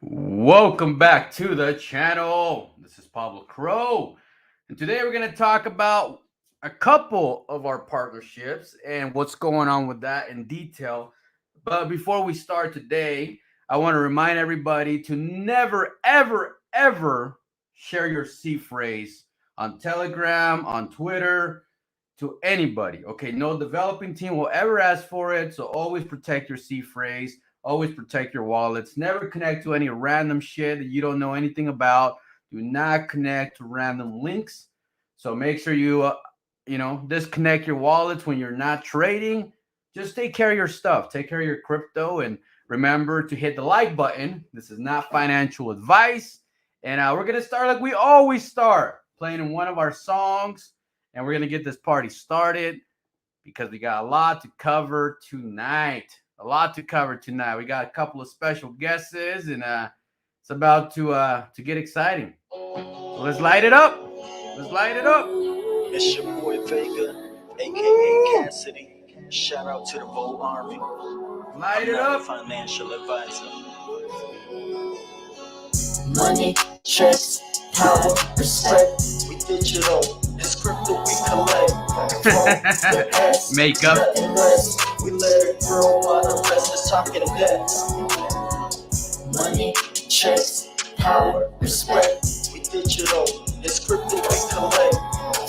Welcome back to the channel. This is Pablo Crow, and today we're going to talk about a couple of our partnerships and what's going on with that in detail. But before we start today, I want to remind everybody to never, ever, ever share your C phrase on Telegram, on Twitter, to anybody. Okay, no developing team will ever ask for it, so always protect your C phrase. Always protect your wallets. Never connect to any random shit that you don't know anything about. Do not connect to random links. So make sure you disconnect your wallets when you're not trading. Just take care of your stuff. Take care of your crypto, and remember to hit the like button. This is not financial advice. And we're gonna start like we always start, playing in one of our songs, and we're gonna get this party started because we got a lot to cover tonight. A lot to cover tonight. We got a couple of special guests, and it's about to get exciting. So let's light it up. Let's light it up. It's your boy Vega, aka Cassidy. Shout out to the Volt Army. Light I'm it not a up. financial advisor. Money, checks, power, respect. We digital, it's crypto we collect. Makeup. Nothing less. We let it grow while the rest is talking debt. Money, checks, power, respect. We digital, it's crypto we collect.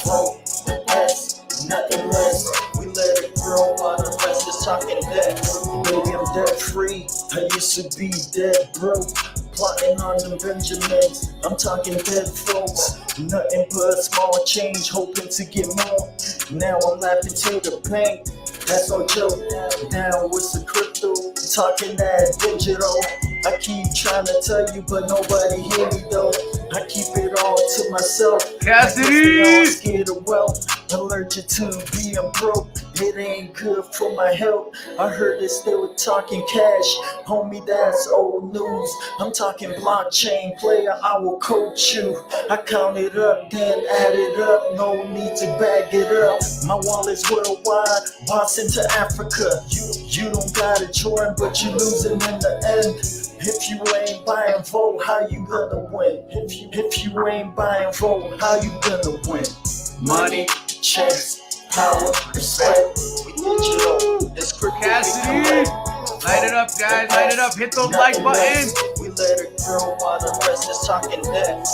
Vote the best, nothing less. We let it grow while the rest is talking debt. Baby, I'm debt free. I used to be dead broke. Plotting on them Benjamins. I'm talking dead folks. Nothing but small change, hoping to get more. Now I'm laughing to the bank. That's no joke. Now with the crypto, talking that digital. I keep trying to tell you, but nobody hear me though. I keep it all to myself. Cassidy! I'm scared of wealth, allergic to being broke. It ain't good for my health. I heard it still talking cash. Homie, that's old news. I'm talking blockchain player, I will coach you. I count it up, then add it up. No need to bag it up. My wallet's worldwide, boss into Africa. You don't gotta join, but you losing in the end. If you ain't buying vote, how you gonna win? If you ain't buying vote, how you gonna win? Money, checks, power, respect. We digital, it's crypto we Cassidy! collect. Light it up, guys. Light it up. Hit those like buttons. We let it grow while the rest is talking debt.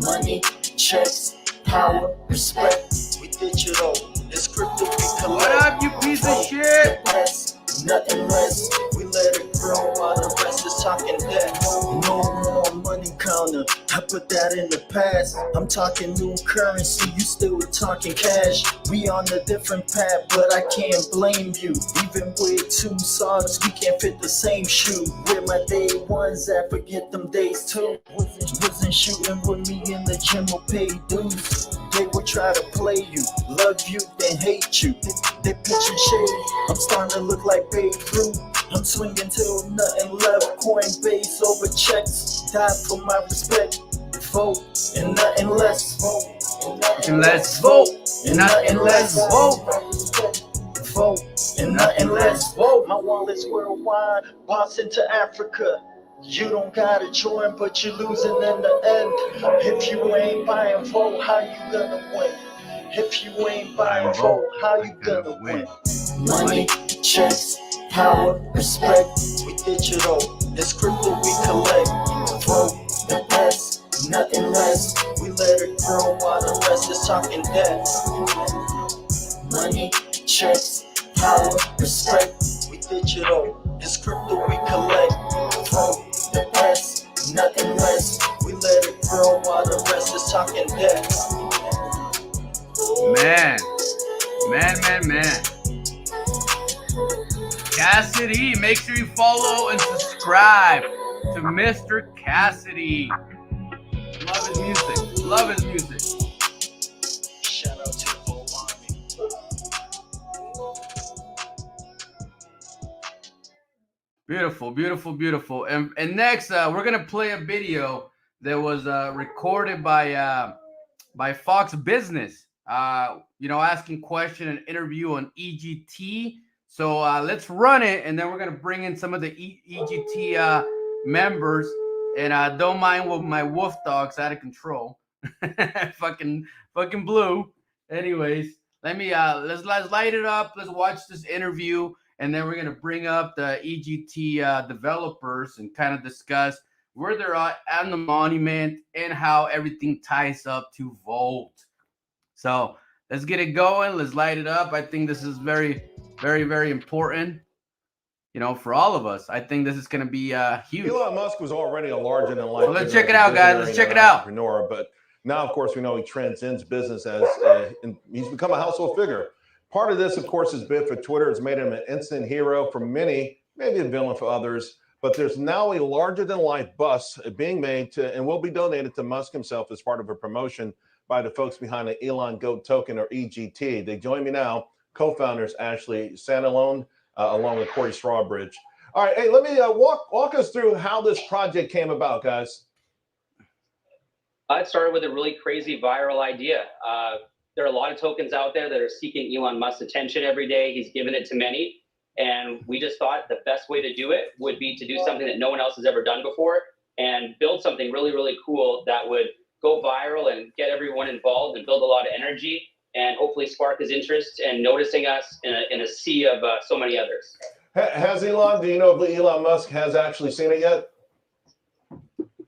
Money, checks, power, respect. We digital, it's crypto we What collect. up, you piece of shit? Best, nothing less. We let it grow while the rest is talking debt. No more money counter, I put that in the past. I'm talking new currency, you still talking cash. We on a different path, but I can't blame you. Even with two socks, we can't fit the same shoe. Where my day ones at, forget them days too. Wasn't shooting with me in the gym or pay dues. They would try to play you, love you, then hate you. They pitching shade, I'm starting to look like Babe Ruth. I'm swinging till nothing left, Coinbase over checks. Die for my respect, vote and nothing less. And let's vote. And nothing less. Vote. Vote and nothing less. Vote. My wallet's worldwide, boss into Africa. You don't gotta join, but you're losing in the end. If you ain't buying vote, how you gonna win? If you ain't buying vote, how you gonna win? Money, checks, power, respect. We digital, it's crypto we collect. Vote the best, nothing less. We let it grow while the rest is talking debt. Money, checks, power, respect. We digital, it's crypto we collect. Vote the best, nothing less. We let it grow while the rest is talking debt. Man. Cassidy, make sure you follow and subscribe to Mr. Cassidy. Love his music. Love his music. Shout out to the Volt Army. Beautiful. And next, we're gonna play a video that was recorded by Fox Business. Asking question and interview on EGT. So let's run it, and then we're gonna bring in some of the EGT members, and don't mind with my wolf dogs out of control. fucking fucking blue. Anyways, let's light it up. Let's watch this interview, and then we're gonna bring up the EGT developers and kind of discuss where they're at on the monument and how everything ties up to Volt. So let's get it going. Let's light it up. I think this is very, very, very important, for all of us. I think this is going to be huge. Elon Musk was already a larger than life. So let's check it out, guys. Let's check it out. Entrepreneur, but now, of course, we know he transcends business as he's become a household figure. Part of this, of course, is big for Twitter. It's made him an instant hero for many, maybe a villain for others. But there's now a larger than life bus being made and will be donated to Musk himself as part of a promotion by the folks behind the Elon Goat Token, or EGT. They join me now, co-founders Ashley Santalone, along with Corey Strawbridge. All right, hey, let me walk us through how this project came about, guys. It started with a really crazy viral idea. There are a lot of tokens out there that are seeking Elon Musk's attention every day. He's given it to many. And we just thought the best way to do it would be to do something that no one else has ever done before and build something really, really cool that would go viral and get everyone involved and build a lot of energy and hopefully spark his interest and noticing us in a sea of so many others. Has Elon, do you know if Elon Musk has actually seen it yet?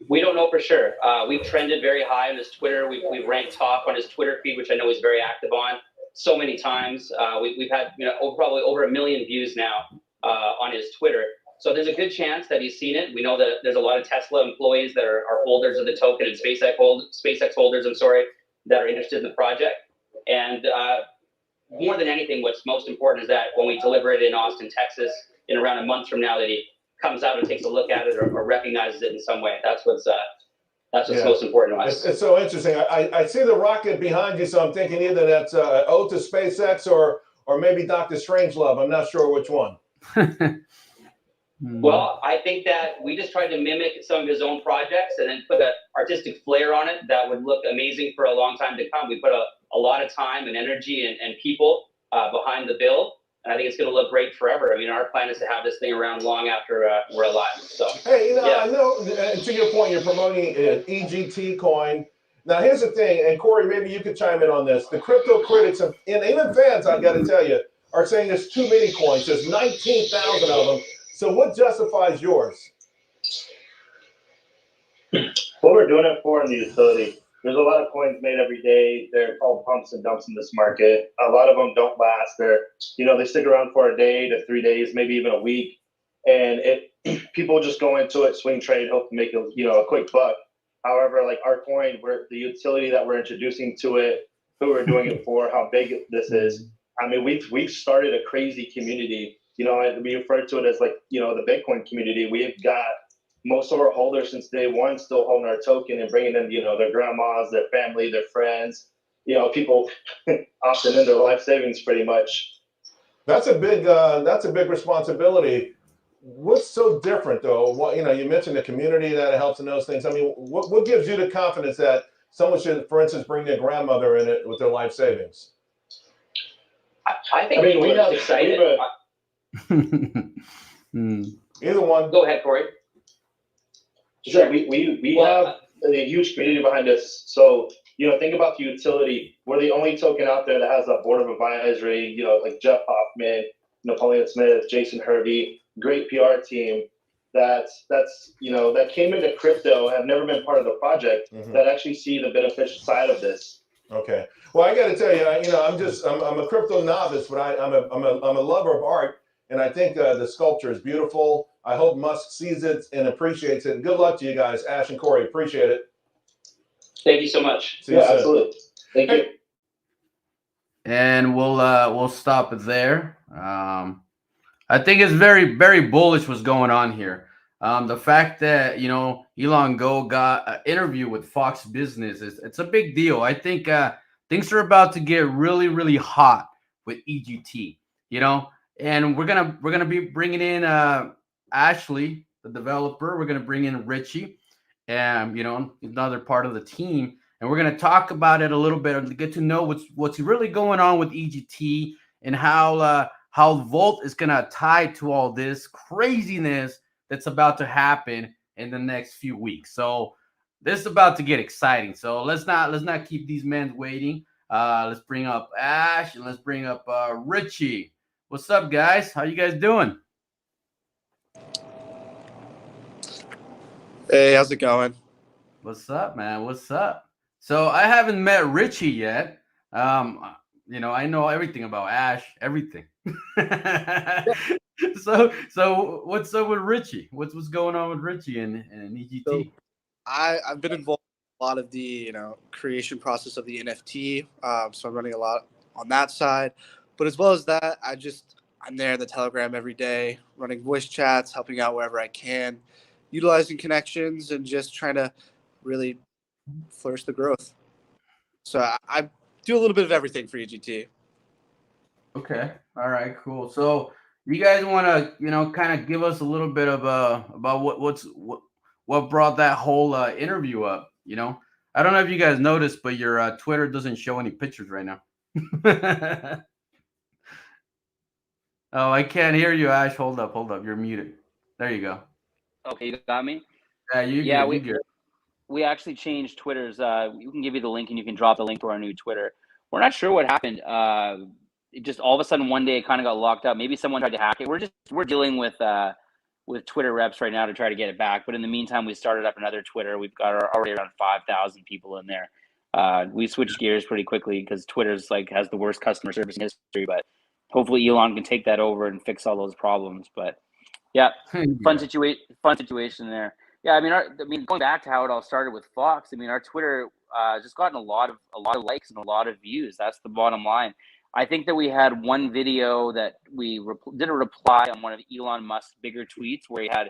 We don't know for sure. We've trended very high on his Twitter. We've ranked top on his Twitter feed, which I know he's very active on. So many times. We've had probably over 1 million views now on his Twitter. So there's a good chance that he's seen it. We know that there's a lot of Tesla employees that are holders of the token, and SpaceX holders, that are interested in the project. And more than anything, what's most important is that when we deliver it in Austin, Texas, in around a month from now, that he comes out and takes a look at it or recognizes it in some way. That's what's most important to us. It's so interesting. I see the rocket behind you, so I'm thinking either that's an ode to SpaceX or maybe Dr. Strangelove. I'm not sure which one. Well, I think that we just tried to mimic some of his own projects and then put an artistic flair on it that would look amazing for a long time to come. We put a lot of time and energy and people behind the build. And I think it's going to look great forever. I mean, our plan is to have this thing around long after we're alive. So, hey, yeah. I know, to your point, you're promoting EGT coin. Now, here's the thing, and Corey, maybe you could chime in on this. The crypto critics, and even fans, I got to tell you, are saying there's too many coins. There's 19,000 of them. So what justifies yours? What we're doing it for in the utility. There's a lot of coins made every day. They're called pumps and dumps in this market. A lot of them don't last. They stick around for a day to 3 days, maybe even a week. And people just go into it, swing trade, hope to make a quick buck. However, like our coin, the utility that we're introducing to it, who we're doing it for, how big this is. I mean, we've started a crazy community. We refer to it as the Bitcoin community. We've got most of our holders since day one still holding our token and bringing in, their grandmas, their family, their friends, people often in their life savings pretty much. That's a big responsibility. What's so different though? You mentioned the community that helps in those things. I mean, what gives you the confidence that someone should, for instance, bring their grandmother in it with their life savings? I think we are excited. Either one. Go ahead, Corey. Sure. We have a huge community behind us. So, think about the utility. We're the only token out there that has a board of advisory, like Jeff Hoffman, Napoleon Smith, Jason Hervey, great PR team that came into crypto, have never been part of the project, that actually see the beneficial side of this. Okay. Well, I got to tell you, I'm a crypto novice, but I'm a lover of art. And I think the sculpture is beautiful. I hope Musk sees it and appreciates it. And good luck to you guys, Ash and Corey. Appreciate it. Thank you so much. See you soon. Absolutely. Thank you. And we'll stop it there. I think it's very, very bullish what's going on here. The fact that Elon Go got an interview with Fox Business it's a big deal. I think things are about to get really, really hot with EGT. And we're gonna be bringing in Ashley, the developer. We're gonna bring in Richie, and another part of the team, and we're gonna talk about it a little bit and get to know what's really going on with EGT and how Volt is gonna tie to all this craziness that's about to happen in the next few weeks. So this is about to get exciting. So let's not keep these men waiting. Let's bring up Ash and let's bring up Richie. What's up, guys? How you guys doing? Hey, how's it going? What's up, man? What's up? So I haven't met Richie yet. I know everything about Ash, everything. So what's up with Richie? What's going on with Richie and EGT? So I've been involved in a lot of the creation process of the NFT. So I'm running a lot on that side, but as well as that, I'm there in the Telegram every day, running voice chats, helping out wherever I can, utilizing connections, and just trying to really flourish the growth. So I do a little bit of everything for EGT. Okay. All right. Cool. So you guys want to, kind of give us a little bit of about what brought that whole interview up. I don't know if you guys noticed, but your Twitter doesn't show any pictures right now. Oh, I can't hear you, Ash. Hold up. You're muted. There you go. Okay, you got me. Yeah, we you good. we actually changed Twitter's. We can give you the link, and you can drop the link to our new Twitter. We're not sure what happened. It just all of a sudden one day it kind of got locked up. Maybe someone tried to hack it. We're dealing with Twitter reps right now to try to get it back. But in the meantime, we started up another Twitter. We've got already around 5,000 people in there. We switched gears pretty quickly because Twitter's has the worst customer service in history. But hopefully Elon can take that over and fix all those problems. But yeah, fun situation there. Yeah, I mean, going back to how it all started with Fox. I mean, our Twitter just gotten a lot of likes and a lot of views. That's the bottom line. I think that we had one video that we did a reply on one of Elon Musk's bigger tweets where he had,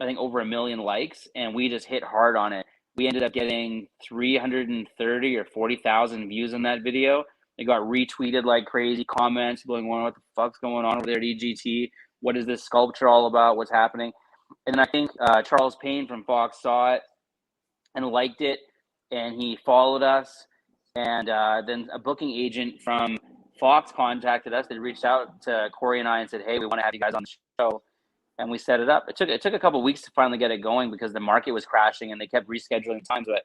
I think, over 1 million likes, and we just hit hard on it. We ended up getting 330 or 40,000 views on that video. It got retweeted like crazy, comments going, "What the fuck's going on over there at EGT? What is this sculpture all about? What's happening?" And then I think Charles Payne from Fox saw it and liked it, and he followed us. And then a booking agent from Fox contacted us. They reached out to Corey and I and said, "Hey, we want to have you guys on the show." And we set it up. It took a couple of weeks to finally get it going because the market was crashing and they kept rescheduling times. But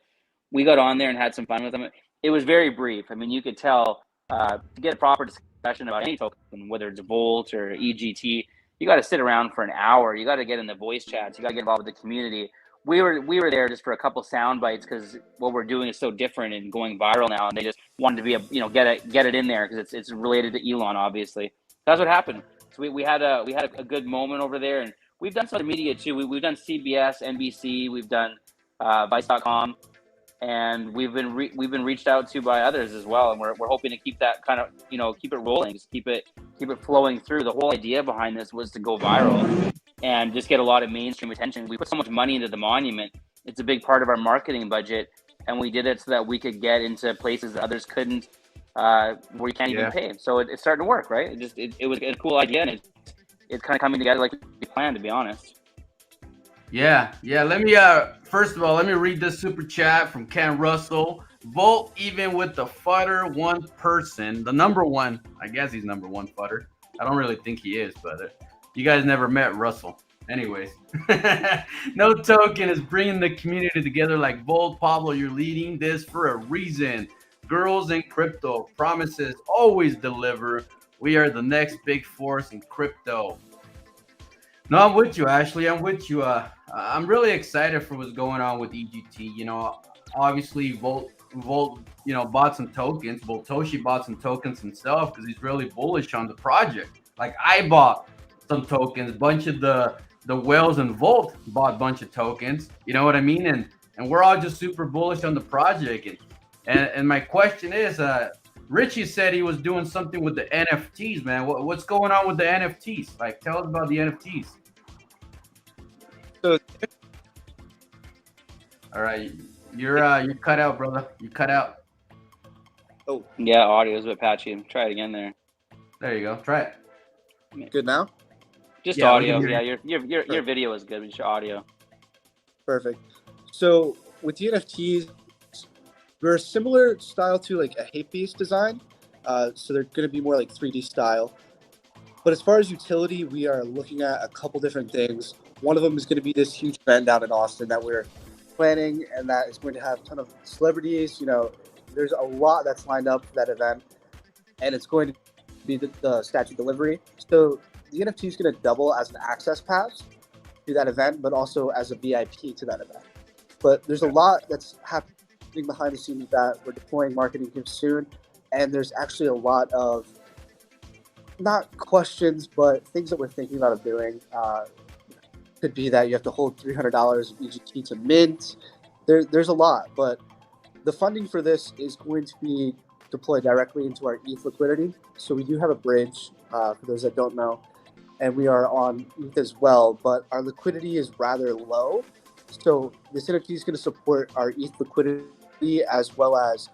we got on there and had some fun with them. It was very brief. I mean, you could tell to get a proper discussion about any token, whether it's Volt or EGT, you got to sit around for an hour. You got to get in the voice chats. You got to get involved with the community. We were there just for a couple sound bites because what we're doing is so different and going viral now, and they just wanted to be get it in there because it's related to Elon, obviously. That's what happened. So we had a good moment over there, and we've done some other media too. We've done CBS, NBC, we've done Vice.com, and we've been reached out to by others as well, and we're hoping to keep that kind of keep it rolling, just keep it flowing through. The whole idea behind this was to go viral and just get a lot of mainstream attention. We put so much money into the monument; it's a big part of our marketing budget, and we did it so that we could get into places that others couldn't, where you can't even pay. So it's starting to work, right? It was a cool idea, and it's kind of coming together like we planned, to be honest. Yeah. Let me first of all, let me read this super chat from Ken Russell. Volt, even with the futter one person, the number one, I guess he's number one futter. I don't really think he is, but you guys never met Russell. Anyways, no token is bringing the community together like Volt. Pablo, you're leading this for a reason. Girls in crypto, promises always deliver. We are the next big force in crypto. No, I'm with you, Ashley. I'm with you. I'm really excited for what's going on with EGT. Obviously, Volt, bought some tokens. Voltoshi bought some tokens himself because he's really bullish on the project. Like I bought some tokens. A bunch of the whales and Volt bought a bunch of tokens. You know what I mean? And we're all just super bullish on the project. And my question is, Richie said he was doing something with the NFTs, man. What's going on with the NFTs? Like, tell us about the NFTs. So, all right, you're cut out, brother. You cut out. Oh, yeah, audio is a bit patchy. Try it again there. There you go. Try it. Good now? Just audio. Yeah, your video is good, but just your audio. Perfect. So with the NFTs, we're a similar style to like a hate piece design. So they're going to be more like 3D style. But as far as utility, we are looking at a couple different things. One of them is going to be this huge event down in Austin that we're planning, and that is going to have a ton of celebrities. There's a lot that's lined up for that event, and it's going to be the statue delivery. So the NFT is going to double as an access pass to that event, but also as a VIP to that event. But there's a lot that's happening behind the scenes that we're deploying marketing here soon, and there's actually a lot of not questions, but things that we're thinking about doing. Could be that you have to hold $300 of EGT to mint. There's a lot, but the funding for this is going to be deployed directly into our ETH liquidity. So we do have a bridge, for those that don't know, and we are on ETH as well, but our liquidity is rather low. So this NFT is going to support our ETH liquidity as well as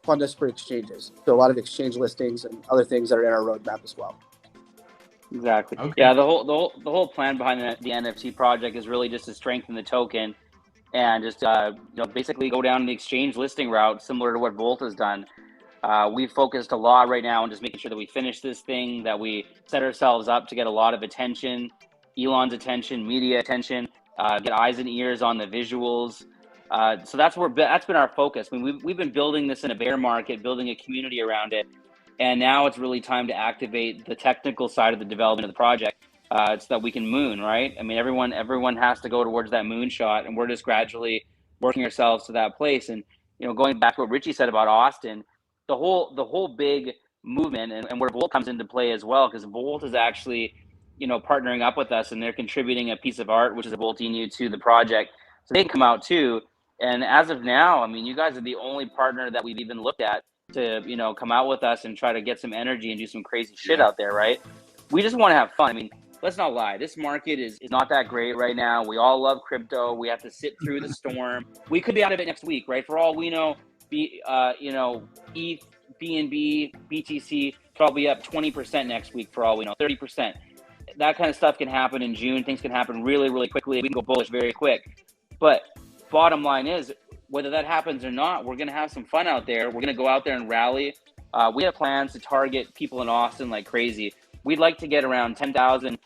fund us for exchanges. So a lot of exchange listings and other things that are in our roadmap as well. Exactly. Okay. Yeah, the whole plan behind the NFT project is really just to strengthen the token and just basically go down the exchange listing route, similar to what Volt has done. We've focused a lot right now on just making sure that we finish this thing, that we set ourselves up to get a lot of attention, Elon's attention, media attention, get eyes and ears on the visuals. So that's been our focus. I mean, we've been building this in a bear market, building a community around it. And now it's really time to activate the technical side of the development of the project, so that we can moon, right? I mean, everyone has to go towards that moonshot, and we're just gradually working ourselves to that place. And going back to what Richie said about Austin, the whole big movement and where Volt comes into play as well, because Volt is actually partnering up with us, and they're contributing a piece of art, which is a Volt Inu, to the project, so they can come out too. And as of now, I mean, you guys are the only partner that we've even looked at to come out with us and try to get some energy and do some crazy shit out there, right? We just want to have fun. I mean, let's not lie, this market is not that great right now. We all love crypto. We have to sit through the storm. We could be out of it next week, right? For all we know, ETH, BNB, BTC probably up 20% next week, for all we know, 30%. That kind of stuff can happen in June. Things can happen really, really quickly. We can go bullish very quick. But bottom line is, whether that happens or not, we're going to have some fun out there. We're going to go out there and rally. We have plans to target people in Austin like crazy. We'd like to get around 10,000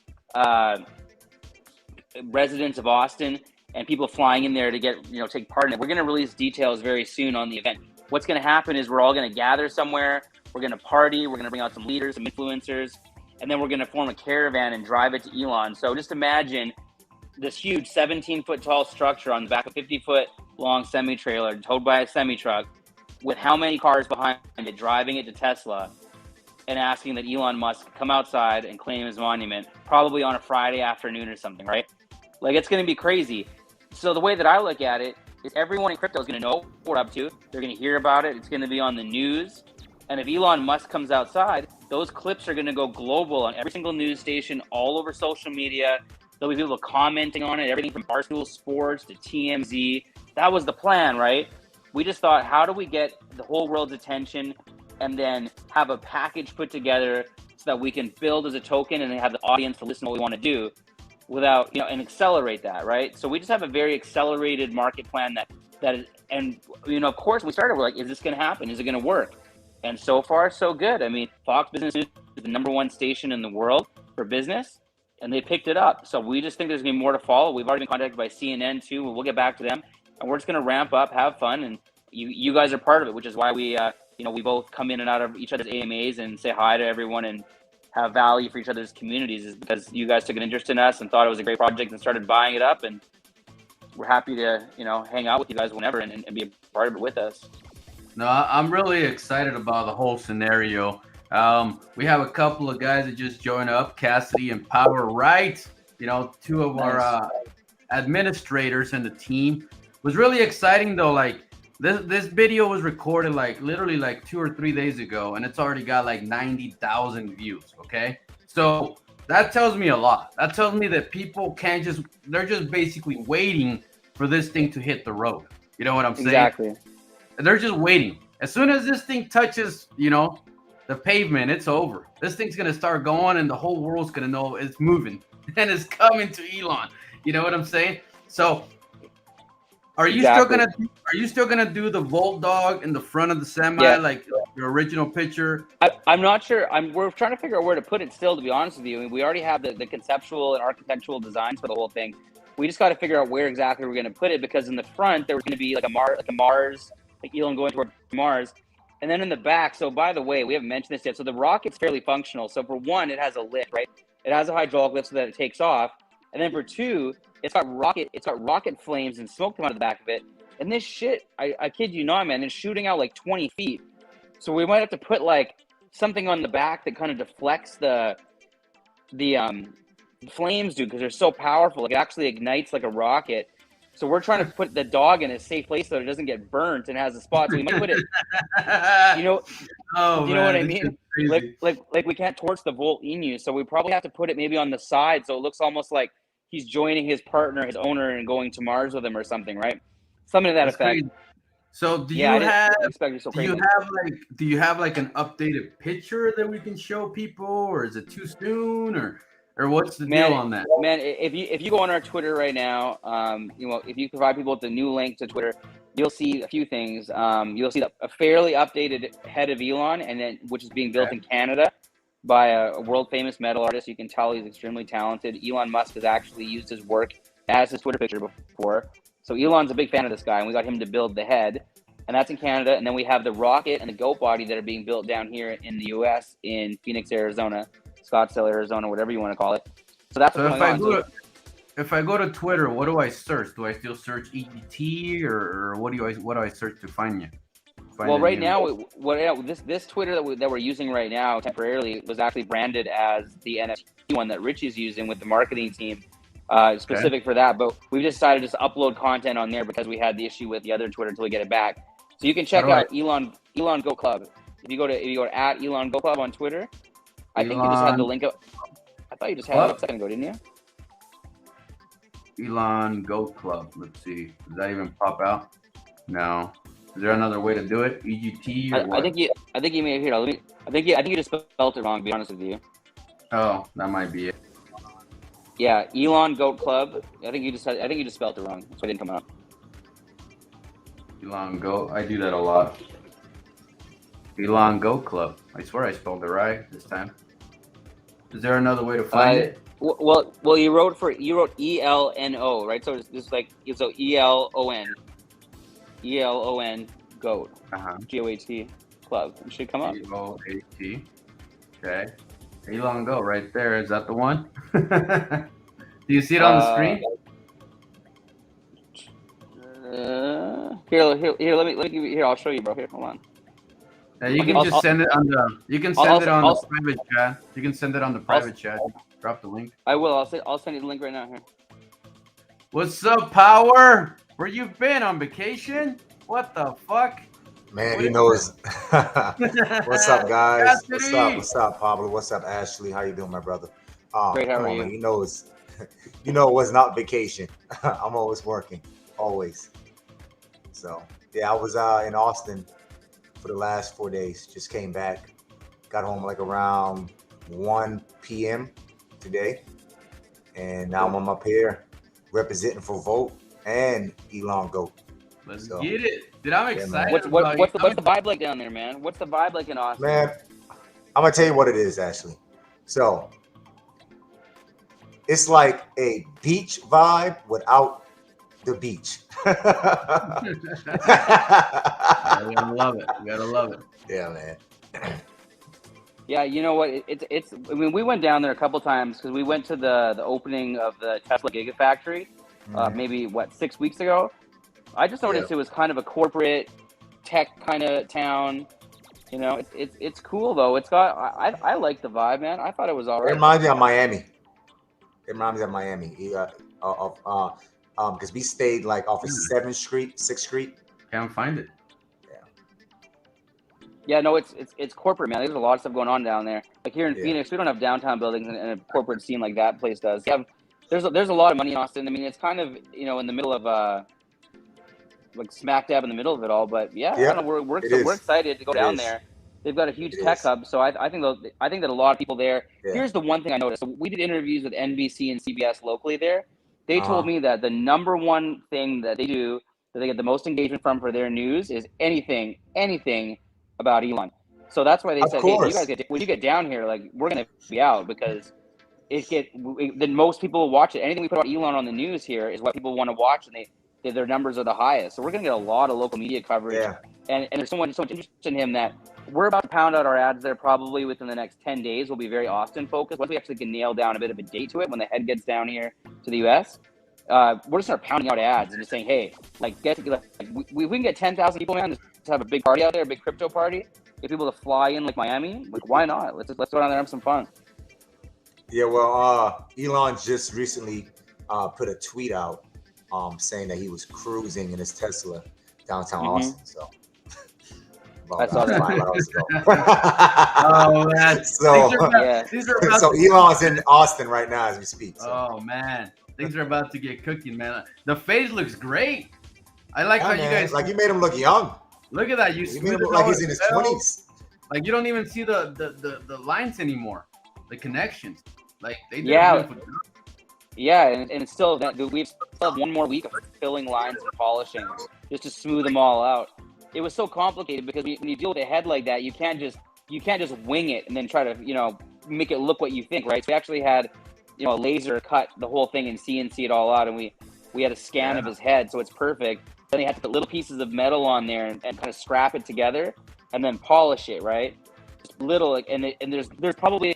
residents of Austin and people flying in there to get, take part in it. We're going to release details very soon on the event. What's going to happen is we're all going to gather somewhere. We're going to party. We're going to bring out some leaders, some influencers, and then we're going to form a caravan and drive it to Elon. So just imagine this huge 17-foot tall structure on the back of a 50-foot long semi-trailer towed by a semi-truck with how many cars behind it, driving it to Tesla and asking that Elon Musk come outside and claim his monument, probably on a Friday afternoon or something, right? Like, it's going to be crazy. So the way that I look at it is everyone in crypto is going to know what we're up to. They're going to hear about it. It's going to be on the news. And if Elon Musk comes outside, those clips are going to go global on every single news station, all over social media. There'll be people commenting on it, everything from Barstool Sports to TMZ. That was the plan, right? We just thought, how do we get the whole world's attention and then have a package put together so that we can build as a token and then have the audience to listen to what we want to do without, and accelerate that, right? So we just have a very accelerated market plan that is, and, of course, we started, we're like, is this going to happen? Is it going to work? And so far, so good. I mean, Fox Business News is the #1 station in the world for business, and they picked it up. So we just think there's going to be more to follow. We've already been contacted by CNN too. We'll get back to them. And we're just going to ramp up, have fun, and you guys are part of it, which is why we, we both come in and out of each other's AMAs and say hi to everyone and have value for each other's communities, is because you guys took an interest in us and thought it was a great project and started buying it up. And we're happy to, hang out with you guys whenever and be a part of it with us. No, I'm really excited about the whole scenario. We have a couple of guys that just joined up, Cassidy and Power Right, two of our administrators in the team. It was really exciting though. Like this video was recorded literally 2 or 3 days ago, and it's already got 90,000 views. Okay, so that tells me a lot. That tells me that people they're just basically waiting for this thing to hit the road. You know what I'm saying? Exactly. They're just waiting. As soon as this thing touches, the pavement, it's over. This thing's gonna start going, and the whole world's gonna know it's moving and it's coming to Elon. You know what I'm saying? So, are you still gonna do the Volt Dog in the front of the semi? Yeah. Like, your original picture. I'm not sure. We're trying to figure out where to put it still, to be honest with you. I mean, we already have the conceptual and architectural designs for the whole thing. We just got to figure out where exactly we're going to put it, because in the front there was going to be like a Mars, like Elon going toward Mars, and then in the back. So by the way, we haven't mentioned this yet. So the rocket's fairly functional. So for one, it has a lift, right? It has a hydraulic lift so that it takes off, and then for two, it's got rocket flames and smoke coming out of the back of it. And this shit, I kid you not, man, it's shooting out like 20 feet. So we might have to put like something on the back that kind of deflects the flames, dude, because they're so powerful. Like, it actually ignites like a rocket. So we're trying to put the dog in a safe place so it doesn't get burnt and has a spot. So we might put it, you know, Oh, you know what I man, mean? this is crazy. Like we can't torch the Volt Emu, so we probably have to put it maybe on the side so it looks almost like he's joining his partner, his owner, and going to Mars with him or something, right? Something to that That's effect. crazy. So do Yeah, you have expect so do you crazy. have like an updated picture that we can show people, or is it too soon, or what's the deal on that? Man, if you go on our Twitter right now, you know, if you provide people with the new link to Twitter, you'll see a few things. You'll see a fairly updated head of Elon, and then which is being built in Canada by a world famous metal artist. You can tell he's extremely talented. Elon Musk has actually used his work as his Twitter picture before, so Elon's a big fan of this guy, and we got him to build the head, and that's in Canada. And then we have the rocket and the goat body that are being built down here in the U.S. in Phoenix, Arizona. Scottsdale, Arizona, whatever you want to call it. So that's So what's going on. if I go to Twitter, what do I search? Do I still search EGT, or what do I search to find you? Well, right now, this Twitter that we're using right now temporarily was actually branded as the NFT one that Richie's using with the marketing team, specific for that. But we've decided to just upload content on there because we had the issue with the other Twitter until we get it back. So you can check out Elon Go Club. If you go to at Elon Go Club on Twitter, I think you just had the link up. I thought you just had it a second ago, didn't you? Elon Goat Club. Let's see. Does that even pop out? No. Is there another way to do it? EGT or what? I think you may have here. I think you just spelled it wrong, to be honest with you. Oh, that might be it. Yeah, Elon Goat Club. I think you just spelled it wrong, so it didn't come out. Elon Goat. I do that a lot. Elon Goat Club. I swear I spelled it right this time. Is there another way to find it? Well, you wrote ELNO, right? So it's just like ELON goat GOAT club. It should come up. GOAT. Okay. Elon Goat right there. Is that the one? Do you see it on the screen? Here. Let me give you. Here, I'll show you, bro. Here, hold on. Yeah, you can just send it on the. You can send it on the private chat. You can send it on the private chat. Drop the link. I will. I'll send you the link right now. Here. What's up, Power? Where you been, on vacation? What the fuck? Man, he knows. What's up, guys? What's up, Pablo? What's up, Ashley? How you doing, my brother? Great. How are you? Man. He knows. You know it was not vacation. I'm always working, always. So yeah, I was in Austin for the last 4 days. Just came back. Got home like around 1 p.m. today, and now I'm up here representing for Volt and Elon Goat. Let's get it. Dude, I'm excited. What's the vibe like down there, man? What's the vibe like in Austin? Man, I'm gonna tell you what it is, Ashley. So it's like a beach vibe without the beach. You gotta love it. You gotta love it. Yeah, man. Yeah, you know what? It's. I mean, we went down there a couple times because we went to the opening of the Tesla Gigafactory, maybe 6 weeks ago. I just noticed it was kind of a corporate tech kind of town. You know, it's cool though. It's got I like the vibe, man. I thought it was all right. It reminds me of Miami. Because we stayed like off of 7th Street, 6th Street. Can't find it. Yeah, no, it's corporate, man. There's a lot of stuff going on down there. Like here in Phoenix, we don't have downtown buildings and a corporate scene like that place does. There's a lot of money in Austin. I mean, it's kind of, you know, in the middle of like smack dab in the middle of it all. But yeah, I don't know, we're excited to go down there. They've got a huge tech hub, so I think that a lot of people there. Here's the one thing I noticed. So we did interviews with NBC and CBS locally there. They told me that the number one thing that they get the most engagement from for their news is anything about Elon. So that's why they Of said, hey, course. when you get down here, like we're gonna be out because then most people will watch it. Anything we put about Elon on the news here is what people want to watch, and their numbers are the highest. So we're gonna get a lot of local media coverage, Yeah. and there's so much interest in him that we're about to pound out our ads there probably within the next 10 days. We'll be very Austin focused. Once we actually can nail down a bit of a date to it, when the head gets down here to the US, we're gonna start pounding out ads and just saying, hey, like we can get 10,000 people, man, just have a big party out there, a big crypto party. Get people to fly in like Miami, like why not? Let's go down there and have some fun. Yeah, well, Elon just recently put a tweet out saying that he was cruising in his Tesla downtown Austin. So I saw that 5 hours ago. Oh man. So Elon's in Austin right now as we speak. So. Oh man, things are about to get cooking, man. The face looks great. I like how you guys like you made him look young. look at that. You made him look like he's in his 20s. Like you don't even see the lines anymore, the connections. Like they did and it's still that we still have one more week of filling lines and polishing just to smooth them all out. It was so complicated because when you deal with a head like that, you can't just wing it and then try to make it look what you think, right? So we actually had a laser cut the whole thing and CNC it all out, and we had a scan of his head, so it's perfect. Then they had to put little pieces of metal on there and kind of scrap it together and then polish it, right? Just little, and there's probably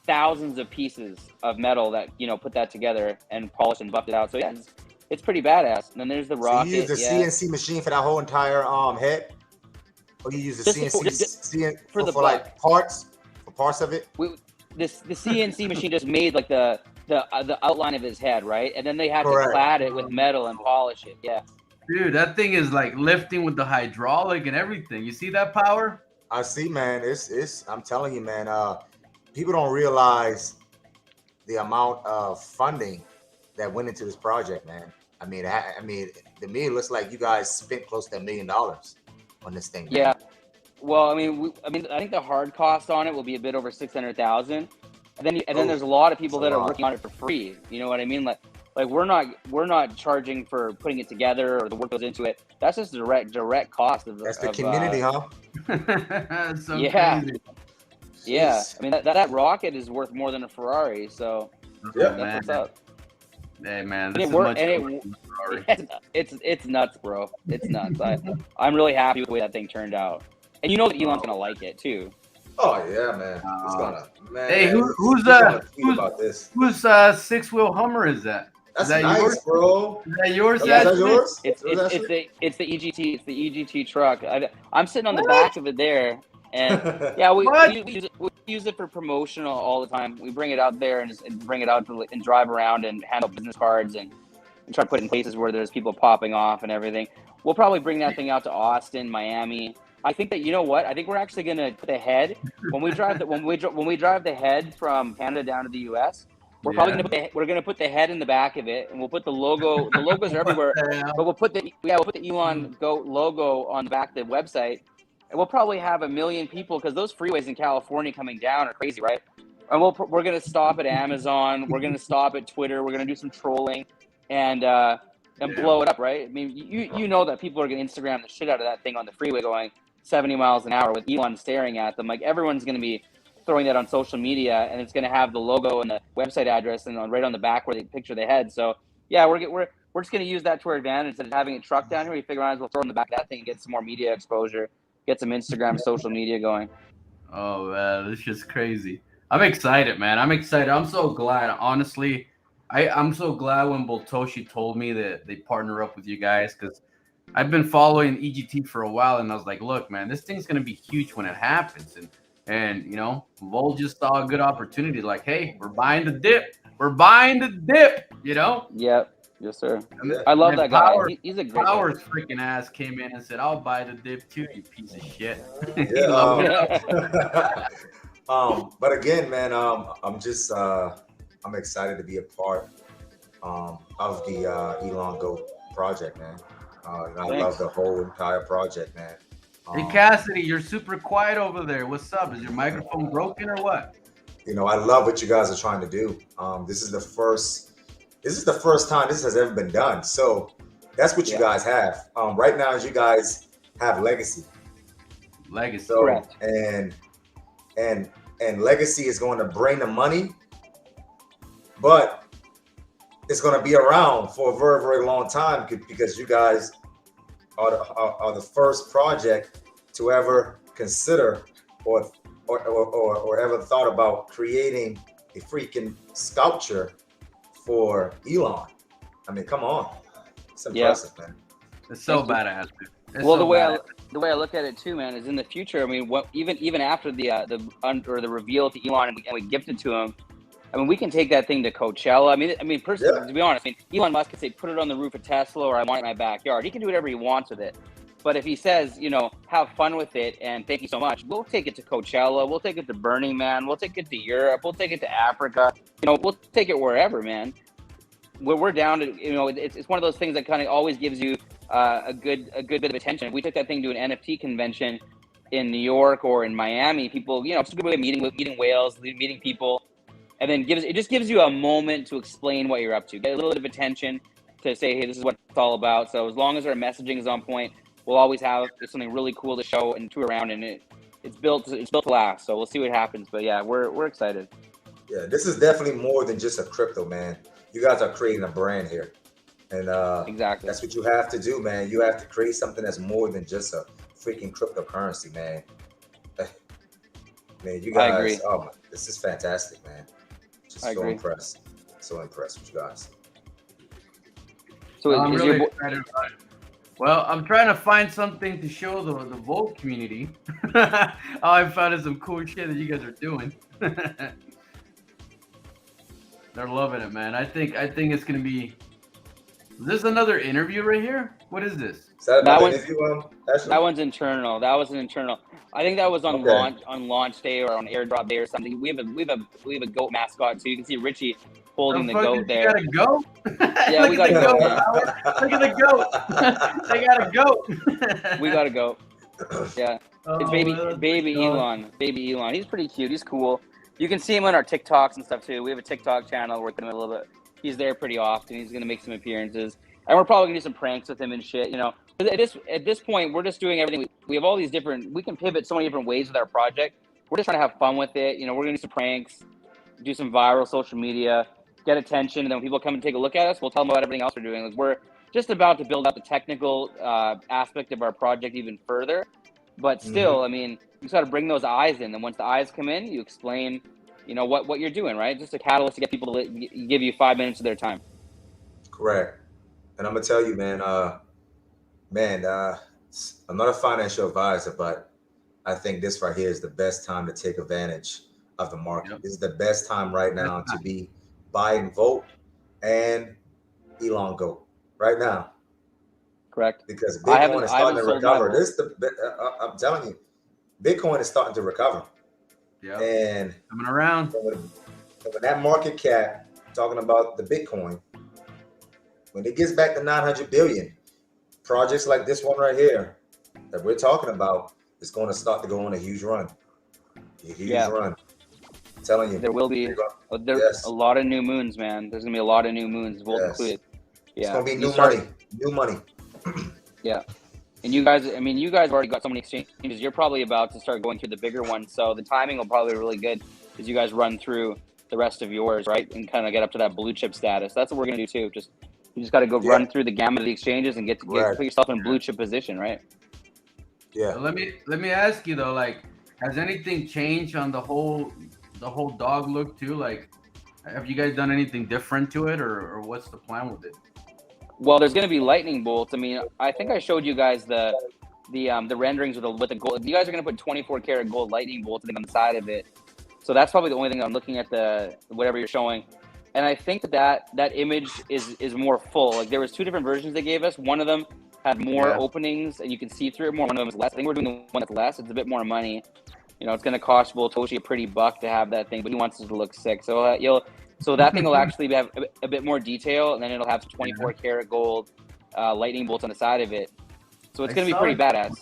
thousands of pieces of metal that put that together and polished and buffed it out. So yeah, it's pretty badass. And then there's the rocket. So you use the CNC machine for that whole entire head, or you use the CNC for like parts of it? The CNC machine just made like the outline of his head, right? And then they had to clad it with metal and polish it. Yeah. Dude, that thing is like lifting with the hydraulic and everything. You see that power? I see, man. It's I'm telling you, man. People don't realize the amount of funding that went into this project, man. I mean, to me, it looks like you guys spent close to $1 million on this thing. Man. Yeah. Well, I mean, I think the hard cost on it will be a bit over 600,000, and then there's a lot of people that are working on it for free. You know what I mean? Like we're not charging for putting it together or the work goes into it. That's just direct cost of. That's the community, huh? So yeah. crazy. Yeah, I mean that rocket is worth more than a Ferrari, so that's what's up. Hey man, it's nuts, bro. It's nuts. I'm really happy with the way that thing turned out, and you know that Elon's gonna like it too. Oh yeah, man. It's gonna, man. Hey, who's about this? Whose 6-wheel Hummer is that? That's is that nice, yours? bro. Is that yours? Is that yours? It's the EGT. It's the EGT truck. I'm sitting on the back of it there. And yeah, we use it for promotional all the time. We bring it out there and bring it out and drive around and handle business cards and try to put it in places where there's people popping off and everything. We'll probably bring that thing out to Austin, Miami. I think that I think we're actually gonna put the head when we drive the head from Canada down to the US. We're probably gonna put the head in the back of it, and we'll put the logo. The logos are everywhere, but we'll put the Elon Goat logo on the back of the website. And we'll probably have 1 million people because those freeways in California coming down are crazy, right? And we're going to stop at Amazon. We're going to stop at Twitter. We're going to do some trolling and blow it up, right? I mean, you know that people are going to Instagram the shit out of that thing on the freeway going 70 miles an hour with Elon staring at them. Like everyone's going to be throwing that on social media, and it's going to have the logo and the website address and right on the back where they picture the head. So yeah, we're just going to use that to our advantage. Instead of having a truck down here, we figure out we'll throw it in the back of that thing and get some more media exposure. Get some Instagram, social media going. Oh man, this is crazy. I'm excited, man. I'm excited. I'm so glad. Honestly, I'm so glad when Boltoshi told me that they partner up with you guys because I've been following EGT for a while, and I was like, look, man, this thing's gonna be huge when it happens. And Vol just saw a good opportunity. Like, hey, we're buying the dip. We're buying the dip. Yep. Yes, sir. I love that guy. He's a great Power's freaking ass came in and said, I'll buy the dip too, you piece of shit. But again, man, I'm just I'm excited to be a part of the Elon Goat project, man. I love the whole entire project, man. Hey Cassidy, you're super quiet over there. What's up? Is your microphone broken or what? I love what you guys are trying to do. This is the first time this has ever been done. So that's what you guys have. Right now is you guys have legacy. Legacy. So Correct. and legacy is going to bring the money, but it's going to be around for a very, very long time because you guys are the first project to ever consider or ever thought about creating a freaking sculpture for Elon. I mean, come on, it's impressive, man. It's so Thank you. badass, dude. It's Well, so the way badass. the way I look at it too, man, is in the future. I mean, what even after the reveal to Elon and we gift it to him. I mean, we can take that thing to Coachella. I mean, personally, Yeah. to be honest, I mean, Elon Musk could say, "Put it on the roof of Tesla," or "I want it in my backyard." He can do whatever he wants with it. But if he says, have fun with it and thank you so much, we'll take it to Coachella. We'll take it to Burning Man. We'll take it to Europe. We'll take it to Africa. We'll take it wherever, man. We're down to, it's one of those things that kind of always gives you a good bit of attention. If we took that thing to an NFT convention in New York or in Miami, people, it's a good way of meeting whales, meeting people, and then it just gives you a moment to explain what you're up to, get a little bit of attention to say, hey, this is what it's all about. So as long as our messaging is on point, we'll always have something really cool to show and tour around, and it's built to last. So we'll see what happens. But yeah, we're excited. Yeah, this is definitely more than just a crypto, man. You guys are creating a brand here. And Exactly. that's what you have to do, man. You have to create something that's more than just a freaking cryptocurrency, man. Man, you guys, I agree. oh my, this is fantastic, man. Just I so agree. impressed. So impressed with you guys. So I'm is really your excited about it. Well, I'm trying to find something to show the Volt community. All I found is some cool shit that you guys are doing. They're loving it, man. I think it's gonna be. Is this another interview right here? What is this? Is that That another one- interview, Ashley? That one's internal. That was an internal. I think that was on Okay. launch day or on airdrop day or something. We have a goat mascot too. You can see Richie holding the fuck, goat you there. got a goat? Yeah, Look we at got the a goat. goat. Howard. Look at the goat. They got a goat. We got to go. Yeah, it's Oh, baby that's baby the dog. Elon. Baby Elon. He's pretty cute. He's cool. You can see him on our TikToks and stuff too. We have a TikTok channel working a little bit. He's there pretty often. He's gonna make some appearances, and we're probably gonna do some pranks with him and shit. At this point, we're just doing everything. We have all these different. We can pivot so many different ways with our project. We're just trying to have fun with it. We're gonna do some pranks, do some viral social media, get attention, and then when people come and take a look at us, we'll tell them about everything else we're doing. Like, we're just about to build out the technical aspect of our project even further. But still, I mean, you just got to bring those eyes in. And once the eyes come in, you explain, what you're doing, right? Just a catalyst to get people to give you 5 minutes of their time. Correct. And I'm gonna tell you, man. I'm not a financial advisor, but I think this right here is the best time to take advantage of the market. Yep. This is the best time right now to be buying Volt and Elon Goat right now. Correct. Because I Bitcoin is starting to sold my recover. Volt. I'm telling you, Bitcoin is starting to recover. Yep. And Coming around. when that market cap, talking about the Bitcoin, when it gets back to 900 billion, projects like this one right here that we're talking about is going to start to go on a huge run. A huge run. I'm telling you. There will be a lot of new moons, man. There's going to be a lot of new moons, Volt included. Yeah. It's going to be new money. New money. Yeah. And you guys have already got so many exchanges. You're probably about to start going through the bigger ones. So the timing will probably be really good as you guys run through the rest of yours, right? And kind of get up to that blue chip status. That's what we're going to do too. You just got to go run through the gamut of the exchanges and put yourself in a blue chip position, right? Yeah. So let me ask you though, like, has anything changed on the whole dog look too? Like, have you guys done anything different to it, or what's the plan with it? Well, there's going to be lightning bolts. I mean, I think I showed you guys the renderings with the gold. You guys are going to put 24 karat gold lightning bolts on the side of it. So that's probably the only thing I'm looking at, whatever you're showing. And I think that image is more full. Like, there was two different versions they gave us. One of them had more openings and you can see through it more. One of them is less. I think we're doing the one that's less. It's a bit more money. It's going to cost Toshi a pretty buck to have that thing, but he wants it to look sick. So so that thing will actually have a bit more detail, and then it'll have 24 karat gold lightning bolts on the side of it. So it's going to be pretty badass.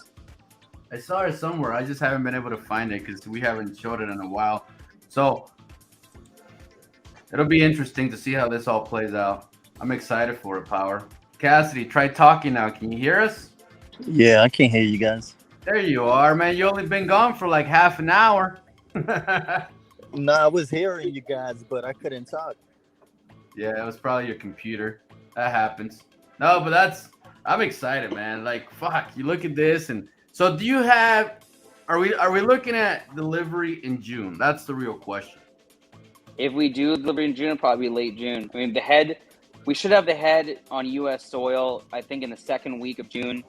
I saw it somewhere. I just haven't been able to find it because we haven't showed it in a while. So it'll be interesting to see how this all plays out. I'm excited for it, Power. Cassidy, try talking now. Can you hear us? Yeah, I can't hear you guys. There you are, man. You only been gone for like half an hour. No, I was hearing you guys, but I couldn't talk. Yeah, it was probably your computer. That happens. No, but I'm excited, man. Like, fuck, you look at this, and so do you have? Are we looking at delivery in June? That's the real question. If we do delivery in June, it'll probably be late June. I mean, the head, we should have the head on U.S. soil, I think, in the second week of June.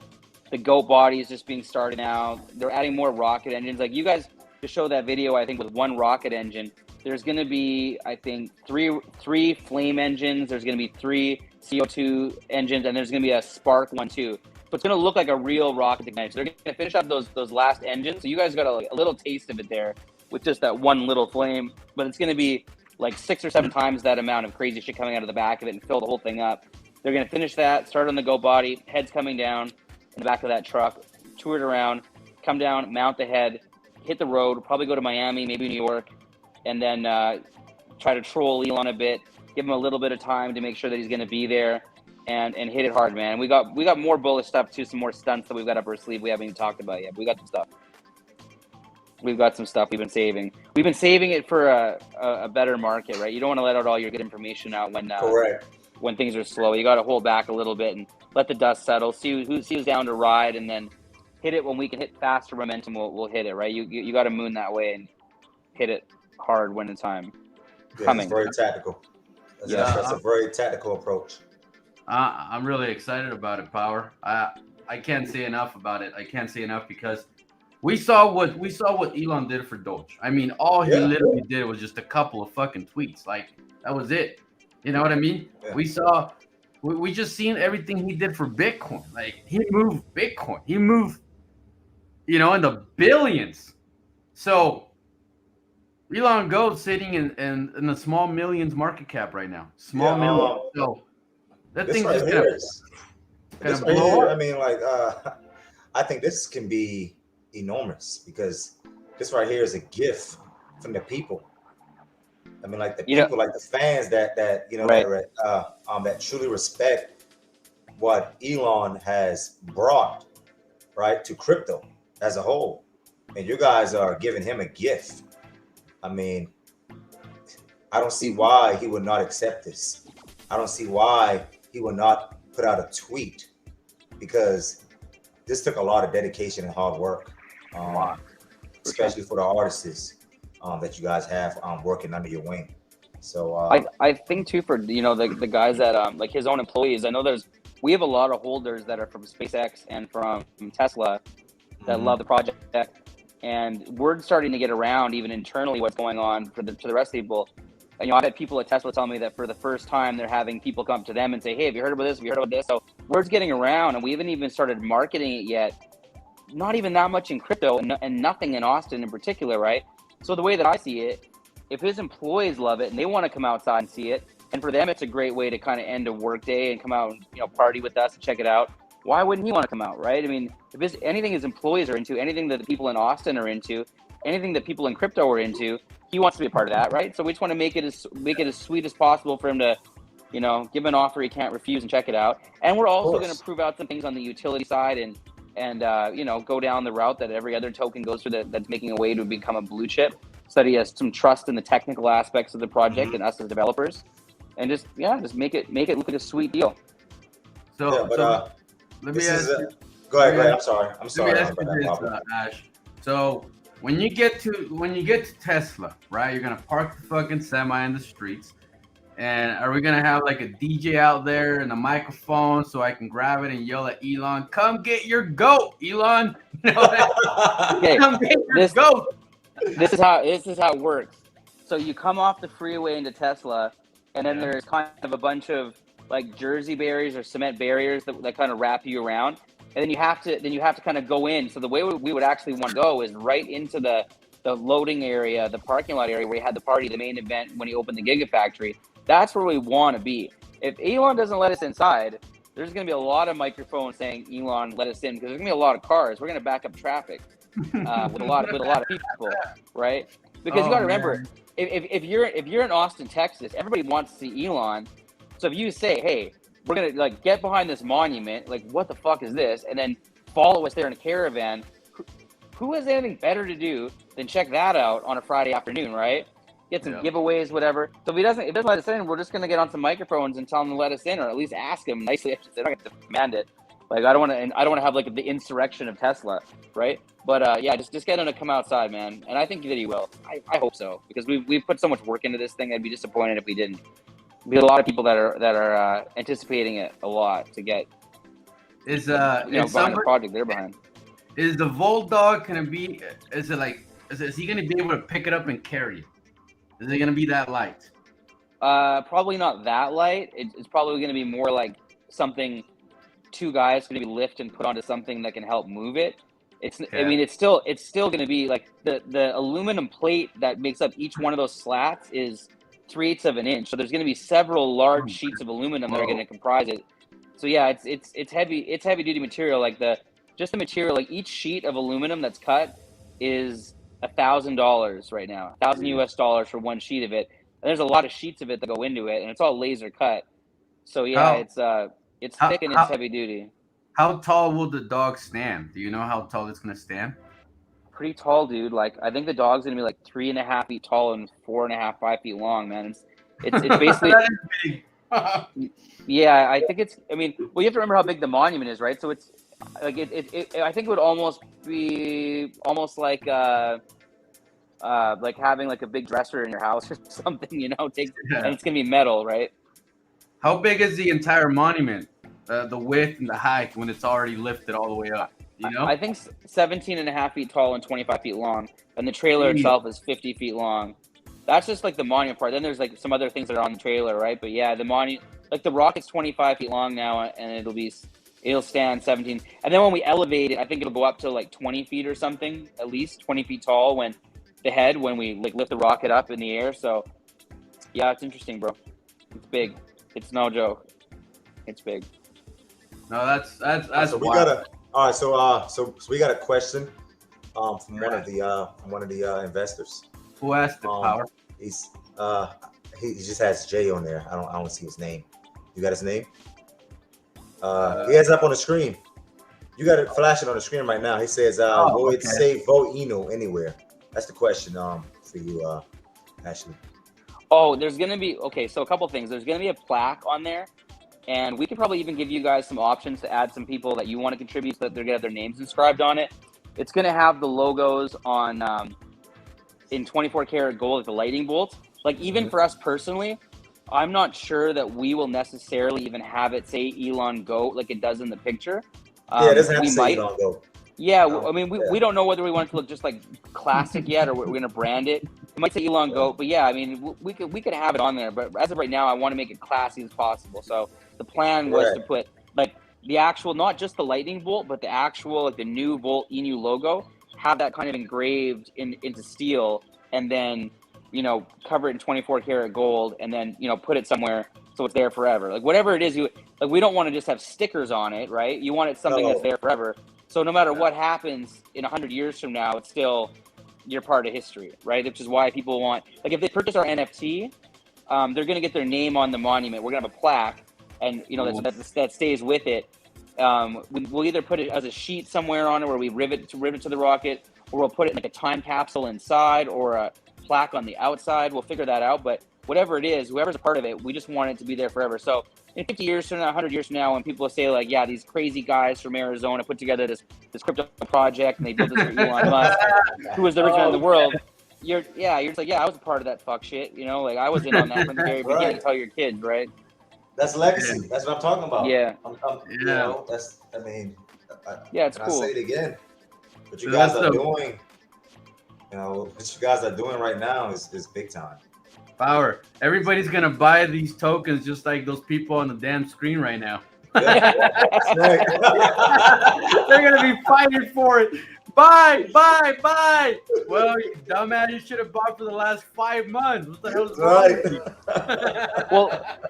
The goat body is just being started now. They're adding more rocket engines. Like, you guys just show that video, I think, with one rocket engine. There's going to be, I think, three flame engines. There's going to be 3 CO2 engines, and there's going to be a spark one too. So it's going to look like a real rocket igniter. So they're going to finish up those last engines. So you guys got a little taste of it there with just that one little flame. But it's going to be like 6 or 7 times that amount of crazy shit coming out of the back of it and fill the whole thing up. They're going to finish that, start on the go body, head's coming down in the back of that truck, tour it around, come down, mount the head, hit the road, probably go to Miami, maybe New York, and then try to troll Elon a bit, give him a little bit of time to make sure that he's going to be there, and hit it hard, man. We got more bullish stuff too, some more stunts that we've got up our sleeve we haven't even talked about yet. But we got some stuff. We've got some stuff we've been saving. We've been saving it for a better market, right? You don't want to let out all your good information out Correct. when things are slow. You got to hold back a little bit and let the dust settle. See who's down to ride, and then hit it when we can hit faster momentum. We'll hit it, right? You got to moon that way and hit it hard when it's time. Yeah, Coming. it's very tactical. That's a very tactical approach. I'm really excited about it, Power. I can't say enough about it. I can't say enough because we saw what Elon did for Doge. I mean, all he literally did was just a couple of fucking tweets. Like, that was it. You know what I mean? Yeah. We just seen everything he did for Bitcoin. Like, he moved Bitcoin. He moved, in the billions. So Elon Gold's sitting in the small millions market cap right now. Small millions. So that thing's right just gonna blow up. I mean, like, I think this can be enormous because this right here is a gift from the people. I mean, like the people, like the fans that that truly respect what Elon has brought, right, to crypto as a whole. And you guys are giving him a gift. I mean, I don't see why he would not accept this. I don't see why he would not put out a tweet, because this took a lot of dedication and hard work, especially for the artists that you guys have working under your wing. So I think too, for the guys that like his own employees, I know we have a lot of holders that are from SpaceX and from Tesla that love the project, and word's starting to get around even internally what's going on to the rest of the people. And, I've had people at Tesla tell me that for the first time they're having people come to them and say, hey, have you heard about this? Have you heard about this? So word's getting around, and we haven't even started marketing it yet. Not even that much in crypto, and nothing in Austin in particular, right? So the way that I see it, if his employees love it and they want to come outside and see it, and for them it's a great way to kind of end a work day and come out and party with us and check it out, why wouldn't he want to come out, right? I mean, if it's anything his employees are into, anything that the people in Austin are into, anything that people in crypto are into, he wants to be a part of that, right? So we just want to make it as sweet as possible for him to, give an offer he can't refuse and check it out. And we're also going to prove out some things on the utility side and go down the route that every other token goes through that's making a way to become a blue chip, so that he has some trust in the technical aspects of the project and us as developers, and just make it look like a sweet deal. So let me ask you. Go ahead. I'm sorry. Let me ask you this, Ash. So when you get to Tesla, right? You're gonna park the fucking semi in the streets, and are we gonna have like a DJ out there and a microphone so I can grab it and yell at Elon, "Come get your goat, Elon"? Okay, come get your goat. This is how it works. So you come off the freeway into Tesla, and then there's kind of a bunch of like Jersey barriers or cement barriers that kind of wrap you around, and then you have to kind of go in. So the way we would actually want to go is right into the loading area, the parking lot area where he had the party, the main event when he opened the Gigafactory. That's where we want to be. If Elon doesn't let us inside, there's going to be a lot of microphones saying, "Elon, let us in," because there's going to be a lot of cars. We're going to back up traffic with a lot of people, right? Because you got to remember, if you're in Austin, Texas, everybody wants to see Elon. So if you say, "Hey, we're going to get behind this monument," like, what the fuck is this? And then follow us there in a caravan. who has anything better to do than check that out on a Friday afternoon, right? Get some giveaways, whatever. So if he doesn't let us in, we're just gonna get on some microphones and tell him to let us in, or at least ask him nicely. They're not gonna demand it. Like I don't want to have like the insurrection of Tesla, right? But yeah, just get him to come outside, man. And I think that he will. I hope so, because we've put so much work into this thing. I'd be disappointed if we didn't. We have a lot of people that are anticipating it a lot to get. Is behind the project they're behind. Is the Volt Dog gonna be? Is he gonna be able to pick it up and carry it? Is it gonna be that light? Probably not that light. It's probably gonna be more like something two guys can maybe lift and put onto something that can help move it. I mean, it's still going to be like the aluminum plate that makes up each one of those slats is 3/8 of an inch. So there's going to be several large sheets of aluminum that are going to comprise it. So yeah, it's heavy. It's heavy duty material. Like the material, like each sheet of aluminum that's cut is $1,000 right now. $1,000 for one sheet of it. And there's a lot of sheets of it that go into it, and it's all laser cut. So yeah, it's thick and it's heavy duty. How tall will the dog stand? Do you know how tall it's gonna stand? Pretty tall, dude. Like I think the dog's gonna be like 3.5 feet tall and 4.5, 5 feet long, man. It's basically. Yeah, I think it's. I mean, well, you have to remember how big the monument is, right? So it's like I think it would almost be like having like a big dresser in your house or something, you know? And it's gonna be metal, right? How big is the entire monument? The width and the height when it's already lifted all the way up, you know? I think 17.5 feet tall and 25 feet long, and the trailer itself is 50 feet long. That's just like the monument part. Then there's like some other things that are on the trailer, right? But yeah, the monument, like the rocket's 25 feet long now, and it'll stand 17. And then when we elevate it, I think it'll go up to like 20 feet or something, at least 20 feet tall when we like lift the rocket up in the air. So yeah, it's interesting, bro. It's big. It's no joke. It's big. No, that's so we got so we got a question from one of the investors. Who asked the power? He's he just has J on there. I don't see his name. You got his name? He has it up on the screen. You got it flashing on the screen right now. He says, will it say vote Eno anywhere? That's the question for you, Ashley. Oh, there's gonna be so a couple things. There's gonna be a plaque on there. And we could probably even give you guys some options to add some people that you want to contribute so that they're going to have their names inscribed on it. It's going to have the logos on in 24 karat gold, like the lightning bolts. Like even for us personally, I'm not sure that we will necessarily even have it say Elon Goat like it does in the picture. Yeah, it doesn't have to say Elon Goat. Yeah, I mean, we don't know whether we want it to look just like classic yet, or we're going to brand it. It might say Elon Goat, but yeah, I mean, we could have it on there. But as of right now, I want to make it classy as possible. So the plan was to put like the actual, not just the lightning bolt, but the actual like the new Volt Enu logo, have that kind of engraved into steel, and then cover it in 24 karat gold, and then put it somewhere so it's there forever. Like whatever it is, we don't want to just have stickers on it, right? You want it something that's there forever. So no matter what happens in 100 years from now, it's still you're part of history, right? Which is why people want, like, if they purchase our NFT, they're going to get their name on the monument. We're going to have a plaque, and that stays with it. We'll either put it as a sheet somewhere on it, where we rivet to the rocket, or we'll put it in like a time capsule inside, or a plaque on the outside. We'll figure that out. But whatever it is, whoever's a part of it, we just want it to be there forever. So in 50 years from now, 100 years from now, when people say like, yeah, these crazy guys from Arizona put together this crypto project and they built this for Elon Musk, who was the richest man in the world, you're just like, yeah, I was a part of that fuck shit, like I was in on that from the very beginning. Tell your kids, right? That's legacy. That's what I'm talking about. Yeah. It's cool. I say it again. What you guys are doing, what you guys are doing right now is big time. Power. Everybody's gonna buy these tokens just like those people on the damn screen right now. Yeah, right. They're gonna be fighting for it. Buy. Well, dumbass, you should have bought for the last 5 months. What the hell is wrong with you?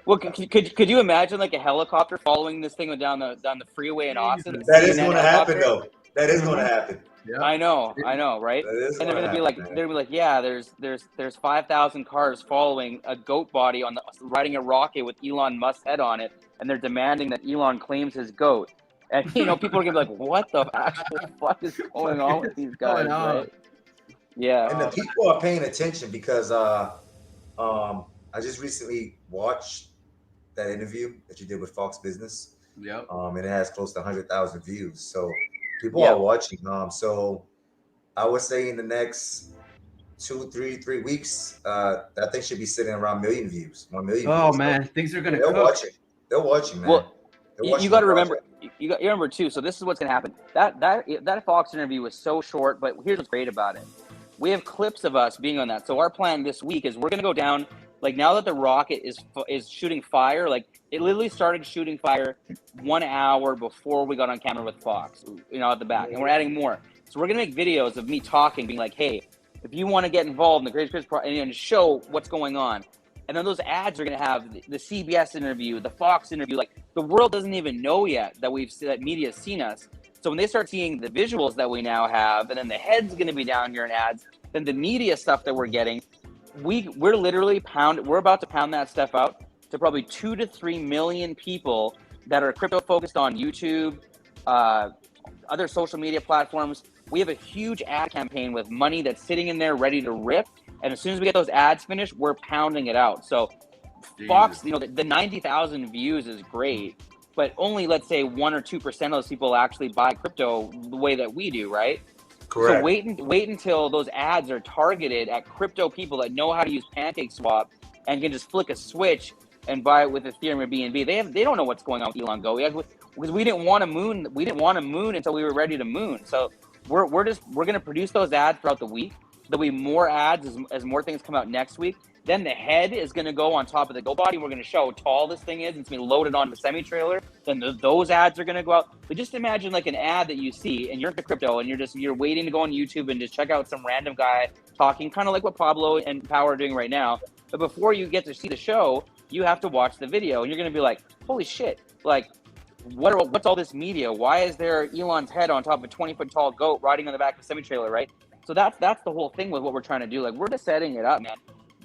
Well, could you imagine like a helicopter following this thing down the freeway in Austin? That is going to happen, though. That is going to happen. Yeah. I know, right? And they're gonna be like, yeah, there's 5,000 cars following a goat body riding a rocket with Elon Musk's head on it, and they're demanding that Elon claims his goat. And people are gonna be like, "What the actual fuck is going on with these guys?" Going on? Right? Yeah. And the people are paying attention because I just recently watched that interview that you did with Fox Business. Yep. And it has close to 100,000 views. So people Yep. are watching. So I would say in the next 3 weeks, that thing should be sitting around 1 million views, 1 million Oh views. man, things are gonna They're cook. watching. They're watching, man. Well, They're you watching got the to remember, project. you remember too. So this is what's gonna happen. That Fox interview was so short, but here's what's great about it. We have clips of us being on that. So our plan this week is we're gonna go down. Like now that the rocket is shooting fire, like it literally started shooting fire 1 hour before we got on camera with Fox, at the back, and we're adding more. So we're gonna make videos of me talking, being like, "Hey, if you want to get involved in the Greatest Chris and show what's going on." And then those ads are going to have the CBS interview, the Fox interview. Like the world doesn't even know yet that that media's seen us. So when they start seeing the visuals that we now have, and then the head's going to be down here in ads, then the media stuff that we're getting, we're literally we're about to pound that stuff out to probably 2 to 3 million people that are crypto focused on YouTube, other social media platforms. We have a huge ad campaign with money that's sitting in there ready to rip. And as soon as we get those ads finished, we're pounding it out. So Fox, the 90,000 views is great, but only, let's say, 1 or 2% of those people actually buy crypto the way that we do, right? Correct. So wait until those ads are targeted at crypto people that know how to use PancakeSwap and can just flick a switch and buy it with Ethereum or BNB. They don't know what's going on with Elon Go because we didn't want to moon. We didn't want to moon until we were ready to moon. So we're going to produce those ads throughout the week. There'll be more ads as more things come out next week. Then the head is going to go on top of the Go body. We're going to show how tall this thing is. It's going to be loaded onto the semi-trailer. Then those ads are going to go out. But just imagine like an ad that you see and you're into crypto and you're waiting to go on YouTube and just check out some random guy talking, kind of like what Pablo and Power are doing right now. But before you get to see the show, you have to watch the video and you're going to be like, holy shit, like what's all this media? Why is there Elon's head on top of a 20-foot tall goat riding on the back of a semi-trailer, right? So that's the whole thing with what we're trying to do. Like we're just setting it up, man.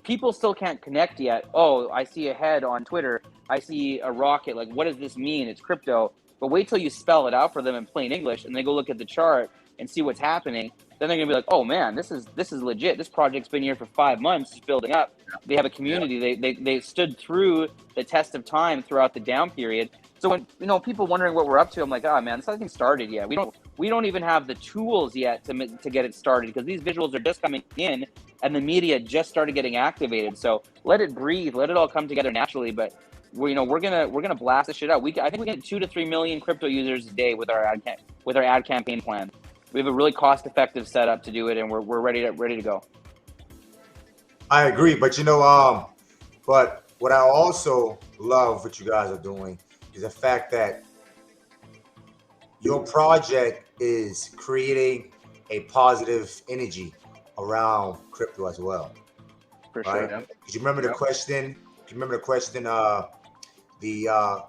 People still can't connect yet. Oh, I see a head on Twitter. I see a rocket. Like, what does this mean? It's crypto. But wait till you spell it out for them in plain English, and they go look at the chart and see what's happening. Then they're gonna be like, oh man, this is legit. This project's been here for 5 months, it's building up. They have a community. They stood through the test of time throughout the down period. So when people wondering what we're up to, I'm like, oh man, this hasn't started yet. We don't even have the tools yet to get it started because these visuals are just coming in and the media just started getting activated. So let it breathe, let it all come together naturally. But we're gonna blast this shit out. I think we get 2 to 3 million crypto users a day with our ad campaign plan. We have a really cost-effective setup to do it, and we're ready to go. I agree, but but what I also love what you guys are doing is the fact that your project is creating a positive energy around crypto as well. For right? sure. Because you remember the question? The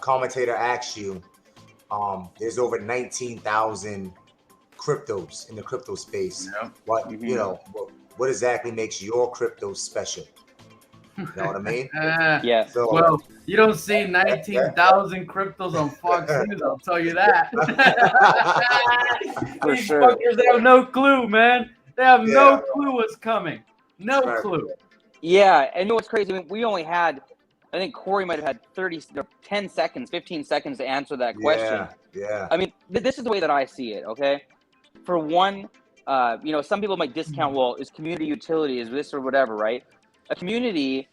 commentator asked you. There's over 19,000 cryptos in the crypto space. Yeah. What exactly makes your crypto special? You know what I mean? Yeah. So, Well, you don't see 19,000 cryptos on Fox News, I'll tell you that. For These sure. fuckers have no clue, man. They have no clue what's coming. No Right. clue. Yeah, and you know what's crazy? I mean, we only had, I think Corey might have had 10 seconds, 15 seconds to answer that question. Yeah. I mean, this is the way that I see it, okay? For one, some people might discount, well, is community utility, is this or whatever, right? A community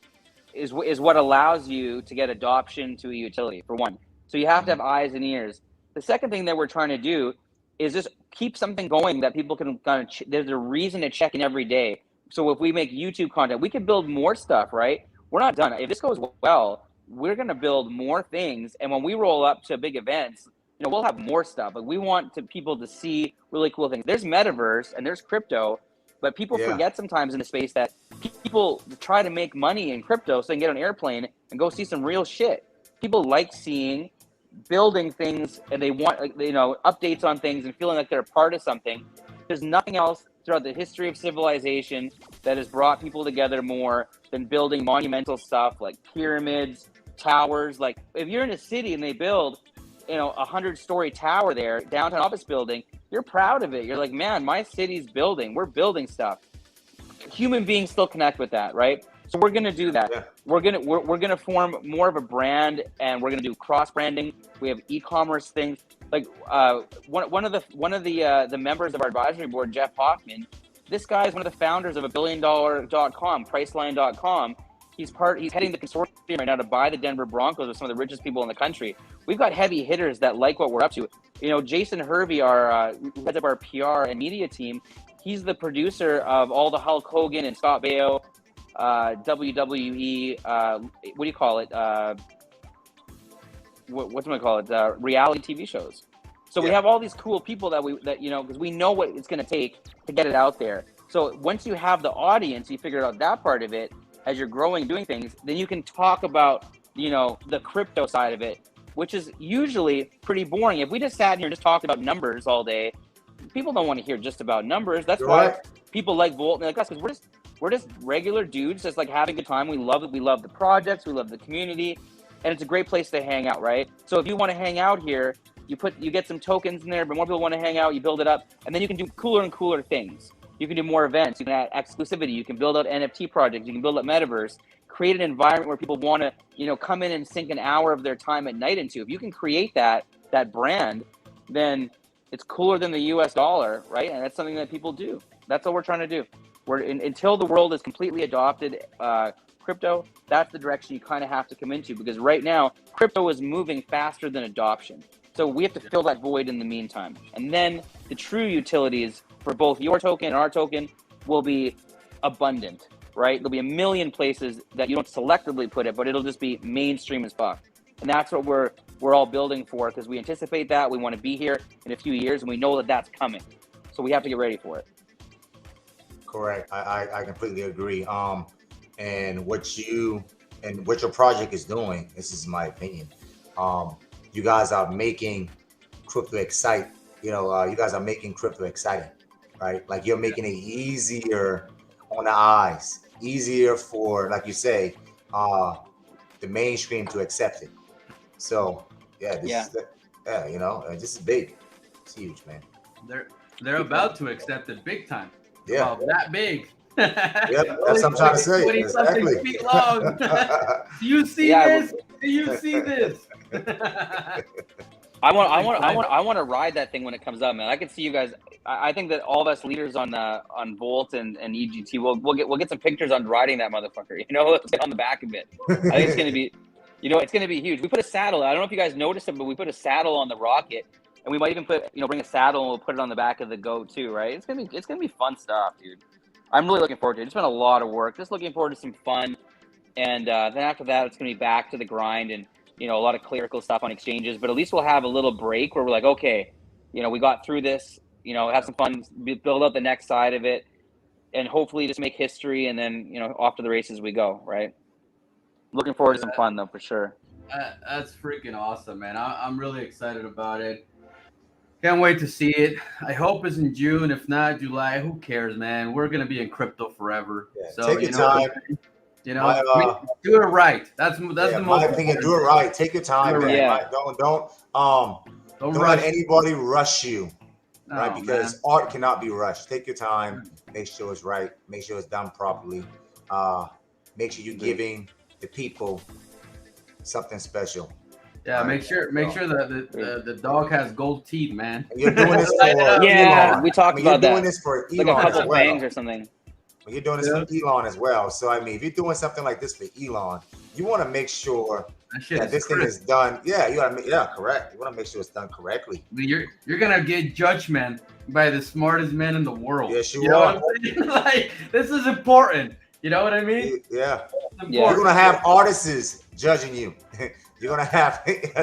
is what allows you to get adoption to a utility, for one. So you have to have eyes and ears. The second thing that we're trying to do is just keep something going that people can kind of, there's a reason to check in every day. So if we make YouTube content, we can build more stuff, right? We're not done. If this goes well, we're going to build more things. And when we roll up to big events, we'll have more stuff. Like we want people to see really cool things. There's metaverse and there's crypto, but people forget sometimes in the space that people try to make money in crypto so they can get on an airplane and go see some real shit. People like seeing, building things, and they want updates on things and feeling like they're a part of something. There's nothing else throughout the history of civilization that has brought people together more than building monumental stuff like pyramids, towers. Like if you're in a city and they build a 100-story tower there, downtown office building, you're proud of it. You're like, man, my city's building. We're building stuff. Human beings still connect with that, right? So we're gonna do that. Yeah. We're gonna form more of a brand, and we're gonna do cross branding. We have e-commerce things. Like one of the members of our advisory board, Jeff Hoffman. This guy is one of the founders of $1billion.com, Priceline.com. He's heading the consortium right now to buy the Denver Broncos with some of the richest people in the country. We've got heavy hitters that like what we're up to. Jason Hervey, who heads up our PR and media team, he's the producer of all the Hulk Hogan and Scott Baio, WWE, what do you call it? What do I call it? Reality TV shows. So we have all these cool people because we know what it's going to take to get it out there. So once you have the audience, you figure out that part of it as you're growing, doing things, then you can talk about, the crypto side of it, which is usually pretty boring. If we just sat here and just talked about numbers all day, people don't want to hear just about numbers. That's why people like Volt and like us, because we're just regular dudes, just like having a good time. We love it. We love the projects. We love the community, and it's a great place to hang out, right? So if you want to hang out here, you get some tokens in there, but more people want to hang out, you build it up, and then you can do cooler and cooler things. You can do more events. You can add exclusivity. You can build out NFT projects. You can build up metaverse. Create an environment where people want to, come in and sink an hour of their time at night into. If you can create that brand, then it's cooler than the U.S. dollar, right? And that's something that people do. That's what we're trying to do. Until the world is completely adopted crypto, that's the direction you kind of have to come into, because right now crypto is moving faster than adoption. So we have to fill that void in the meantime. And then the true utilities for both your token and our token will be abundant, right? There'll be a million places that you don't selectively put it, but it'll just be mainstream as fuck. And that's what we're all building for, because we anticipate that. We want to be here in a few years, and we know that that's coming. So we have to get ready for it. Correct. I completely agree. And what your project is doing, this is my opinion. You guys are making crypto exciting. You guys are making crypto exciting, right? Like, you're making it easier on the eyes, easier for, like you say, the mainstream to accept it. So this is big. It's huge, man. They're about to accept it big time. Yeah, wow, that big. Yep, that's what I'm trying to say. 20-something Exactly. feet long. Do you see this? Do you see this? I want to ride that thing when it comes up, man. I can see you guys. I think that all of us leaders on Volt and EGT we'll get some pictures on riding that motherfucker. Let's get on the back of it. I think it's gonna be, it's gonna be huge. We put a saddle. I don't know if you guys noticed it, but we put a saddle on the rocket, and we might even bring a saddle and we'll put it on the back of the goat too, right? It's gonna be fun stuff, dude. I'm really looking forward to it. It's been a lot of work. Just looking forward to some fun, and then after that, it's gonna be back to the grind and a lot of clerical stuff on exchanges. But at least we'll have a little break where we're like, okay, we got through this. Have some fun, build out the next side of it, and hopefully just make history. And then off to the races we go. Right. Looking forward to some fun though, for sure. That's freaking awesome, man. I'm really excited about it. Can't wait to see it. I hope it's in June. If not, July. Who cares, man? We're gonna be in crypto forever. Yeah, so take your time. Do it right. That's the most. My opinion. Do it right. Take your time, man. Yeah. Right? Don't let anybody rush you, right? Because art cannot be rushed. Take your time. Make sure it's right. Make sure it's done properly. Make sure you're giving the people something special. Yeah, make sure that the dog has gold teeth, man. And you're doing this for Elon. We talked about that. You're doing this for Elon, like a couple as well. bangs or something. You're doing this for Elon as well. So if you're doing something like this for Elon, you want to make sure that this thing is done. Yeah, you gotta correct. You want to make sure it's done correctly. I mean, you're gonna get judgment by the smartest man in the world. Yes, you know are. what I'm saying? Like, this is important. You know what I mean? Yeah. You're gonna have artists judging you. You're gonna have you're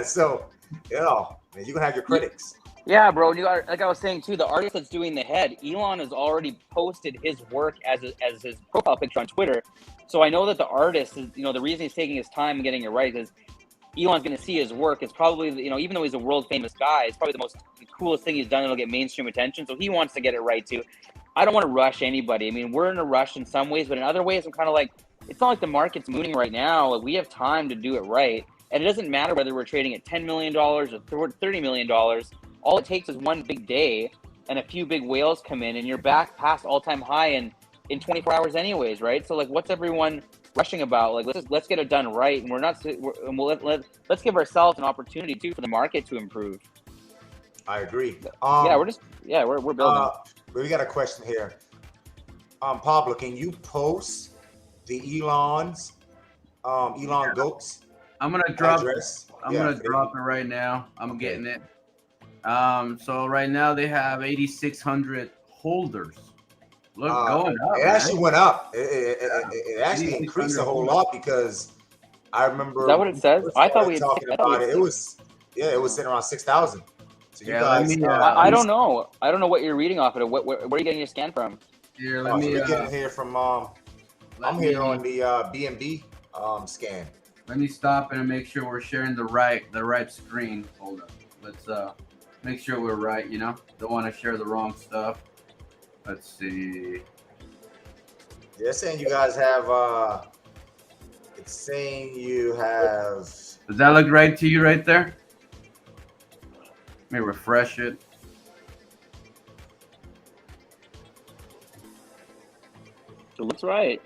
gonna have your critics. Yeah, bro. Like I was saying too, the artist that's doing the head, Elon has already posted his work as his profile picture on Twitter. So I know that the artist is, the reason he's taking his time and getting it right is Elon's going to see his work. It's probably, even though he's a world famous guy, it's probably the coolest thing he's done. It'll get mainstream attention. So he wants to get it right too. I don't want to rush anybody. I mean, we're in a rush in some ways, but in other ways, I'm kind of like, it's not like the market's moving right now. Like, we have time to do it right. And it doesn't matter whether we're trading at $10 million or $30 million. All it takes is one big day and a few big whales come in, and you're back past all-time high in 24 hours anyways, right? So like, what's everyone rushing about? Like, let's get it done right, and let's give ourselves an opportunity too for the market to improve. I agree. We're building. We got a question here. Pablo, can you post the Elon Goats I'm gonna drop. address? I'm gonna drop it right now. I'm getting it. So right now they have 8,600 holders. Look, going up. It actually went up. It actually increased a whole lot because I remember. Is that what it says? I thought we had talking about it. It was sitting around 6,000. So you guys, I don't know. I don't know what you're reading off of it. Where are you getting your scan from? Here, we're getting here from. I'm here on the BNB scan. Let me stop and make sure we're sharing the right screen. Hold up. Let's make sure we're right. You know, don't want to share the wrong stuff. Let's see. They're saying you guys have. It's saying you have. Does that look right to you right there? Let me refresh it. It looks right.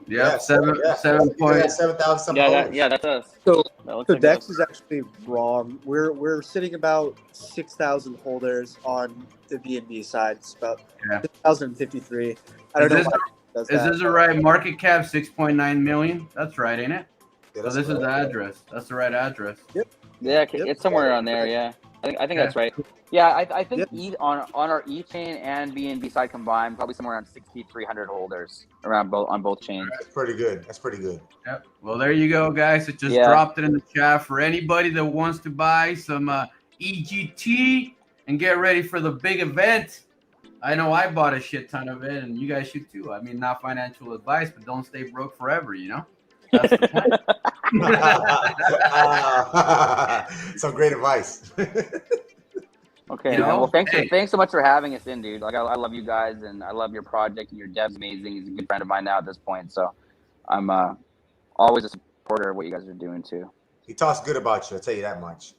Yeah, 7,000. Yeah, that's us. So like Dex is actually wrong. We're sitting about 6,000 holders on the BNB side. It's about 6,053. I don't know. Is this the right market cap? 6.9 million. That's right, ain't it? Yeah, so this is the address. That's the right address. Yep. Yeah, it's somewhere around there. Yeah, I think that's right. Yeah, I think on our E chain and BNB side combined, probably somewhere around 6,300 holders on both chains. That's pretty good. Yep. Well, there you go, guys. It just dropped it in the chat for anybody that wants to buy some EGT and get ready for the big event. I know I bought a shit ton of it, and you guys should too. I mean, not financial advice, but don't stay broke forever, you know? That's the point. Some great advice. Okay, well, thanks so much for having us in, dude. Like, I love you guys, and I love your project, and your dev's amazing. He's a good friend of mine now at this point, so I'm always a supporter of what you guys are doing too. He talks good about you, I'll tell you that much.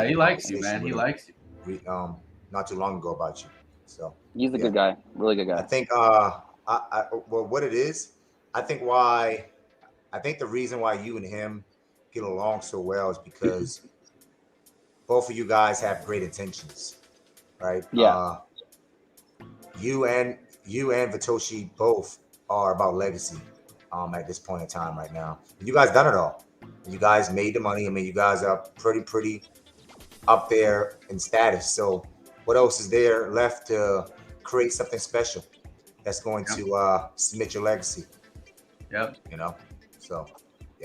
He likes you, man. He likes you. Not too long ago about you. So he's a good guy, really good guy. I think what it is, I think the reason why you and him get along so well is because both of you guys have great intentions, right? Yeah. You and Vitoshi both are about legacy at this point in time right now. You guys done it all. You guys made the money. I mean, you guys are pretty up there in status. So what else is there left to create something special that's going to submit your legacy? Yep. You know, so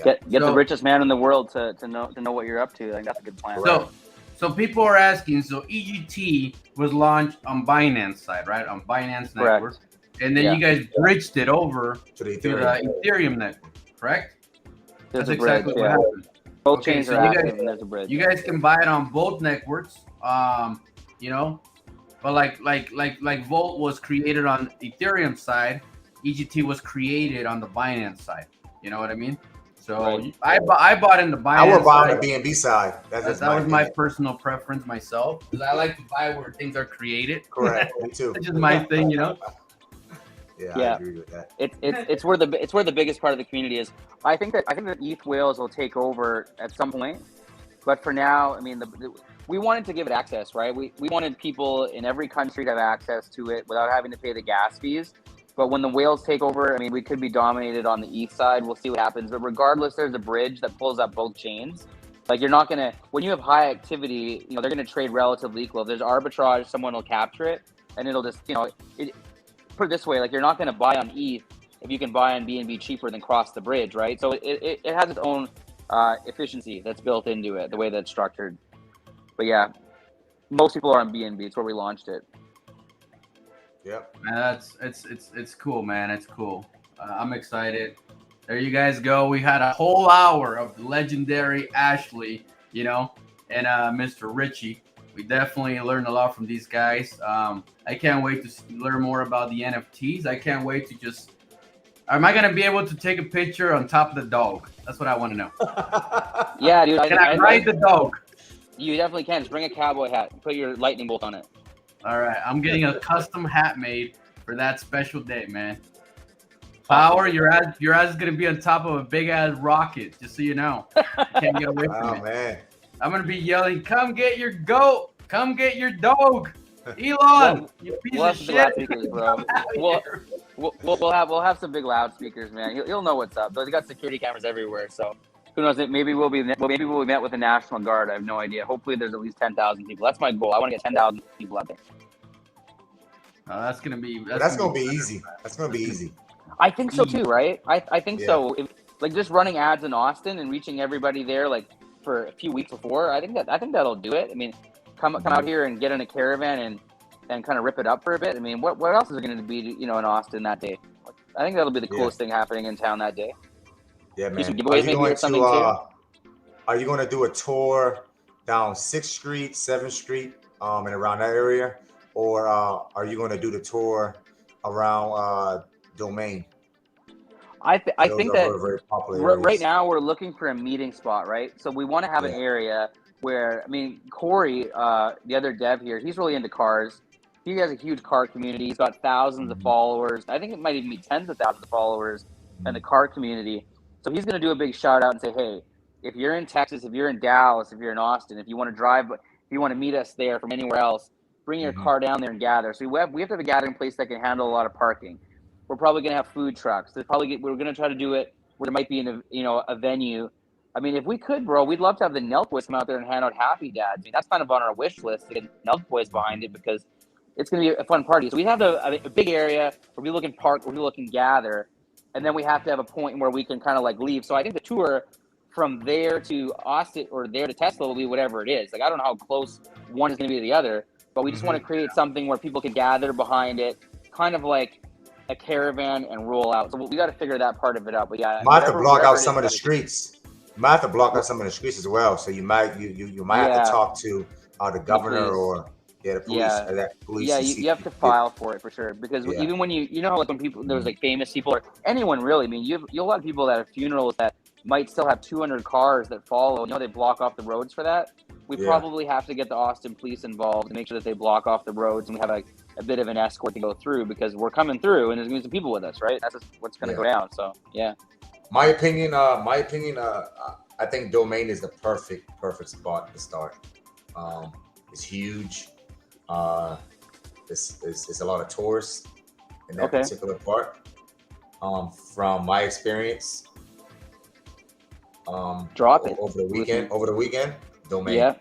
get the richest man in the world to know what you're up to. I think that's a good plan. So people are asking. So EGT was launched on Binance side, right? On Binance network, and then you guys bridged it over to the Ethereum network, correct? There's That's exactly what happened. Both chains are active, and there's a bridge. You guys can buy it on both networks. You know, but like Volt was created on Ethereum side, EGT was created on the Binance side. You know what I mean? So I bought in the Binance. I would buy on the BNB side. That was my personal preference myself, because I like to buy where things are created. Correct. Me too. It's just my thing, you know. Yeah, I agree with that. It's where the biggest part of the community is. I think that ETH whales will take over at some point, but for now, I mean, we wanted to give it access, right? We wanted people in every country to have access to it without having to pay the gas fees. But when the whales take over, I mean, we could be dominated on the ETH side. We'll see what happens. But regardless, there's a bridge that pulls up both chains. Like, you're not gonna, when you have high activity, you know, they're gonna trade relatively equal. If there's arbitrage, someone will capture it, and it'll just, you know, put it this way, like, you're not gonna buy on ETH if you can buy on BNB cheaper than cross the bridge, right? So it has its own efficiency that's built into it, the way that's structured. But yeah, most people are on BNB. It's where we launched it. Yep. Man, it's cool, man. It's cool. I'm excited. There you guys go. We had a whole hour of the legendary Ashley, you know, and Mr. Richie. We definitely learned a lot from these guys. I can't wait to learn more about the NFTs. I can't wait to just Am I gonna be able to take a picture on top of the dog? That's what I want to know. Yeah, dude. Can I ride the dog? You definitely can. Just bring a cowboy hat. And put your lightning bolt on it. All right, I'm getting a custom hat made for that special day, man. Power, your ass is gonna be on top of a big ass rocket, just so you know. You can't get away from Oh it. man. I'm gonna be yelling, "Come get your goat! Come get your dog!" Elon, you piece We'll of have some shit! loudspeakers, bro. We'll have some big loudspeakers, man. He'll know what's up. They got security cameras everywhere, so who knows? Maybe we'll be met with the National Guard. I have no idea. Hopefully, there's at least 10,000 people. That's my goal. I want to get 10,000 people out there. That's gonna be easy. That's gonna be easy. I think so too, right? I think Yeah. so. If, like just running ads in Austin and reaching everybody there, like for a few weeks before, I think that'll do it. I mean, come out here and get in a caravan and kind of rip it up for a bit. I mean, what else is going to be, in Austin that day? I think that'll be the coolest thing happening in town that day. Yeah, Do some man. giveaways maybe or something too? Are you going to do a tour down 6th Street, 7th Street, and around that area, or are you going to do the tour around Domain? I think that very popular right now we're looking for a meeting spot, right? So we want to have an area where, I mean, Corey, the other dev here, he's really into cars. He has a huge car community. He's got thousands of followers. I think it might even be tens of thousands of followers in the car community. So he's going to do a big shout out and say, hey, if you're in Texas, if you're in Dallas, if you're in Austin, if you want to drive, if you want to meet us there from anywhere else, bring your car down there and gather. So we have to have a gathering place that can handle a lot of parking. We're probably going to have food trucks. We're going to try to do it where there might be a venue. I mean, if we could, bro, we'd love to have the Nelk Boys come out there and hand out Happy Dads. I mean, that's kind of on our wish list to get Nelk Boys behind it because it's going to be a fun party. So we have a big area where people can park, where people can gather, and then we have to have a point where we can kind of like leave. So I think the tour from there to Austin or there to Tesla will be whatever it is. Like, I don't know how close one is going to be to the other, but we just want to create something where people can gather behind it, kind of like a caravan and roll out. So we got to figure that part of it out. But yeah, might have to block out some of the streets. You might have to block out some of the streets as well. So you might have to talk to the governor or the police. Yeah, you have to file for it for sure. Because even when you know, like when people, there's like famous people or anyone really, I mean, you have a lot of people that have funerals that might still have 200 cars that follow. They block off the roads for that. We probably have to get the Austin police involved and make sure that they block off the roads and we have a bit of an escort to go through because we're coming through and there's going to be some people with us, right? That's just what's going to go down. So, yeah. My opinion, I think Domain is the perfect spot to start. It's huge. It's a lot of tourists in that particular part. From my experience, drop it over the weekend. Domain. Yeah.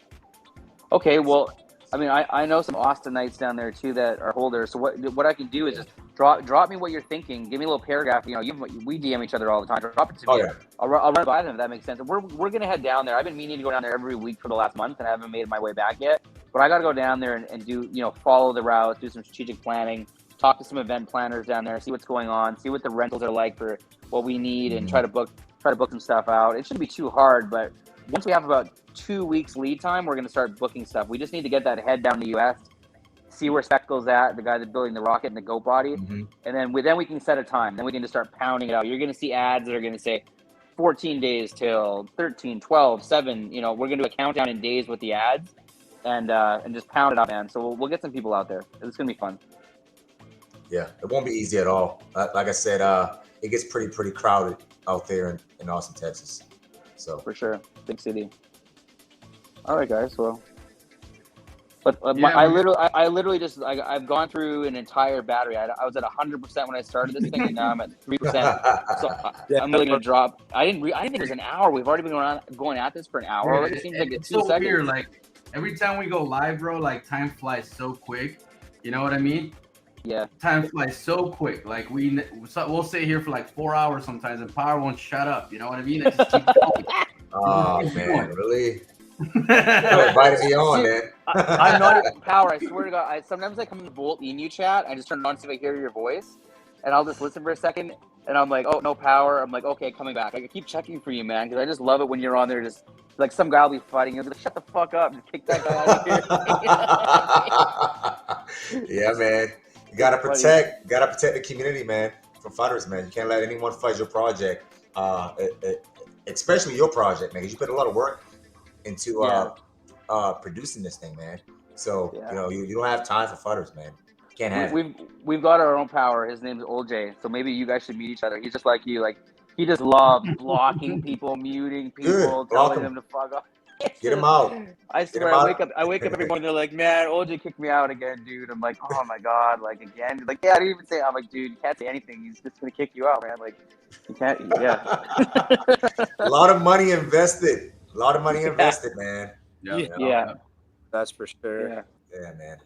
Okay. Well, I mean, I know some Austinites down there too that are holders. So what I can do is just drop me what you're thinking. Give me a little paragraph. We DM each other all the time. Drop it to me. Yeah. I'll run by them if that makes sense. We're gonna head down there. I've been meaning to go down there every week for the last month, and I haven't made my way back yet. But I got to go down there and do follow the routes, do some strategic planning, talk to some event planners down there, see what's going on, see what the rentals are like for what we need, and try to book some stuff out. It shouldn't be too hard, but once we have about 2 weeks lead time, we're going to start booking stuff. We just need to get that head down to the US, see where Speckle's at, the guy that's building the rocket and the goat body, and then we can set a time. Then we can just start pounding it out. You're going to see ads that are going to say 14 days till 13, 12, 7. We're going to do a countdown in days with the ads and just pound it up, man. So we'll get some people out there. It's going to be fun. Yeah, it won't be easy at all. Like I said, it gets pretty crowded out there in Austin, Texas. So for sure, big city. All right, guys. Well, but I literally just I've gone through an entire battery. I was at 100% when I started this thing, and now I'm at 3%. So I'm really gonna drop. I didn't think it was an hour. We've already been going at this for an hour. It seems like it's 2 seconds. Weird. Like every time we go live, bro, like time flies so quick. You know what I mean? Yeah. Time flies so quick. Like we'll sit here for like 4 hours sometimes, and power won't shut up. You know what I mean? It just keeps going. Oh man, really? Invited me on, man. I'm not even Power. I swear to God. Sometimes I come in the Volt Emu chat. I just turn it on to see if I hear your voice, and I'll just listen for a second. And I'm like, oh, no Power. I'm like, okay, coming back. I keep checking for you, man, because I just love it when you're on there. Just like some guy will be fighting. You'll be like, shut the fuck up, and kick that guy out of here. Yeah, man. You gotta protect the community, man. from fudders, man. You can't let anyone fudge your project, especially your project, man. 'Cause you put a lot of work into producing this thing, man. So you don't have time for fudders, man. Can't have it. We've got our own power. His name's OJ. So maybe you guys should meet each other. He's just like you. Like he just loves blocking people, muting people, telling them to fuck off. Get him out. I swear, I wake up every morning. They're like, "Man, OJ kicked me out again, dude." I'm like, "Oh my god, like again?" Like, yeah, I didn't even say. I'm like, "Dude, you can't say anything. He's just gonna kick you out, man." Like, you can't. Yeah. A lot of money invested. A lot of money invested, man. Yeah. That's for sure. Yeah, man.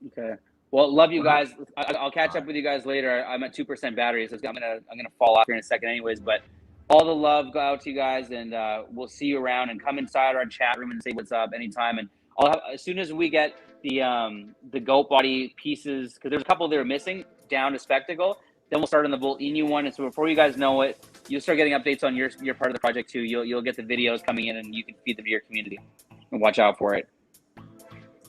Okay. Well, love you guys. I'll catch up with you guys later. I'm at 2% battery, so I'm gonna fall off here in a second, anyways. But all the love go out to you guys, and we'll see you around. And come inside our chat room and say what's up anytime. And I'll have, as soon as we get the goat body pieces, because there's a couple that are missing down to spectacle. Then we'll start on the Volt Inu one. And so before you guys know it, you'll start getting updates on your part of the project too. You'll get the videos coming in, and you can feed them to your community. And watch out for it.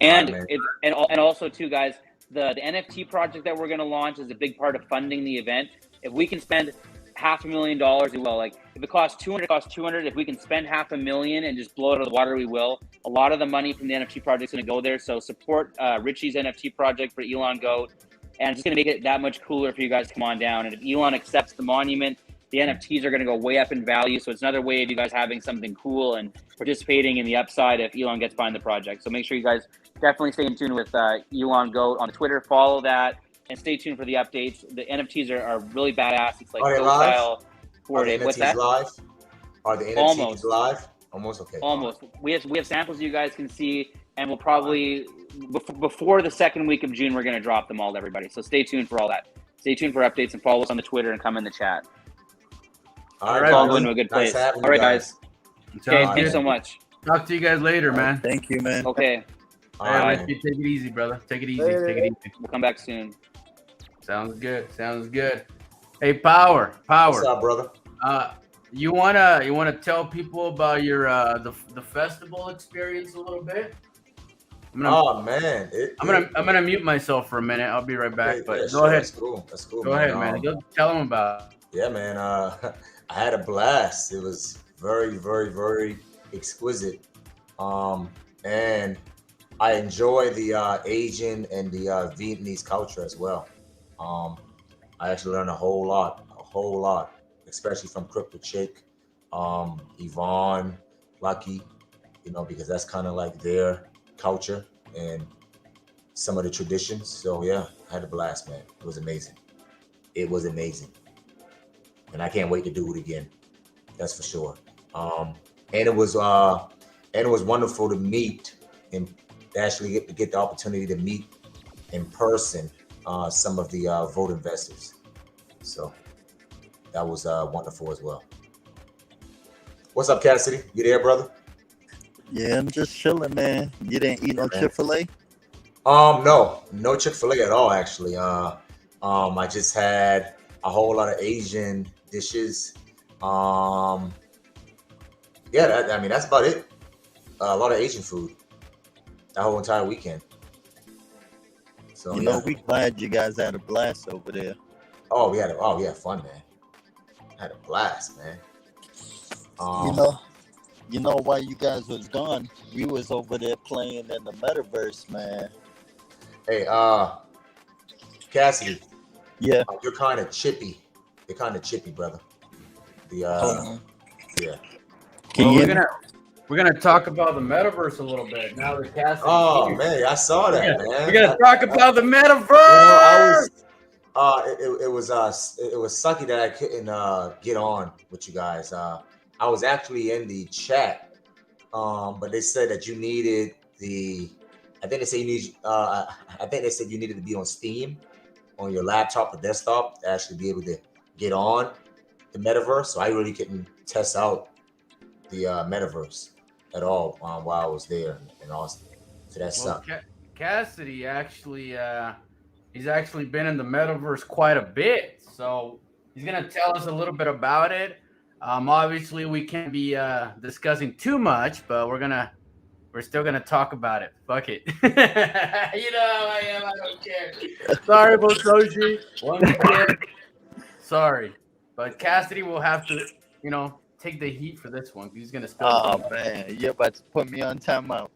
And and also too, guys. The NFT project that we're going to launch is a big part of funding the event. If we can spend $500,000, we will. Like if it costs 200, it costs 200. If we can spend $500,000 and just blow it out of the water, we will. A lot of the money from the NFT project is going to go there. So support Richie's NFT project for Elon Goat, and it's just going to make it that much cooler for you guys to come on down. And if Elon accepts the monument, the NFTs are going to go way up in value. So it's another way of you guys having something cool and participating in the upside if Elon gets behind the project. So make sure you guys definitely stay in tune with Elon Goat on Twitter. Follow that and stay tuned for the updates. The NFTs are really badass. It's like style. Are the What's NFTs that? live? Are the NFTs live? Almost. Okay. Almost. We have samples you guys can see, and we'll probably before the second week of June we're going to drop them all to everybody. So stay tuned for all that. Stay tuned for updates and follow us on the Twitter and come in the chat. All right, all going to a good place. Nice all right, guys. Okay, thanks so much. Talk to you guys later, man. Thank you, man. Okay. All right, take it easy, brother. Take it easy. Take it easy. We'll come back soon. Sounds good. Hey, Power. What's up, brother? You wanna tell people about your the festival experience a little bit? Man, I'm gonna mute myself for a minute. I'll be right back. Okay, but yeah, go sure, ahead. That's cool. Go ahead, man. Go tell them about it. Yeah, man. I had a blast. It was very, very, very exquisite. And I enjoy the Asian and the Vietnamese culture as well. I actually learned a whole lot, especially from Crypto Chick, Yvonne, Lucky, because that's kind of like their culture and some of the traditions. So yeah, I had a blast, man. It was amazing. And I can't wait to do it again. That's for sure. And it was wonderful to meet and actually get the opportunity to meet in person some of the vote investors. So that was wonderful as well. What's up, Cassidy? You there, brother? Yeah, I'm just chilling, man. You didn't eat no Chick-fil-A? No Chick-fil-A at all, actually. I just had a whole lot of Asian dishes. That's about it. A lot of Asian food that whole entire weekend. So we glad you guys had a blast over there. Oh, we had fun, man. I had a blast, man. You know why you guys was gone? We was over there playing in the metaverse, man. Hey, Cassidy. Yeah. You're kind of chippy. You're kind of chippy, brother. Yeah. We're gonna talk about the metaverse a little bit now that Cassidy. Oh man, I saw that, man. We're gonna talk about the metaverse. It was sucky that I couldn't get on with you guys. I was actually in the chat, but they said that you needed I think they said you needed to be on Steam on your laptop or desktop to actually be able to get on the metaverse. So I really couldn't test out the metaverse at all while I was there in Austin. So that sucked. Cassidy actually, he's actually been in the metaverse quite a bit. So he's gonna tell us a little bit about it. Obviously, we can't be discussing too much, but we're still gonna talk about it. Fuck it. You know how I am. I don't care. Sorry, Bosoji. Once again, Sorry, but Cassidy will have to, take the heat for this one. He's gonna spill. Oh man, you're about to put me on timeout.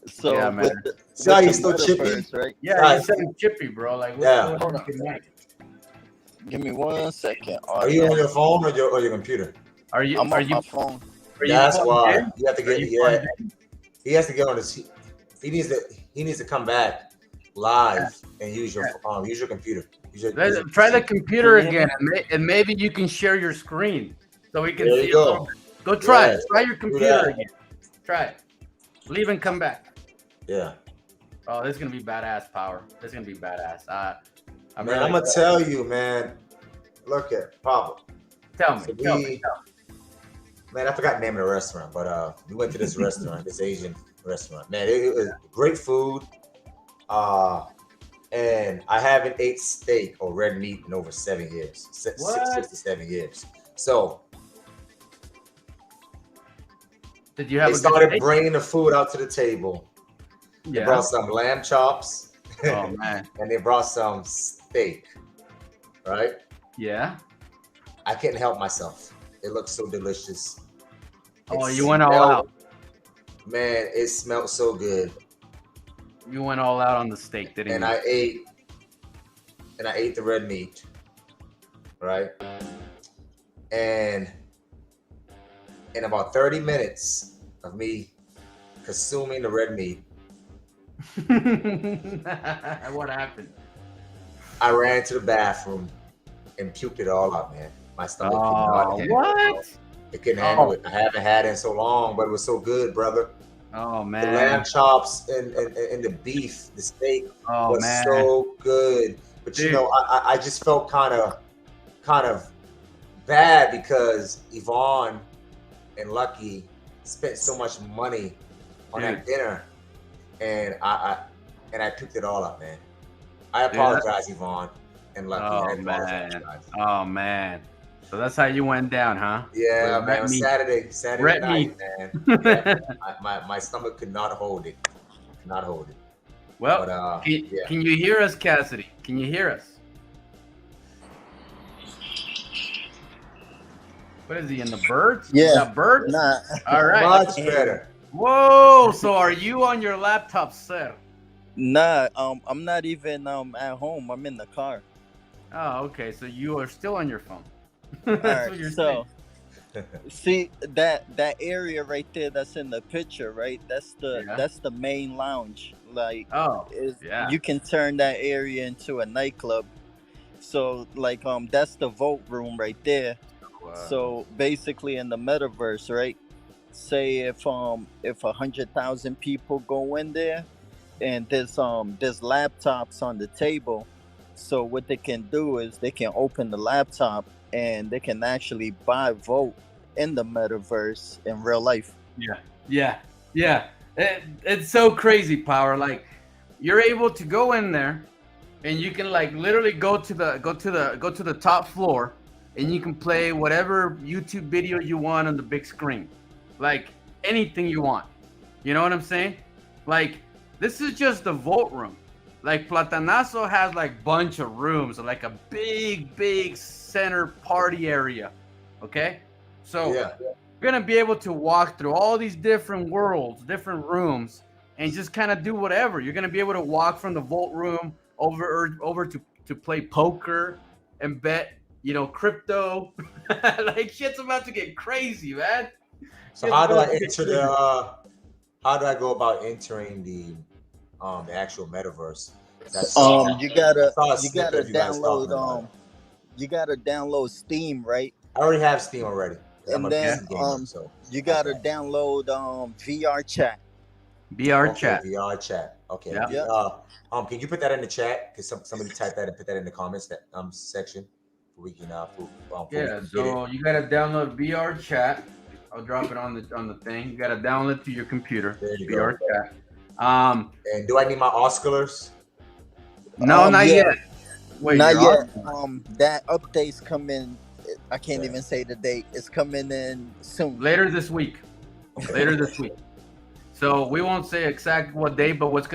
So Yeah, man. See how with you the still chippy? metaverse, right? Yeah, Right. you sound chippy, bro. Like, what's Yeah. going Hold on on. tonight? Give me 1 second. Are you on your phone or your computer? Are you? I'm are on you? my phone. Are you That's plugged why in? you have to Are get. you Yeah, plugged in? he has to get on his. He needs to come back live and use your computer. Try the computer Can you hear again, and maybe you can share your screen so we can There see you a little go. bit. Go try it. Yes, Try your do computer that. again. Try it. Leave and come back. Yeah. Oh, this is gonna be badass, Power. This is gonna be badass. I'm Man, really I'm gonna tell you, man. Look at Pablo. tell me. So Tell me. Man, I forgot the name of the restaurant, but we went to this restaurant, this Asian restaurant. Man, it was great food. And I haven't ate steak or red meat in over 7 years, six to 7 years. So Did you have they a good started steak? bringing the food out to the table. They Yeah. brought some lamb chops. Oh man. And they brought some steak. Right? Yeah. I couldn't help myself. It looked so delicious. Oh, It you went all smelled- out. Man, it smelled so good. You went all out on the steak, didn't And you? I ate the red meat. Right? And in about 30 minutes of me consuming the red meat, What happened? I ran to the bathroom and puked it all out, man. My stomach could not handle What? it. It couldn't handle it. I haven't had it in so long, but it was so good, brother. Oh The man. lamb chops and the beef, the steak Oh was man. so good. But Dude. you know, I just felt kind of bad because Yvonne and Lucky spent so much money on that dinner, and I picked it all up, man. I apologize, Yvonne and Lucky. I Oh apologize, man. guys. Oh man. So that's how you went down, huh? Yeah, With man. red meat. Saturday Red night, meat. man. My stomach could not hold it. Could not hold it. Well, But can you hear us, Cassidy? Can you hear us? What is he in the birds? Yeah. You got birds? Nah. All right. much better. Whoa. So are you on your laptop, sir? Nah, I'm not even at home. I'm in the car. Oh, okay. So you are still on your phone. All That's what you're right, so see that area right there that's in the picture, right? That's the main lounge. Like, Oh, yeah. you can turn that area into a nightclub. So like that's the vote room right there. Wow. So basically in the metaverse, right? Say if 100,000 people go in there and there's laptops on the table. So what they can do is they can open the laptop and they can actually buy vote in the metaverse in real life. Yeah. It's so crazy, Power. Like, you're able to go in there, and you can like literally go to the top floor, and you can play whatever YouTube video you want on the big screen, like anything you want. You know what I'm saying? Like, this is just the vote room. Like, Platanazo has like bunch of rooms, like a big center party area. Okay, so Yeah. you're gonna be able to walk through all these different worlds, different rooms, and just kind of do whatever. You're gonna be able to walk from the vault room over to play poker and bet, crypto. Like, shit's about to get crazy, man. So how do I enter how do I go about entering the actual metaverse? You gotta you guys talking about it. you gotta download Steam, right? I already have Steam already. I'm And a then PC gamer, so you gotta download VR chat. VR okay, chat. VR chat. Okay. Yeah. Can you put that in the chat? Because somebody type that and put that in the comments section. We can Yeah, so you gotta download VR chat. I'll drop it on the thing. You gotta download to your computer. There you VR go. chat. And do I need my Osculars? No, not yeah. yet. Wait, Not you're yet. on? That update's coming. I can't even say the date. It's coming in soon. Later this week. So we won't say exact what day, but what's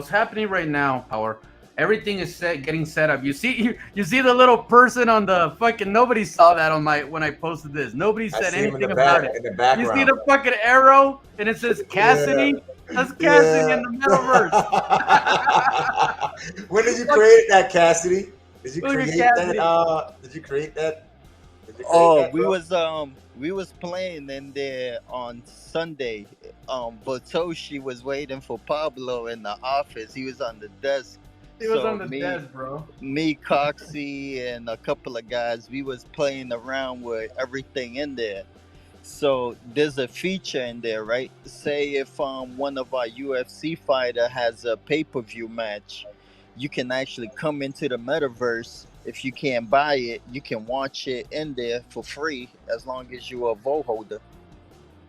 happening right now, Power, Everything is getting set up. You see the little person on the fucking. Nobody saw that on my when I posted this. Nobody I said see him in the anything about back, it. in the You see background. the fucking arrow and it says Yeah, Cassidy. That's Cassidy yeah. in the metaverse. When did you create that, Cassidy? Did you Look at create that? Cassidy. Did you create that? Did you create Oh, that, bro? we was playing in there on Sunday. Botoshi was waiting for Pablo in the office. He was on the desk. He was on So the me, desk, bro. me, Coxie, and a couple of guys, we was playing around with everything in there. So there's a feature in there, right? Say if one of our UFC fighter has a pay-per-view match, you can actually come into the metaverse. If you can't buy it, you can watch it in there for free as long as you're a vote holder.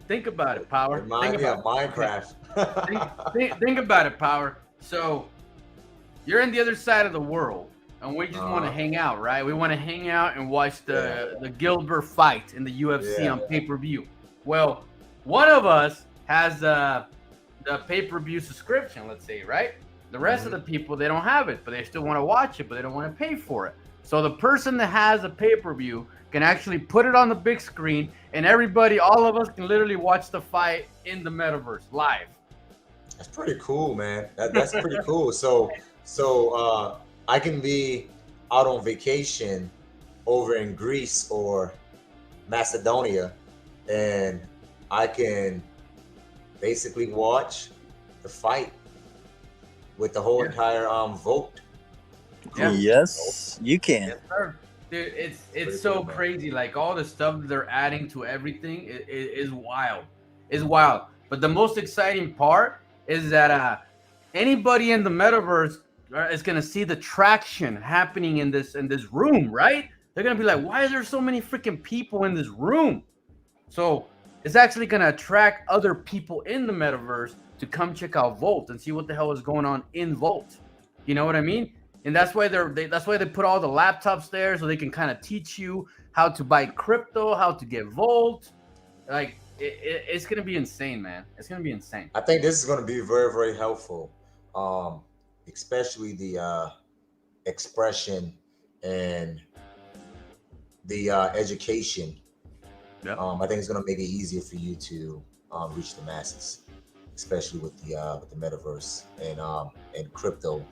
Think about it, Power. Think Remind me of about it. Okay. Minecraft. Think about it, Power. So you're in the other side of the world, and we just want to hang out, right? We want to hang out and watch the Gilbert fight in the UFC on pay-per-view. Well, one of us has the pay-per-view subscription, let's say, right? The rest of the people, they don't have it, but they still want to watch it, but they don't want to pay for it. So the person that has a pay-per-view can actually put it on the big screen, and everybody, all of us, can literally watch the fight in the metaverse live. That's pretty cool, man. That's pretty cool. So I can be out on vacation over in Greece or Macedonia, and I can basically watch the fight with the whole entire vote. Yeah. Yes, you can. Yes, sir. Dude, it's Pretty so cool, man. crazy. Like all the stuff that they're adding to everything is wild. Is wild. But the most exciting part is that anybody in the metaverse is gonna see the traction happening in this room, right? They're gonna be like, why is there so many freaking people in this room? So it's actually gonna attract other people in the metaverse to come check out Volt and see what the hell is going on in Volt. You know what I mean? And that's why that's why they put all the laptops there so they can kind of teach you how to buy crypto, how to get Volt. Like it's gonna be insane, man. It's gonna be insane. I think this is going to be very, very helpful, especially the expression and the education. Yep. I think it's going to make it easier for you to reach the masses, especially with the metaverse and crypto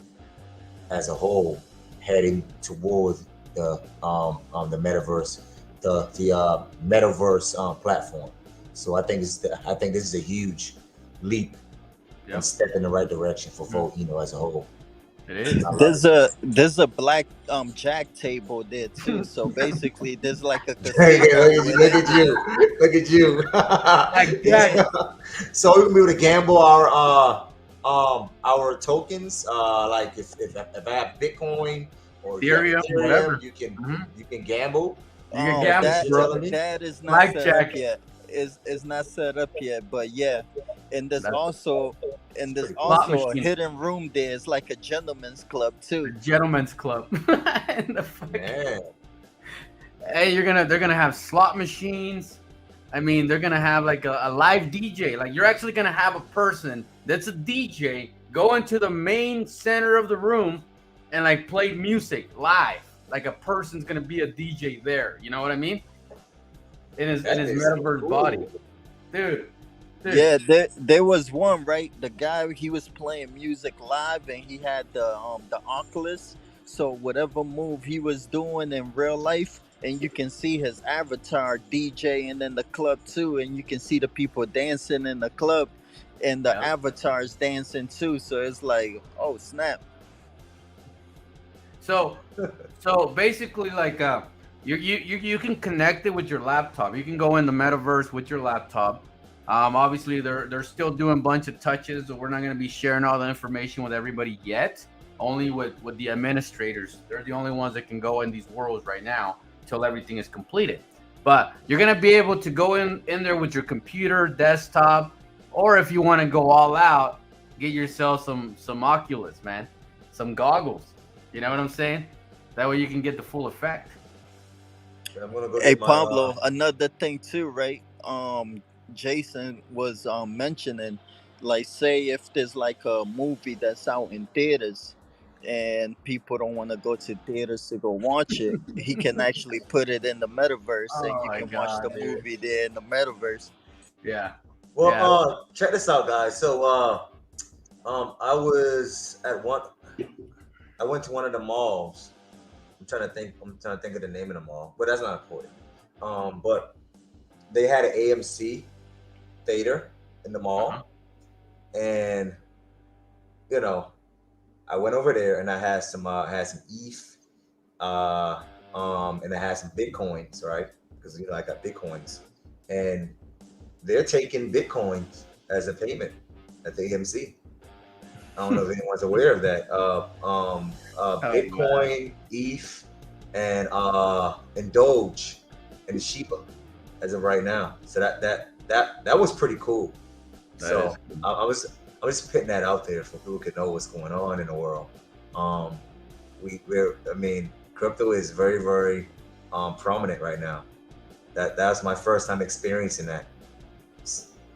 as a whole, heading toward the metaverse, the metaverse platform. So I think this is a huge leap and step in the right direction for folk, as a whole. It is. There's a black jack table there too. So basically, there's like a Look casino. at you! Look at you! Jack. So we can be able to gamble our tokens. Like if I have Bitcoin or Ethereum, whatever. you can gamble. You can gamble, that, bro. that is not Black set jack. up yet. Is not set up yet, but yeah. And there's That's- also pretty a machine. hidden room there. It's like a gentleman's club The too. gentleman's club. And the fucking, Man, hey, they're gonna have slot machines. I mean, they're gonna have like a live DJ. Like you're actually gonna have a person that's a DJ go into the main center of the room and like play music live. Like a person's gonna be a DJ there. You know what I mean? In his that is metaverse cool. body, dude. Yeah, there was one, right? The guy, he was playing music live and he had the Oculus. So whatever move he was doing in real life, and you can see his avatar DJing in the club too, and you can see the people dancing in the club and the Yep. avatars dancing too. So it's like, oh snap. So basically, like you can connect it with your laptop. You can go in the metaverse with your laptop. Obviously, they're still doing a bunch of touches, so we're not going to be sharing all the information with everybody yet. Only with the administrators. They're the only ones that can go in these worlds right now until everything is completed. But you're going to be able to go in there with your computer, desktop, or if you want to go all out, get yourself some Oculus, man, some goggles. You know what I'm saying? That way you can get the full effect. I'm gonna go Hey get my, Pablo, another thing too, right? Jason was mentioning, like, say if there's like a movie that's out in theaters, and people don't want to go to theaters to go watch it, he can actually put it in the metaverse, and Oh you my can watch the god, dude. movie there in the metaverse. Yeah. Well, Yeah. check this out, guys. So, I was at one. I went to one of the malls. I'm trying to think. I'm trying to think of the name of the mall, but that's not important. But they had an AMC theater in the Uh-huh. mall, and you know, I went over there and I had some ETH, and I had some bitcoins, right? Because I got bitcoins, and they're taking bitcoins as a payment at the AMC. I don't know if anyone's aware of that. Oh man. Bitcoin, ETH, and Doge, and Shiba as of right now. So that was pretty cool. That is So I was putting that out there for people to know what's going on in the world. Um, I mean, crypto is very, very prominent right now. That's my first time experiencing that.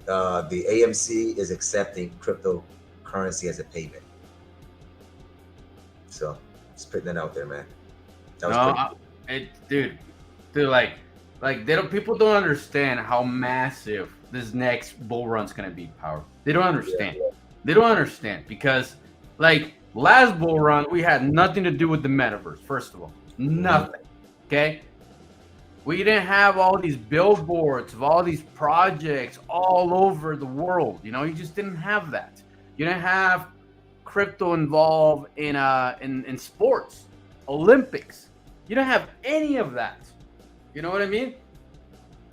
The AMC is accepting cryptocurrency as a payment. So just putting that out there, man. That was no, pretty cool. dude, like they don't. People don't understand how massive this next bull run's gonna be. Power. They don't understand. They don't understand because, like last bull run, we had nothing to do with the metaverse. First of all, nothing. Okay. We didn't have all these billboards of all these projects all over the world. You just didn't have that. You didn't have crypto involved in sports, Olympics. You don't have any of that. You know what I mean?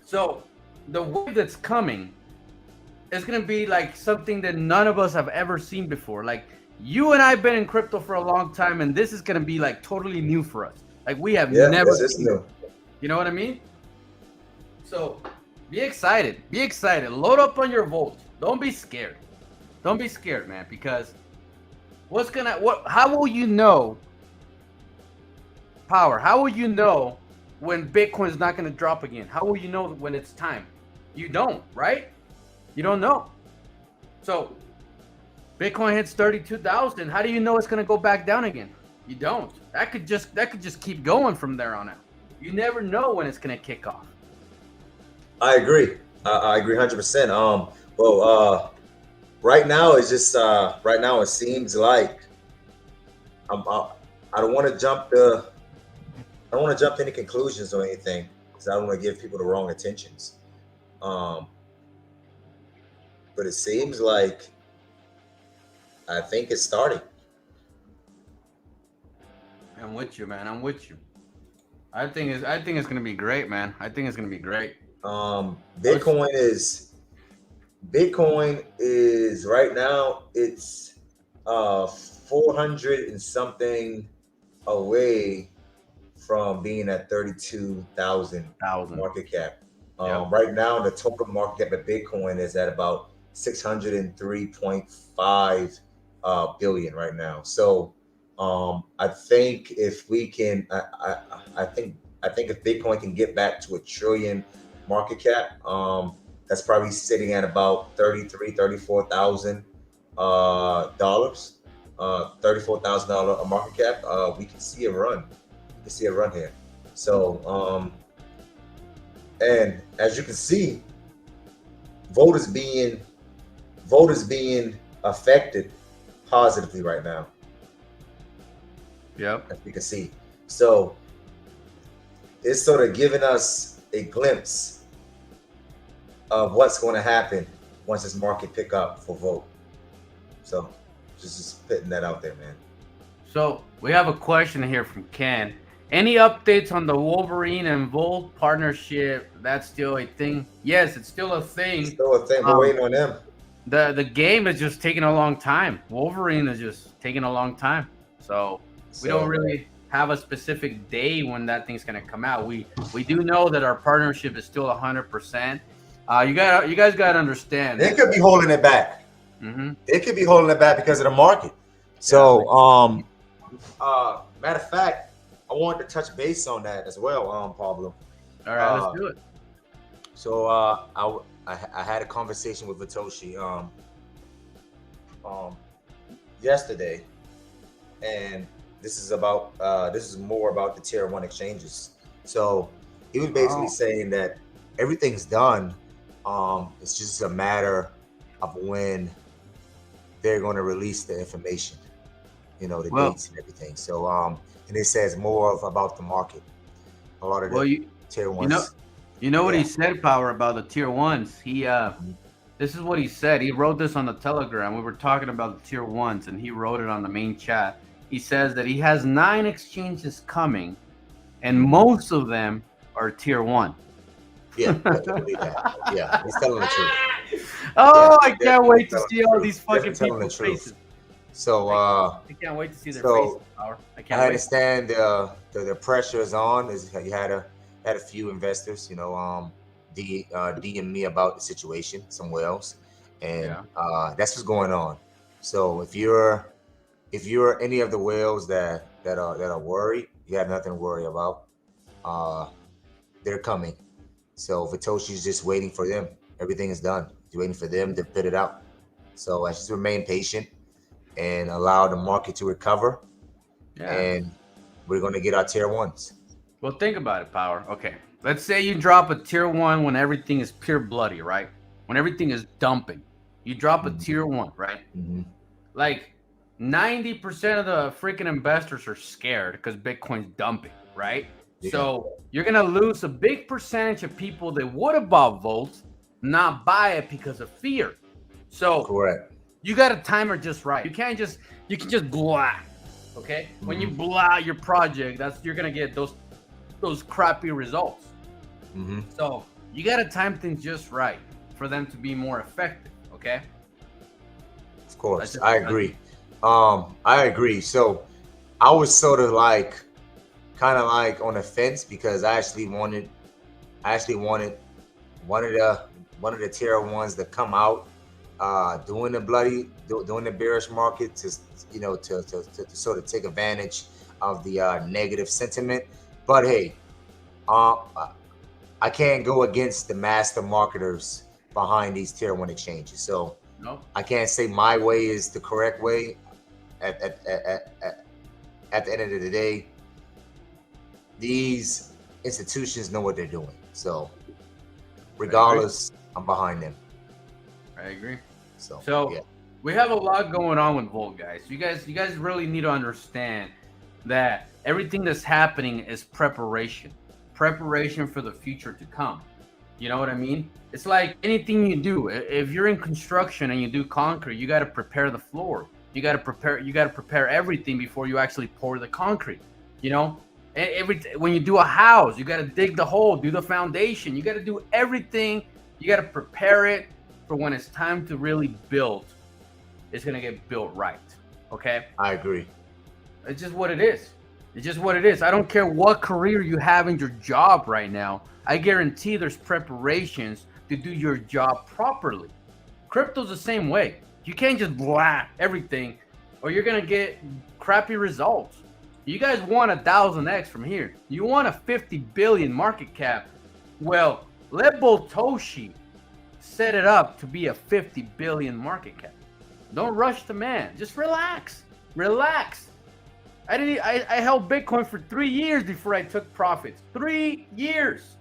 So the wave that's coming is gonna be like something that none of us have ever seen before. Like you and I've been in crypto for a long time, and this is gonna be like totally new for us. Like we have never This is seen new. it. You know what I mean? So be excited. Be excited. Load up on your Volt. Don't be scared. Don't be scared, man, because how will you know power? How will you know when Bitcoin is not gonna drop again? How will you know when it's time? You don't, right? You don't know. So Bitcoin hits 32,000. How do you know it's gonna go back down again? You don't. That could just keep going from there on out. You never know when it's gonna kick off. I agree. I agree 100%. Right now it's just right now it seems like I don't want to jump to any conclusions or anything because I don't want to give people the wrong intentions. But it seems like I think it's starting. I'm with you, man. I'm with you. I think it's gonna be great, man. I think it's gonna be great. Bitcoin is right now it's 400 and something away from being at 32,000 market cap. Yep. Right now the total market cap of Bitcoin is at about 603.5 billion right now. So I think if we can I think if Bitcoin can get back to $1 trillion market cap, that's probably sitting at about $34,000 dollars, $34,000 market cap. We can see a run. We can see a run here. So and as you can see, voters being affected positively right now. Yep. As we can see. So it's sort of giving us a glimpse of what's going to happen once this market pick up for Volt. So just putting that out there, man. So we have a question here from Ken. Any updates on the Wolverine and Volt partnership? That's still a thing. Yes, it's still a thing. Still a thing. We're waiting on them. The game is just taking a long time. Wolverine is just taking a long time. So we don't really have a specific day when that thing's gonna come out. We do know that our partnership is still 100%. You guys gotta understand. They could be holding it back. They could be holding it back because of the market. So matter of fact, I wanted to touch base on that as well, Pablo. All right, let's do it. So I had a conversation with Vitoshi yesterday, and this is more about the tier 1 exchanges. So he was basically saying that everything's done. It's just a matter of when they're going to release the information, the dates and everything. So and it says more about the market. A lot of the tier 1s. You know what he said, Power, about the tier 1s. He this is what he said. He wrote this on the Telegram. We were talking about the tier 1s, and he wrote it on the main chat. He says that he has 9 exchanges coming, and most of them are tier 1. Yeah, definitely that. Yeah, he's telling the truth. Oh, I can't wait to see all these fucking people's faces. So I can't wait to see their faces. Power. I understand the pressure is on. You had a few investors, DM me about the situation somewhere else, and that's what's going on. So if you're any of the whales that are worried, you have nothing to worry about. They're coming. So Vitoshi's just waiting for them. Everything is done. He's waiting for them to put it out. So I just remain patient and allow the market to recover. Yeah. And we're going to get our tier 1s. Well, think about it, Power. Okay. Let's say you drop a tier 1 when everything is pure bloody, right? When everything is dumping. You drop a tier 1, right? Mm-hmm. Like 90% of the freaking investors are scared because Bitcoin's dumping, right? Yeah. So you're going to lose a big percentage of people that would have bought Volt, not buy it because of fear. So correct. You got to time it just right. You can just blah, okay? Mm-hmm. When you blah your project, you're going to get those crappy results. Mm-hmm. So you got to time things just right for them to be more effective, okay? Of course, I agree. I agree. So I was sort of kind of on the fence because I actually wanted one of the tier 1s to come out during the bearish market to sort of take advantage of the negative sentiment. But hey, I can't go against the master marketers behind these tier 1 exchanges. So no. I can't say my way is the correct way. At the end of the day, these institutions know what they're doing. So regardless, I'm behind them. I agree. So yeah. We have a lot going on with Volt, guys. You guys really need to understand that everything that's happening is preparation for the future to come. You know what I mean? It's like anything you do. If you're in construction and you do concrete, you got to prepare the floor. You got to prepare everything before you actually pour the concrete. When you do a house, you got to dig the hole, do the foundation. You got to do everything. You got to prepare it for when it's time to really build. It's going to get built right. Okay? I agree. It's just what it is. It's just what it is. I don't care what career you have in your job right now. I guarantee there's preparations to do your job properly. Crypto's the same way. You can't just blah everything or you're going to get crappy results. You guys want 1,000x from here. You want a 50 billion market cap. Well, let Boltoshi set it up to be a 50 billion market cap. Don't rush the man. Just relax. Relax. I held Bitcoin for 3 years before I took profits. 3 years.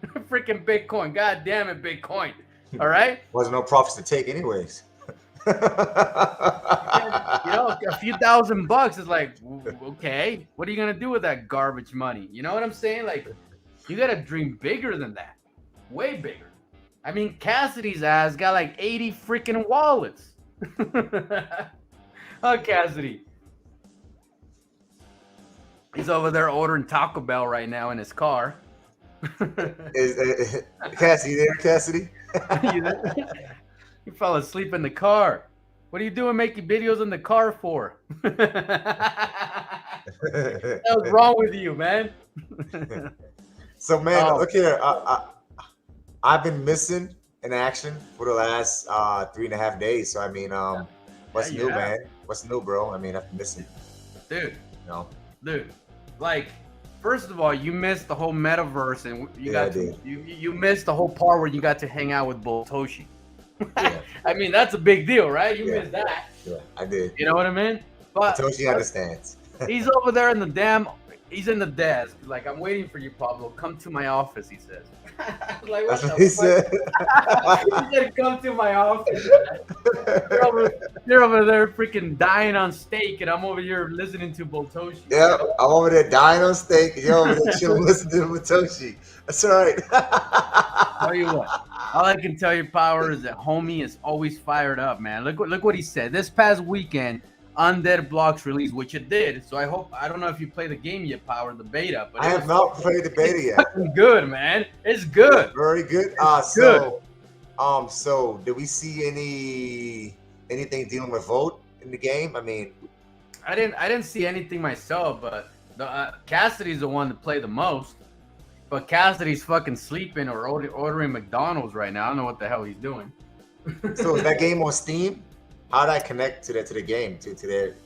Freaking Bitcoin. God damn it, Bitcoin. All right? Wasn't no profits to take anyways. A few $1,000 is like, okay, what are you going to do with that garbage money? You know what I'm saying? Like, you got to dream bigger than that. Way bigger. I mean, Cassidy's ass got like 80 freaking wallets. Oh, Cassidy. He's over there ordering Taco Bell right now in his car. Is Cassidy there, Cassidy? You fell asleep in the car. What are you doing making videos in the car for? What's wrong with you, man? So, man, look here. I've been missing in action for the last 3.5 days. So, I mean, what's new, man? What's new, bro? I mean, I've been missing. Dude. Dude, like, first of all, you missed the whole metaverse, and you missed the whole part where you got to hang out with Boltoshi. Yeah. I mean, that's a big deal, right? You missed that. Yeah, I did. You know what I mean? But Satoshi understands. he's over there in the damn. He's in the desk. Like, I'm waiting for you, Pablo. Come to my office, he says. Like, what That's what the he fuck? said. He said, come to my office. You're over there freaking dying on steak, and I'm over here listening to Botoshi. Yep, I'm over there dying on steak, and you're over there chilling listening to Matoshi. That's right. Tell you what, all I can tell you, Power, is that homie is always fired up, man. Look what he said. This past weekend, Undead Blocks released, which it did. So I don't know if you play the game yet, Power, the beta, but I have not played the beta yet. Fucking good, man. It's good. Very good. Good. So did we see anything dealing with vote in the game? I mean, I didn't see anything myself, but Cassidy's the one to play the most. But Cassidy's fucking sleeping or ordering McDonald's right now. I don't know what the hell he's doing. so is that game on Steam? How do I connect to the game to their?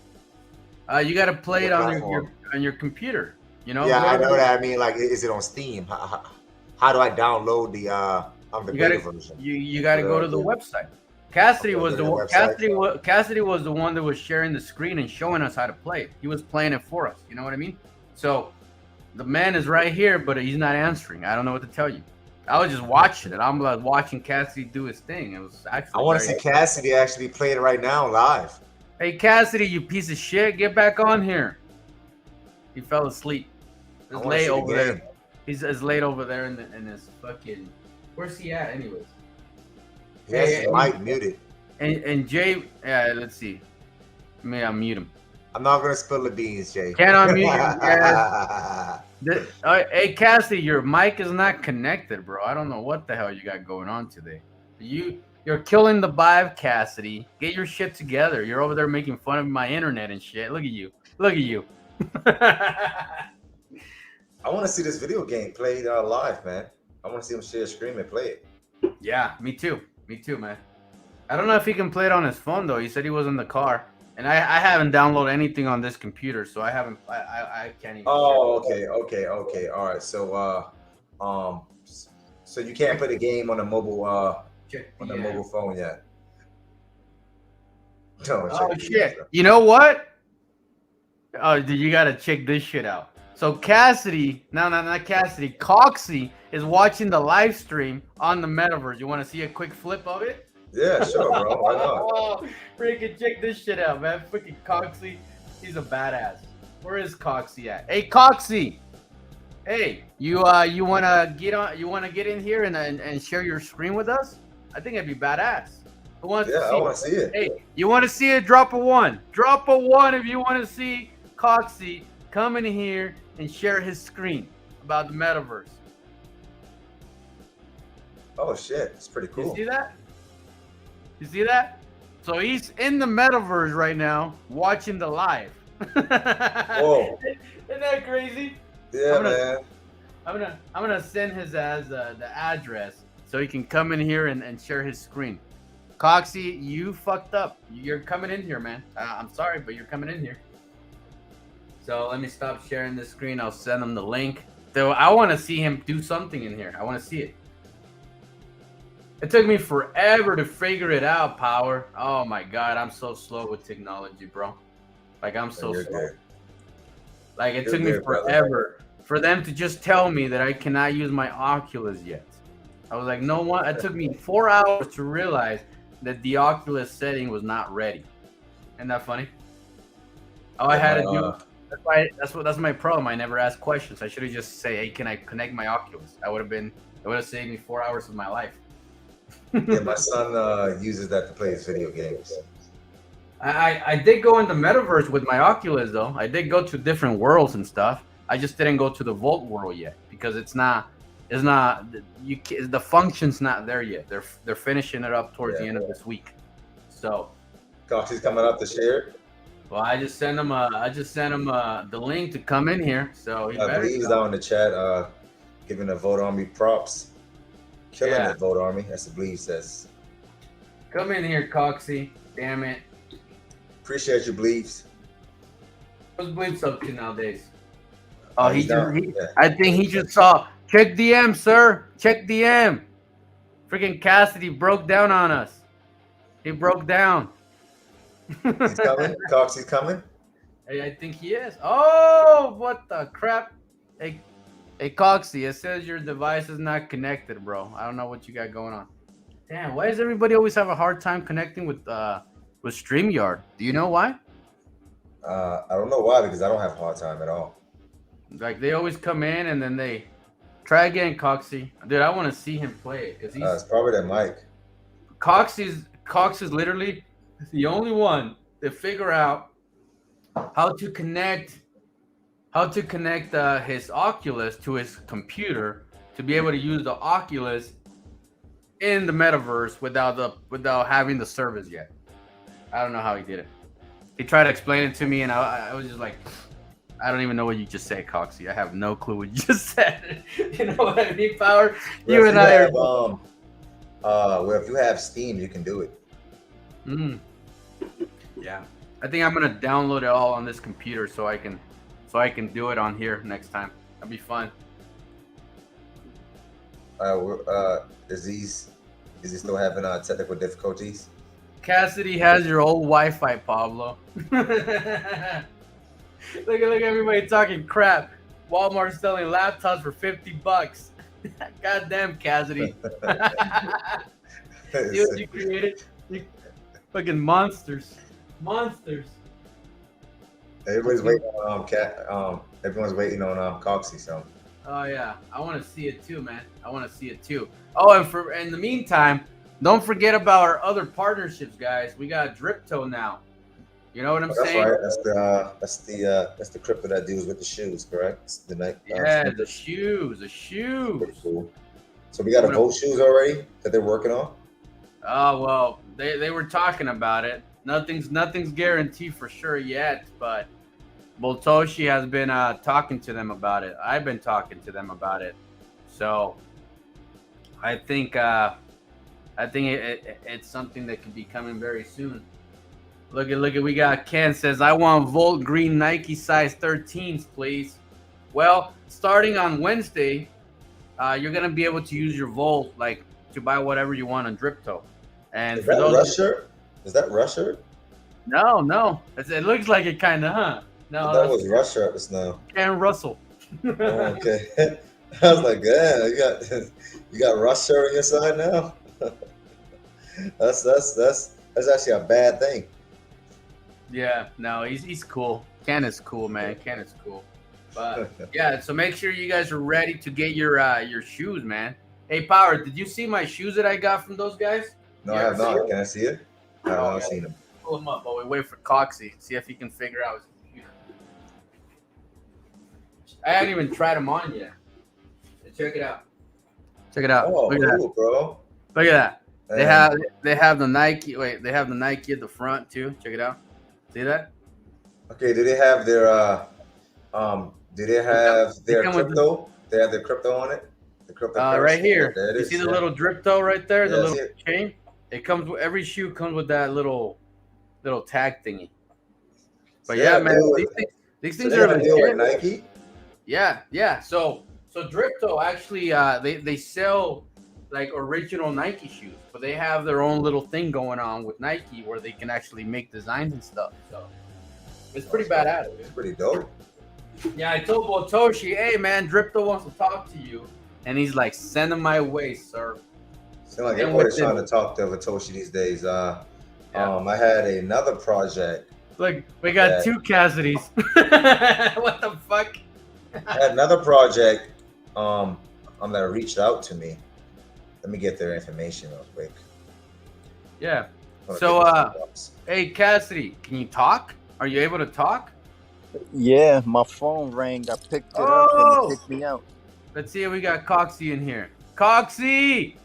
You got to play it their on platform? your computer. You know. Yeah, I know that. I mean, like, is it on Steam? How do I download the beta version? You got to go to the website. Cassidy was the one. Cassidy was the one that was sharing the screen and showing us how to play it. He was playing it for us. You know what I mean? So the man is right here, but he's not answering. I don't know what to tell you. I was just watching it. I'm like watching Cassidy do his thing. It was actually. I want to see Cassidy actually play it right now live. Hey Cassidy, you piece of shit, get back on here. He fell asleep. He's late over there. He's late over there in this fucking. Where's he at, anyways? He has his mic muted. And Jay, let's see. Let me unmute him. I'm not gonna spill the beans, Jay. Can't unmute him. Hey Cassidy, your mic is not connected, bro. I don't know what the hell you got going on today. You're killing the vibe, Cassidy. Get your shit together. You're over there making fun of my internet and shit. Look at you. Look at you. I want to see this video game played live, man. I want to see him share screen and play it. Yeah, me too. Me too, man. I don't know if he can play it on his phone though. He said he was in the car, and I haven't downloaded anything on this computer, so I can't even. Oh, okay. All right. So so you can't play the game on a mobile mobile phone yet. No, oh shit! You know what? Oh, dude, you gotta check this shit out. So Cassidy, no, not Cassidy. Coxie is watching the live stream on the metaverse. You want to see a quick flip of it? Yeah, sure, bro. Why not? Oh, freaking check this shit out, man. Freaking Coxie, he's a badass. Where is Coxie at? Hey, Coxie. Hey, you wanna get on? You wanna get in here and share your screen with us? I think it'd be badass. Who wants to see I want to see it. Hey, you want to see it? Drop a 1. Drop a 1 if you want to see Coxie come in here and share his screen about the metaverse. Oh shit, it's pretty cool. You see that? You see that? So he's in the metaverse right now, watching the live. Whoa! Isn't that crazy? Yeah, man. I'm gonna send his ass the address so he can come in here and share his screen. Coxie, you fucked up. You're coming in here, man. I'm sorry, but you're coming in here. So let me stop sharing the screen. I'll send him the link. So I want to see him do something in here. I want to see it. It took me forever to figure it out, Power. Oh my God, I'm so slow with technology, bro. Like I'm so slow. Good. Like it took me forever for them to just tell me that I cannot use my Oculus yet. I was like, no one. It took me 4 hours to realize that the Oculus setting was not ready. Isn't that funny? All I had to do. That's my problem. I never ask questions. I should have just say, hey, can I connect my Oculus? It would have saved me 4 hours of my life. Yeah, my son uses that to play his video games. I did go in the metaverse with my Oculus though. I did go to different worlds and stuff. I just didn't go to the Vault world yet because the function's not there yet. They're finishing it up towards the end of this week. So Coxie's coming up to share. Well, I just sent him the link to come in here. So he I believe he's down in the chat giving the Vote Army props. Killing it, Vote Army. That's what Bleed says. Come in here, Coxie. Damn it. Appreciate you, Bleeds. What's Bleeds up to nowadays? Oh, I think he just saw. Check DM, sir. Check DM. Freaking Cassidy broke down on us. He broke down. He's coming. Coxie's coming. Hey, I think he is. Oh, what the crap? Hey, hey, Coxie, it says your device is not connected, bro. I don't know what you got going on. Damn, why does everybody always have a hard time connecting with StreamYard? Do you know why? I don't know why, because I don't have a hard time at all. Like they always come in and then they try again, Coxie. Dude, I want to see him play it because It's probably that mic. Cox is literally the only one to figure out how to connect his Oculus to his computer to be able to use the Oculus in the metaverse without having the service yet. I don't know how he did it. He tried to explain it to me, and I was just like, I don't even know what you just said, Coxie. I have no clue what you just said. You know what I mean, Power? You and I are. Well, if you have Steam, you can do it. Yeah, I think I'm gonna download it all on this computer so I can do it on here next time. That'd be fun. Is he still having technical difficulties? Cassidy has your old Wi-Fi, Pablo. look at everybody talking crap. Walmart's selling laptops for $50. Goddamn, Cassidy. See what you created? You fucking monsters. Everybody's waiting on everyone's waiting on Coxie, so. Oh yeah, I want to see it too, man. I want to see it too. Oh, and in the meantime, don't forget about our other partnerships, guys. We got Dripto now. You know what I'm saying? That's right. That's the crypto that deals with the shoes, correct? The Nike. Yeah, the shoes. Pretty cool. So we got a Volt shoes already that they're working on. Oh well, they were talking about it. Nothing's guaranteed for sure yet, but Boltoshi has been talking to them about it. I've been talking to them about it. So I think it's something that could be coming very soon. Look at we got Ken says, I want Volt green Nike size 13s, please. Well, starting on Wednesday, you're gonna be able to use your Volt to buy whatever you want on Dripto. And is that Rush shirt? Is that Rush shirt? No. It looks like it kind of, huh? No, that was Rush shirt just now. Ken Russell. Okay. I was like, yeah, you got Rush shirt on your side now. That's actually a bad thing. Yeah, no, he's cool. Ken is cool, man. Ken is cool. But yeah, so make sure you guys are ready to get your shoes, man. Hey, Power, did you see my shoes that I got from those guys? No, I have not. Can I see it? I have not seen them. Pull them up, but we wait for Coxie. See if he can figure out his computer. I haven't even tried them on yet. Check it out. Check it out. Oh, look at cool, that, bro. Look at that. They have the Nike. Wait, they have the Nike at the front too. Check it out. See that? Okay. Do they have their crypto? They have their crypto on it. The crypto. Right here. There it you is. see the little Dripto right there? The little it. chain. It comes with every shoe comes with that little tag thingy. But yeah, man, these things are legit. Nike. Yeah. So Dripto actually they sell like original Nike shoes, but they have their own little thing going on with Nike where they can actually make designs and stuff. So it's pretty badass. It's pretty dope. Yeah, I told Botoshi, hey man, Dripto wants to talk to you, and he's like, send him my way, sir. Seems like everybody's trying to talk to Botoshi these days. I had another project. Look, we got two Cassidys. What the fuck? I had another project that reached out to me. Let me get their information real quick. Yeah. So hey Cassidy, can you talk? Are you able to talk? Yeah, my phone rang. I picked it up and it kicked me out. Let's see if we got Coxie in here. Coxie!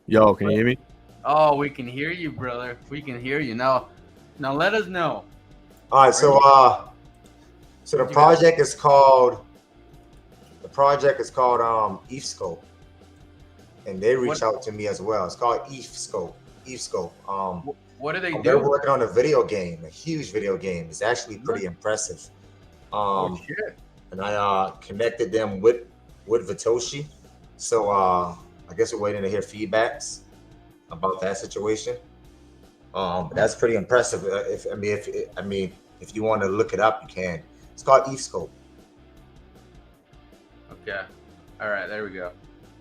Yo, can you hear me? Oh, we can hear you, brother. We can hear you. Now let us know. All right, so the project is called EFScope, and they reached out to me as well. It's called EFScope. What do they do? They're working on a video game, a huge video game. It's actually pretty impressive. Oh shit! And I connected them with Vitoshi, so I guess we're waiting to hear feedbacks about that situation. That's pretty impressive. If you want to look it up, you can. It's called eScope. Okay. All right, there we go.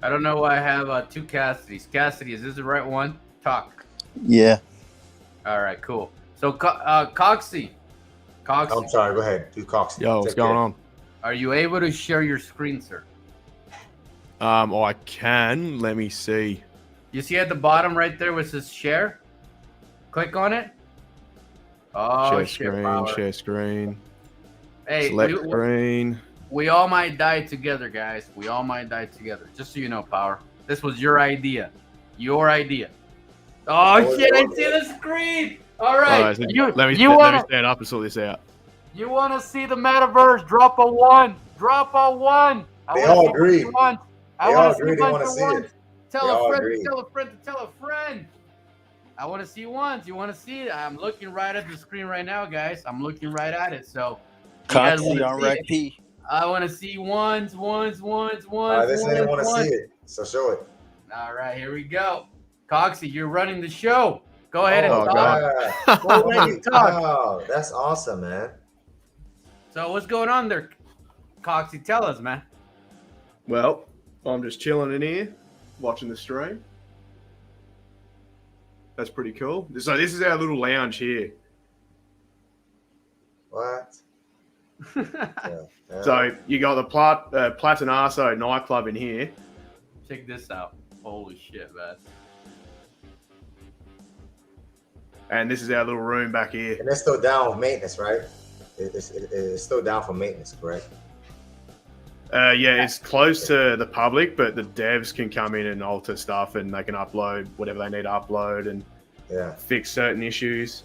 I don't know why I have two Cassidys. Cassidy, is this the right one? Talk. Yeah. All right, cool. So, Coxie. I'm sorry. Go ahead. Do Cox. Yo, what's going on? Are you able to share your screen, sir? I can. Let me see. You see at the bottom right there where it says share? Click on it. Oh, Share shit, screen. power. Share screen. Hey, Select screen. we all might die together, guys. We all might die together. Just so you know, Power. This was your idea. Your idea. Oh, shit, I see the screen. All right. Alright, so You, let me you wanna, stand up and sort this out. you want to see the metaverse? Drop a 1. Drop a 1. They all agree. They all agree they want to see it. Tell They a all friend agree. to tell a friend to tell a friend. I want to see ones. You want to see it? I'm looking right at the screen right now, guys. I'm looking right at it. So, you guys Coxie wanna on see Rec it? P. I want to see ones. They say they want to see it, so show it. All right, here we go. Coxie, you're running the show. Go ahead and Oh, talk. God. Go ahead and talk. Wow, that's awesome, man. So, what's going on there, Coxie? Tell us, man. Well, I'm just chilling in here, watching the stream. That's pretty cool. So this is our little lounge here. What? Yeah. So you got the Platanasso nightclub in here. Check this out. Holy shit, man. And this is our little room back here. And it's still down with maintenance, right? It's still down for maintenance, correct? Yeah, it's closed to the public, but the devs can come in and alter stuff, and they can upload whatever they need to upload and fix certain issues.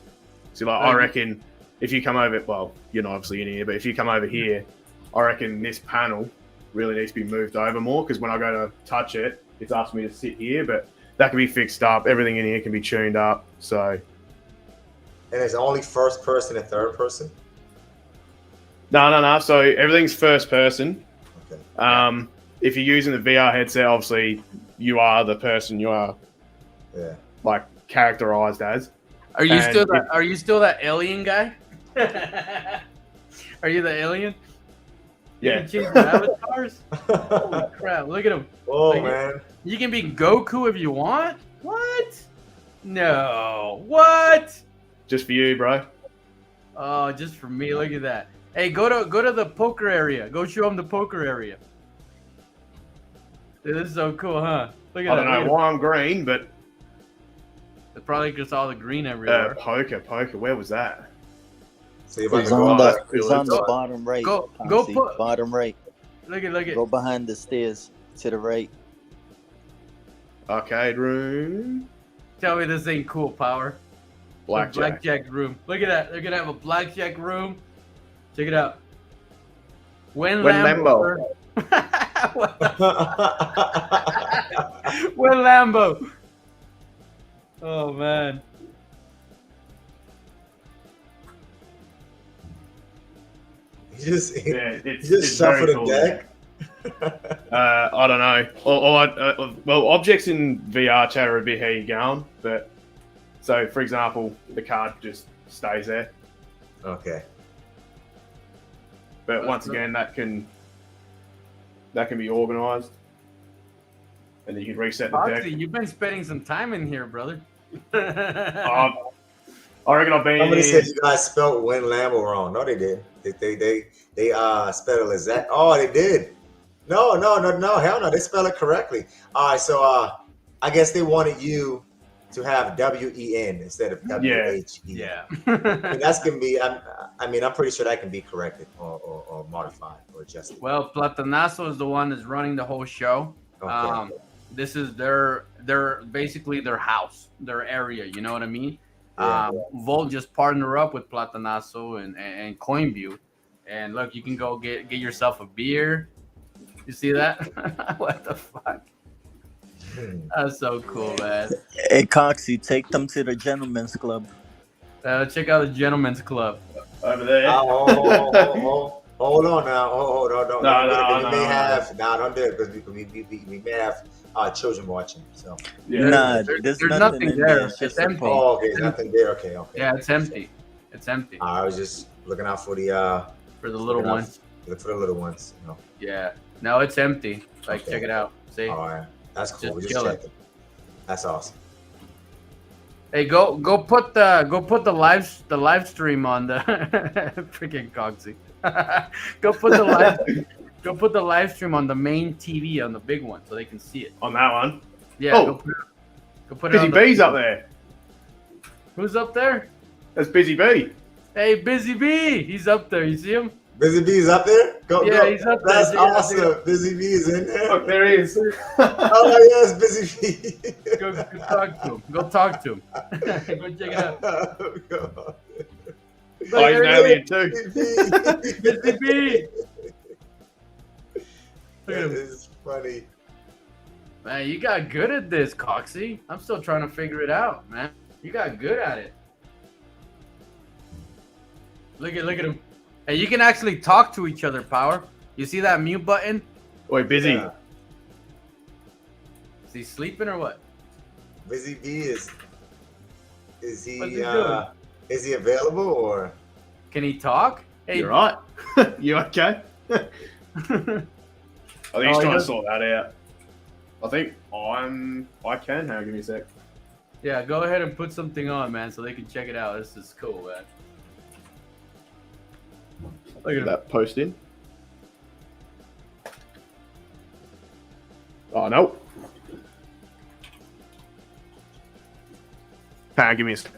So, like, I reckon if you come over, well, you're not obviously in here, but if you come over here, I reckon this panel really needs to be moved over more, because when I go to touch it, it's asking me to sit here, but that can be fixed up. Everything in here can be tuned up. So, And it's only first person and third person? no. So everything's first person. If you're using the VR headset, obviously you are the person you are, like, characterized as. Are you still that alien guy? Are you the alien? You Yeah. can change the avatars. Holy crap! Look at him. Oh, Like, man. You can be Goku if you want. What? No. What? Just for you, bro. Oh, just for me. Look at that. Hey, go to the poker area. Go show them the poker area. Dude, this is so cool, huh? Look at I that. don't know why I'm green, but It's probably just all the green everywhere. poker. Where was that? So you're about It's to go on out. it's on the bottom right. Go Coxie. put- Bottom right. Look at. Go behind the stairs to the right. Arcade room. Tell me this ain't cool, Power. Blackjack. Blackjack room. Look at that. They're gonna have a blackjack room. Check it out. When Lambo. What the When Lambo. Oh man. You just It's shuffle very the cool. deck. I don't know. Well, objects in VR chat are a bit how you going, but so for example, the card just stays there. Okay. But once again, that can be organized, and then you can reset the deck. Foxy, you've been spending some time in here, brother. I reckon I've been. Somebody said you guys spelled Win Lambo wrong. No, they did. They spelled it exact. Oh, they did. No, hell no, they spell it correctly. All right, so I guess they wanted you to have WEN instead of WHE. Yeah. And that's gonna be. I'm pretty sure that can be corrected or modified or adjusted. Well, Platanasso is the one that's running the whole show. Okay. This is their basically their house, their area. You know what I mean? Yeah. Volt just partner up with Platanasso and CoinView, and look, you can go get yourself a beer. You see that? What the fuck? That's so cool, man. Hey, Coxie, take them to the Gentlemen's Club. Check out the Gentlemen's Club. Over there. Hold on now. Hold on. Don't No, we may have. Don't do it because we may have children watching. So. Yeah. Nah, There's there's nothing in there. there. It's just a empty. post. Oh, okay, nothing there. Okay. Yeah, it's empty. It's empty. I was just looking out for the little ones. Look for the little ones. You know. Yeah. No, it's empty. Like, Okay. check it out. See? All right, that's cool. Just We're just chilling. checking. That's awesome. Hey, go put the live stream on the freaking Coxie. Go put the live stream on the main TV on the big one so they can see it. On that one. Yeah. Oh. Go put it Busy on Bee's up there. Who's up there? That's Busy Bee. Hey, Busy Bee. He's up there. You see him? Busy Bee's up there? Go. He's up there. That's awesome. Busy Bee is in there. Look, there he is. Oh yes, Busy Bee. Go talk to him. Go talk to him. Go check it out. Oh, God. He's an alien too. Busy Bee. Look at That him. is funny. Man, you got good at this, Coxie. I'm still trying to figure it out, man. You got good at it. Look at him. Hey, you can actually talk to each other, Power. You see that mute button? Wait, Busy. Yeah. Is he sleeping or what? Busy Bee is he What's he doing? is he available or Can he talk? Hey, You're right. You okay? I think he's trying to sort that out. I think I can. Hang on, give me a sec. Yeah, go ahead and put something on, man, so they can check it out. This is cool, man. Look at that post in. Oh no. Hang on, give me a sec.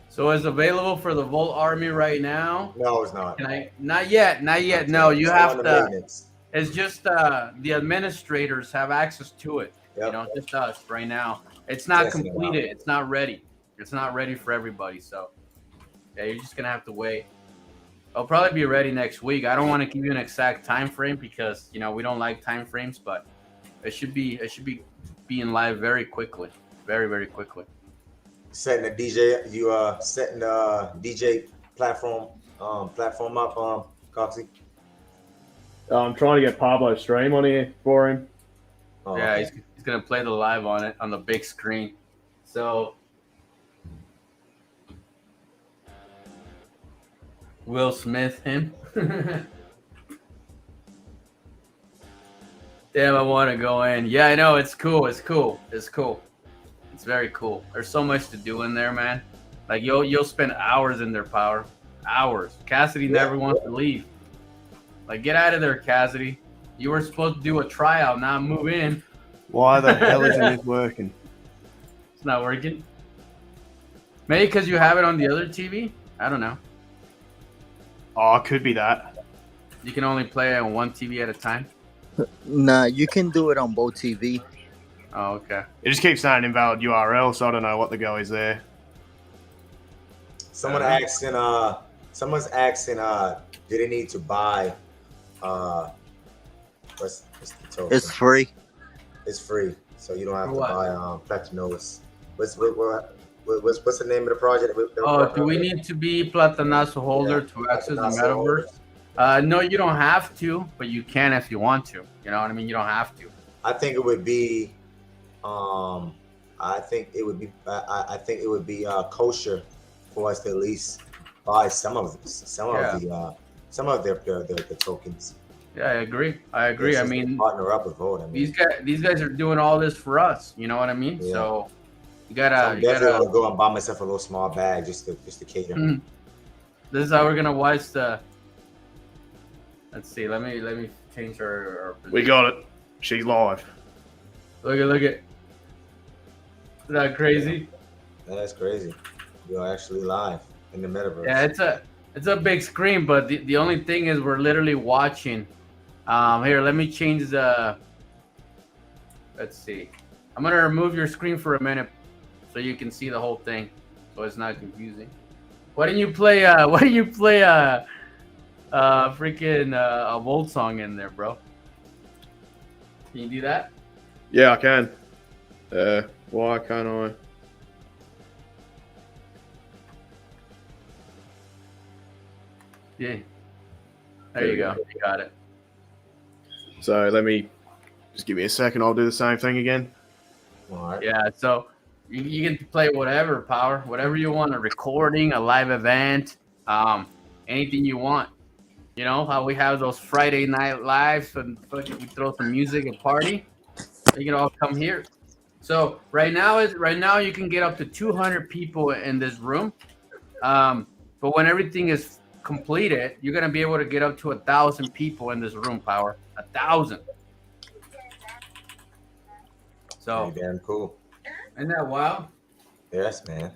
So it's available for the Volt Army right now. no? It's not. Can I? Not yet. Not yet. No, you Still have under to. maintenance. It's just the administrators have access to it. Yep. You know, just us right now. It's not Testing it out. completed. It's not ready. It's not ready for everybody. So, yeah, you're just gonna have to wait. It'll probably be ready next week. I don't want to give you an exact time frame because we don't like time frames, but it should be being live very quickly, very very quickly. Setting the DJ, setting the DJ platform up, Coxie. I'm trying to get Pablo stream on here for him. Oh, Yeah, okay. he's gonna play the live on it on the big screen. So Will Smith him. Damn, I want to go in. Yeah, I know. It's cool. It's cool. It's cool. It's very cool. There's so much to do in there, man. Like you'll spend hours in there, Power. Hours. Cassidy never wants to leave. Like, get out of there, Cassidy. You were supposed to do a tryout, not move in. Why the hell isn't this working? It's not working. Maybe because you have it on the other TV? I don't know. Oh, it could be that. You can only play on one TV at a time? Nah, you can do it on both TV. Oh, okay. It just keeps saying invalid URL, so I don't know what the go is there. Someone's asking, do they need to buy, what's the token? It's free. It's free, so you don't have For to what? buy Platinos. What's the name of the project? Oh, do we need to be Platanazo holder to access the metaverse? No, you don't have to, but you can if you want to. You know what I mean? You don't have to. I think it would be, I think it would be kosher for us to at least buy some of the tokens. Yeah, I agree. I mean, partner up with Vote. I mean, these guys are doing all this for us. You know what I mean? Yeah. So you I'm definitely gotta gonna go and buy myself a little small bag just to cater. Mhm. This is how we're gonna watch the. Let's see. Let me change our We got it. She's live. Look at. Isn't that crazy? That's crazy. You're actually live in the metaverse. Yeah, it's a big screen, but the only thing is we're literally watching. Here, let me change the. Let's see. I'm gonna remove your screen for a minute, so you can see the whole thing, so it's not confusing. Why didn't you play? Freaking a Volt song in there, bro? Can you do that? Yeah, I can. Why can't I? Yeah. There you go. You got it. So let me just give me a second. I'll do the same thing again. All right. Yeah. So You can play whatever, Power, whatever you want, a recording, a live event, anything you want. You know how we have those Friday night lives and fucking we throw some music and party. You can all come here. So right now you can get up to 200 people in this room. But when everything is completed, you're gonna be able to get up to 1,000 people in this room, Power. 1,000. So Pretty damn cool. isn't that wild? Yes, man.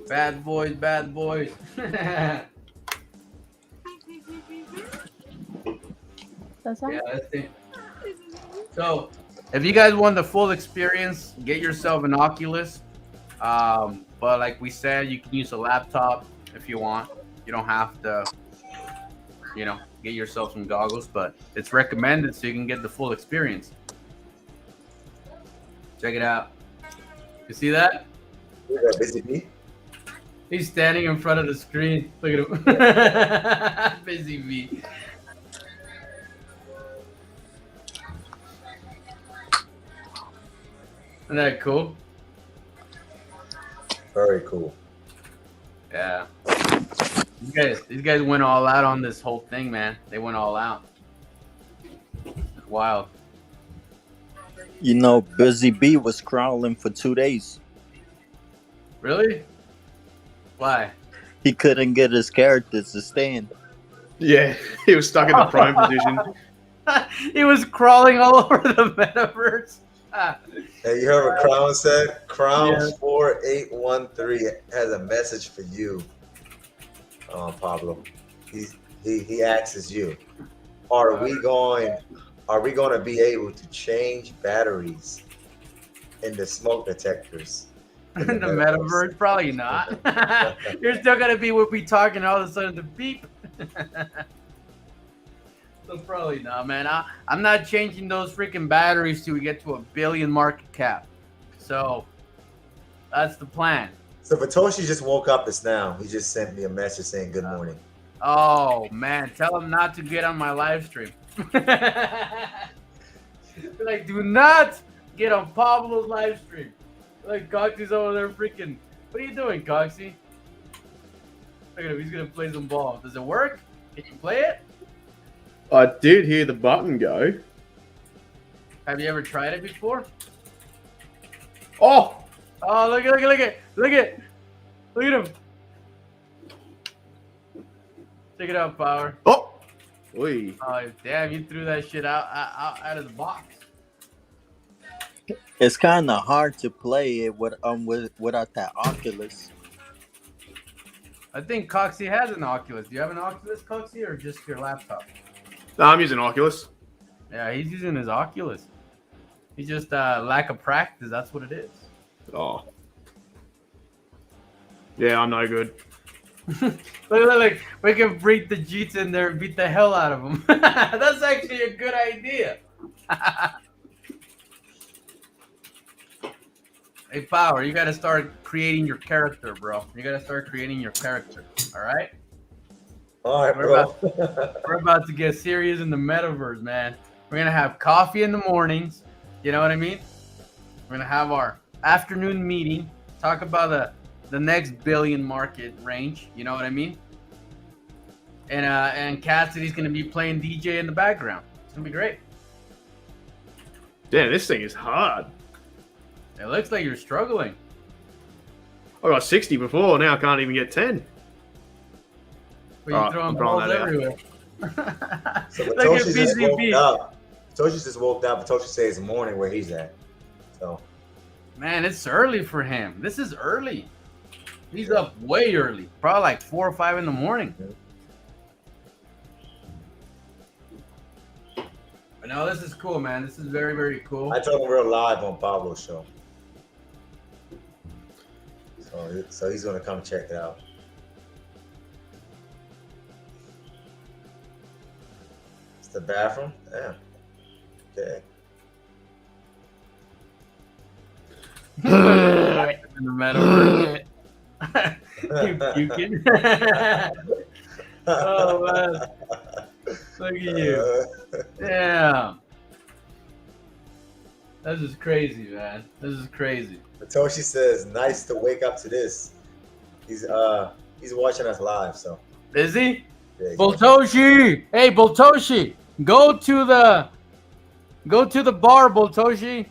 Bad boys, bad boys. That's all. Yeah, that's it. So, if you guys want the full experience, get yourself an Oculus. But like we said, you can use a laptop if you want. You don't have to, get yourself some goggles, but it's recommended so you can get the full experience. Check it out. You see that? Busy bee. He's standing in front of the screen. Look at him. Busy bee. Isn't that cool? Very cool. Yeah. These guys went all out on this whole thing, man. They went all out. It's wild. You know, Busy Bee was crawling for 2 days. Really? Why? He couldn't get his characters to stand. Yeah, he was stuck in the prone position. He was crawling all over the metaverse. Hey, you heard what Crown said? Crown Yeah. 4813 has a message for you, Pablo. He asks you, are we going to be able to change batteries in the smoke detectors In the metaverse? Probably not. You're still gonna be with me talking all of a sudden the beep. So probably not, man. I'm not changing those freaking batteries till we get to 1 billion market cap. So that's the plan. So Fatoshi just woke up just now. He just sent me a message saying good morning. Oh man, tell him not to get on my live stream. Like, do not get on Pablo's live stream. Like, Coxie's over there freaking. What are you doing, Coxie? Look at him. He's gonna play some ball. Does it work? Can you play it? I did hear the button go. Have you ever tried it before? Oh! Oh, look at him. Check it out, Power. Oh! Oi. Oh, damn, you threw that shit out of the box. It's kind of hard to play it without that Oculus. I think Coxie has an Oculus. Do you have an Oculus, Coxie, or just your laptop? No, I'm using Oculus. Yeah, he's using his Oculus. He's just lack of practice. That's what it is. Oh. Yeah, I'm no good. Look, we can bring the Jeets in there and beat the hell out of them. That's actually a good idea. Hey, Power, you got to start creating your character, bro. You got to start creating your character. All right? All right, We're bro. We're about to get serious in the metaverse, man. We're going to have coffee in the mornings. You know what I mean? We're going to have our afternoon meeting. Talk about the next billion market range. You know what I mean? And Cassidy's going to be playing DJ in the background. It's going to be great. Damn, this thing is hard. It looks like you're struggling. I got 60 before, now I can't even get 10. But you're throwing balls everywhere. So Look at Fatoshi just woke BZB. up. Fatoshi just woke up. Fatoshi says morning where he's at. So Man, it's early for him. This is early. He's up way early. Probably like 4 or 5 in the morning. But no, this is cool, man. This is very, very cool. I told him we're live on Pablo's show. So he's gonna come check it out. It's the bathroom? Yeah. Okay. In the metaverse. You puking? Oh, man. Look at you. Yeah. This is crazy, man. This is crazy. Toshi says, "Nice to wake up to this." He's watching us live, so. Is he? Yeah, Boltoshi! Hey, Boltoshi! Go to the bar, Boltoshi.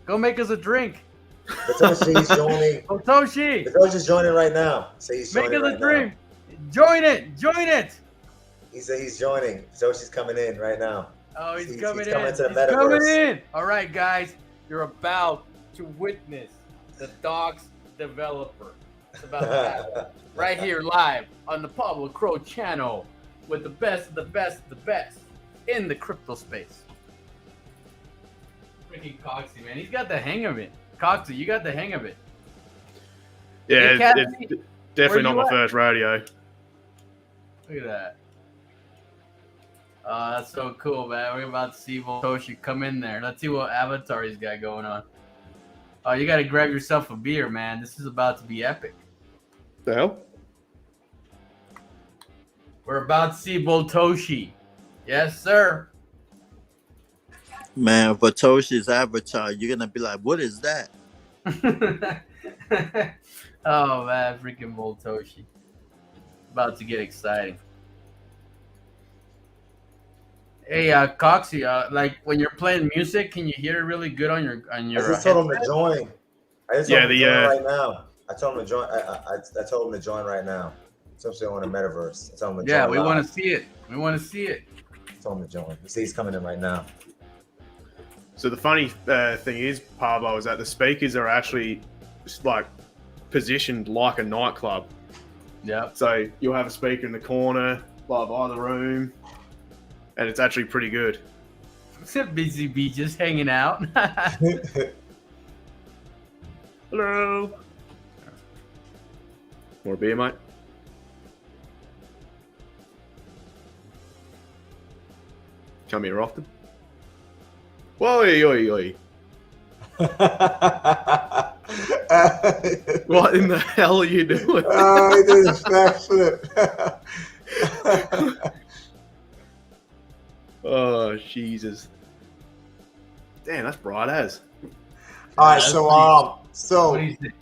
Go make us a drink. Batoshi's joining. Boltoshi! Batoshi's joining right now. Say he's Make joining us a right drink. Join it. Join it. He said he's joining. Batoshi's coming in right now. Oh, he's coming he's in. coming to the He's metaverse. coming in. All right, guys. You're about to witness the Docs developer. It's about to happen. Right here, live on the Pablo Crow channel with the best of the best of the best in the crypto space. Freaking Coxie, man. He's got the hang of it. Coxie, you got the hang of it. Yeah, Hey, Kathy, it's definitely not where my you at? first rodeo. Look at that. Oh, that's so cool, man. We're about to see Toshi come in there. Let's see what avatar he's got going on. Oh, you got to grab yourself a beer, man. This is about to be epic. The hell? We're about to see Boltoshi. Yes, sir. Man, Batoshi's avatar, you're gonna be like, what is that? Oh, man. Freaking Boltoshi. About to get exciting. Hey, Coxie, like when you're playing music, can you hear it really good on your I just told him to join. I just told him to join right now. I told him to join. I told him to join right now. Especially on the metaverse. I told him to join. we want to see it. We want to see it. I told him to join. You see, he's coming in right now. So the funny thing is, Pablo, is that the speakers are actually like positioned like a nightclub. Yeah. So you'll have a speaker in the corner, like by the room, and it's actually pretty good. Busy Bee just hanging out. Hello. More beer, mate? Come here often. Whoa, oi, oi. What in the hell are you doing? Oh, he did a backflip. Oh, Jesus. Damn, that's bright as. All right, so What do you think?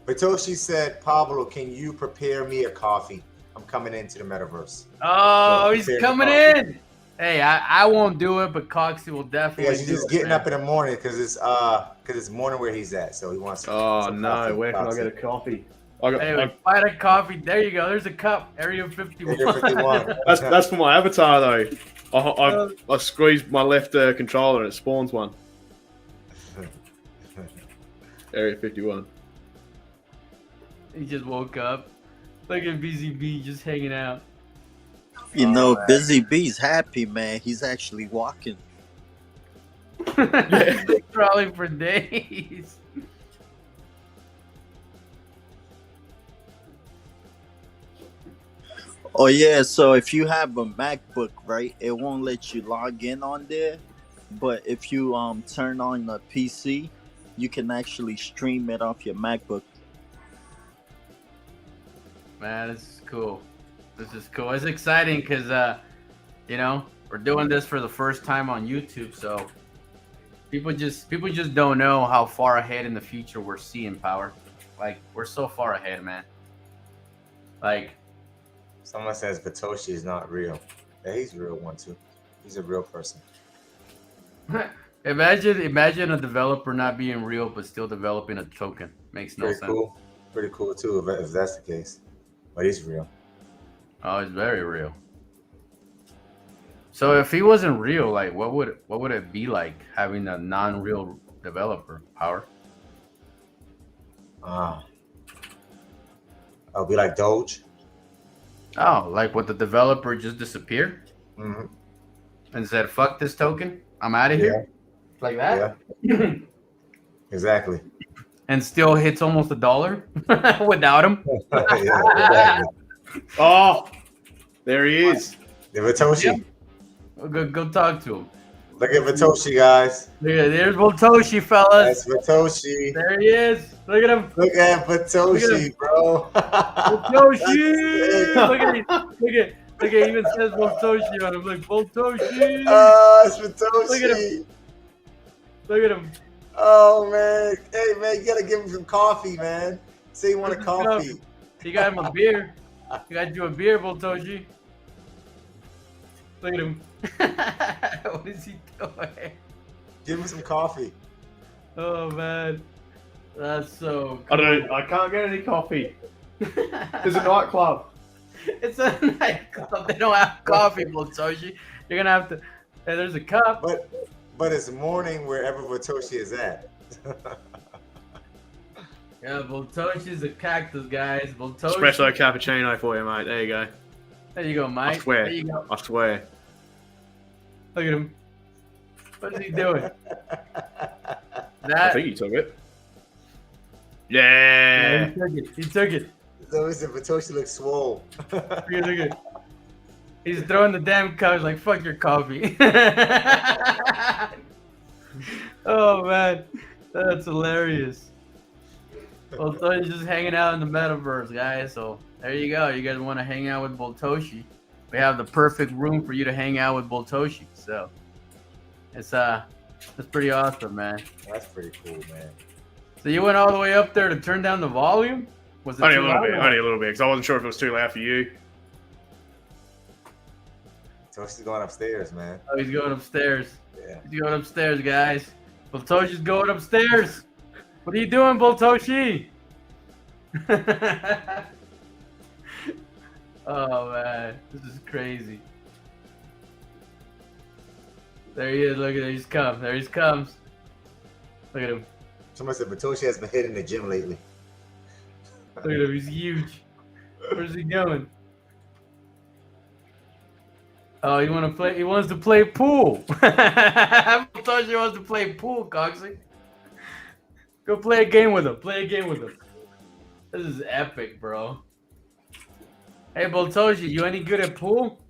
Batoshi said, Pablo, can you prepare me a coffee? I'm coming into the metaverse. Oh, So he's prepare coming the coffee. in. Hey, I won't do it, but Coxie will definitely. Yeah, he's do just it, getting man. up in the morning because it's morning where he's at, so he wants. Oh, some no. coffee. Where can I get a coffee? I got, Hey, find a coffee. There you go. There's a cup. Area 51. Area 51. that's for my avatar, though. I squeezed my left controller and it spawns one. Area 51. He just woke up. Look at Busy Bee just hanging out. You know, Busy Bee's happy, man. He's actually walking. Probably for days. Oh yeah, so if you have a MacBook, right, it won't let you log in on there. But if you turn on the PC, you can actually stream it off your MacBook. Man, this is cool. This is cool. It's exciting because, you know, we're doing this for the first time on YouTube. So people just don't know how far ahead in the future we're seeing, Power. Like, we're so far ahead, man. Like, Someone says Batoshi is not real. Yeah, he's a real one too. He's a real person. imagine a developer not being real but still developing a token. Makes no Pretty sense. cool. Pretty cool too, if that's the case. But he's real. Oh, it's very real. So if he wasn't real, like what would it be like having a non-real developer, Power? I'll be like Doge. Oh, like would the developer just disappear Mm-hmm. and said, "Fuck this token, I'm out of here," like that? Yeah. Exactly. And still hits almost $1 without him. Yeah, exactly. Oh, there he is. The Batoshi. Go talk to him. Look at Batoshi, guys. Yeah, there's Boltoshi, fellas. That's Batoshi. There he is. Look at him. Look at Batoshi, bro. Boltoshi. Look at him. Look at it even says Boltoshi on him. Like Boltoshi. It's Batoshi. Look at him. Oh man, hey man, you gotta give him some coffee, man. Say you want a Where's the coffee. You got him a beer. You got you a beer, Boltoshi. Look at him. What is he doing? Give him some coffee. Oh man, that's so I cool. don't. I can't get any coffee. There's a nightclub. It's a nightclub. They don't have coffee, Boltoshi. You're gonna have to. Hey, there's a cup. But it's morning wherever Botoshi is at. Yeah, Boltoshi's a cactus, guys. Boltoshi. Espresso cappuccino for you, mate. There you go. There you go, Mike. I swear. There you go. I swear. Look at him. What is he doing? I That. think he took it. Yeah, Yeah. he took it. He took it. So listen, Botoshi looks swole. Look at. He's throwing the damn cup. He's like, fuck your coffee. Oh, man. That's hilarious. Boltoshi's just hanging out in the metaverse, guys. So there you go. You guys want to hang out with Boltoshi? We have the perfect room for you to hang out with Boltoshi. So it's pretty awesome, man. That's pretty cool, man. So you went all the way up there to turn down the volume? Was it Only a too little loud? bit. Only a little bit, because I wasn't sure if it was too loud for you. Toshi's going upstairs, man. Oh, he's going upstairs. Yeah. He's going upstairs, guys. Boltoshi's going upstairs. What are you doing, Boltoshi? Oh, man. This is crazy. There he is. Look at him. He's come. There he comes. Look at him. Somebody said Botoshi has been hitting the gym lately. Look at him. He's huge. Where's he going? Oh, he wants to play pool. Boltoshi wants to play pool, Coxie. Go play a game with him. Play a game with him. This is epic, bro. Hey, Boltoshi, you any good at pool?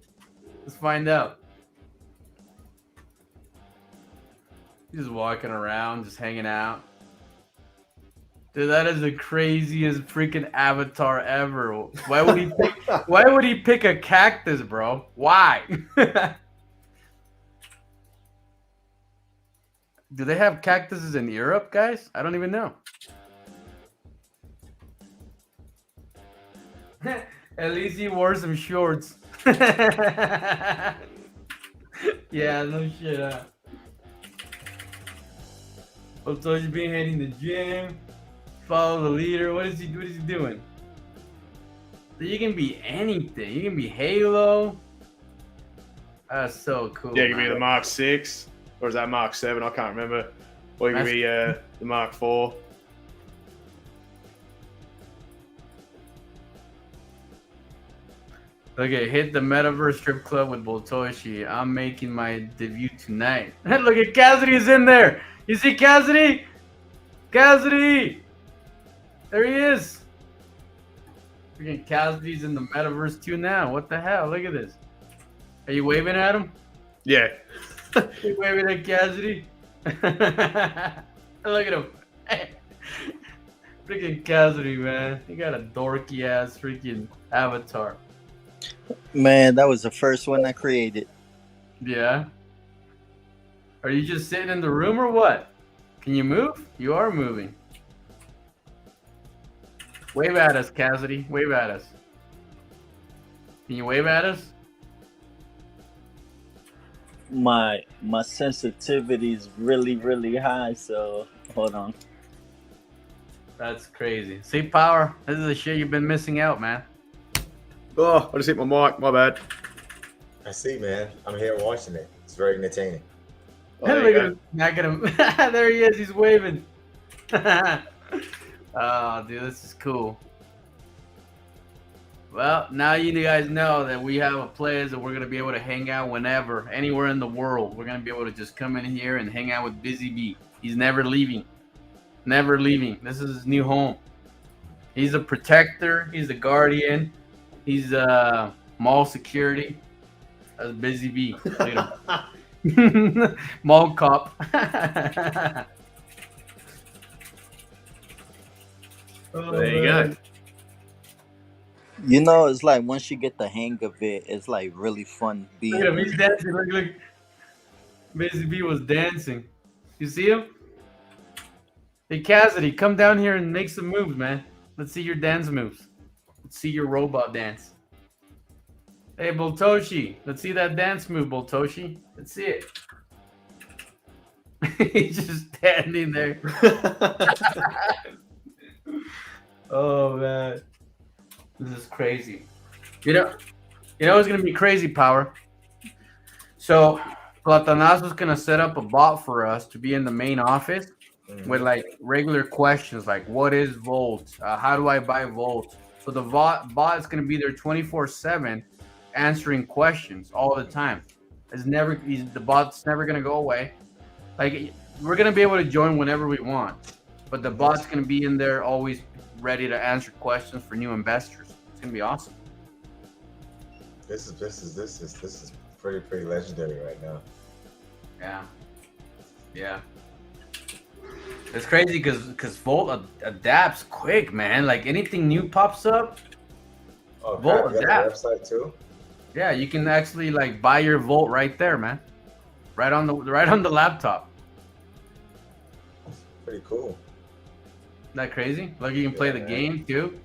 Let's find out. He's just walking around, just hanging out. Dude, that is the craziest freaking avatar ever. Why would he pick a cactus, bro? Why? Do they have cactuses in Europe, guys? I don't even know. At least he wore some shorts. Yeah, no shit. Boltoshi been hitting the gym. Follow the leader. What is he doing? So you can be anything. You can be Halo. That's so cool. Yeah, you can be man. the Mark 6, or is that Mark 7? I can't remember. Or you can be the Mark 4. Okay, hit the Metaverse Strip Club with Boltoshi. I'm making my debut tonight. Look at Cassidy's in there. You see Cassidy? Cassidy! There he is. Freaking Cassidy's in the Metaverse too now. What the hell? Look at this. Are you waving at him? Yeah. You waving at Cassidy? Look at him. Freaking Cassidy, man. He got a dorky ass freaking avatar. Man, that was the first one I created. Yeah. Are you just sitting in the room or what? Can you move? You are moving. Wave at us, Cassidy. Wave at us. Can you wave at us? My sensitivity is really high, so hold on. That's crazy. See, Power? This is the shit you've been missing out, man. Oh, I just hit my mic. My bad. I see, man. I'm here watching it. It's very entertaining. Oh, there Look you at go. him. Back at him. There he is. He's waving. Oh, dude, this is cool. Well, now you guys know that we have a place that we're going to be able to hang out whenever, anywhere in the world. We're going to be able to just come in here and hang out with Busy Bee. He's never leaving. Never leaving. This is his new home. He's a protector. He's a guardian. He's mall security. That's Busy Bee. Look at him. Mall cop. Oh, There you man. go. You know, it's like once you get the hang of it, it's like really fun being. Look at him. He's dancing. Look. Busy Bee was dancing. You see him? Hey, Cassidy, come down here and make some moves, man. Let's see your dance moves. Let's see your robot dance. Hey, Boltoshi, let's see that dance move, Boltoshi. Let's see it. He's just standing there. Oh, man. This is crazy. You know it's going to be crazy, Power. So, Platanazo's going to set up a bot for us to be in the main office with like regular questions like what is Volt? How do I buy Volt? So the bot is going to be there 24/7 answering questions all the time. The bot's never going to go away. Like we're going to be able to join whenever we want. But the bot's going to be in there always ready to answer questions for new investors. It's going to be awesome. This is pretty legendary right now. Yeah. It's crazy because Volt adapts quick, man. Like anything new pops up, Volt adapts. Website too. Yeah, you can actually like buy your Volt right there, man. Right on the laptop. Pretty cool. Isn't that crazy? Like you can play the game too.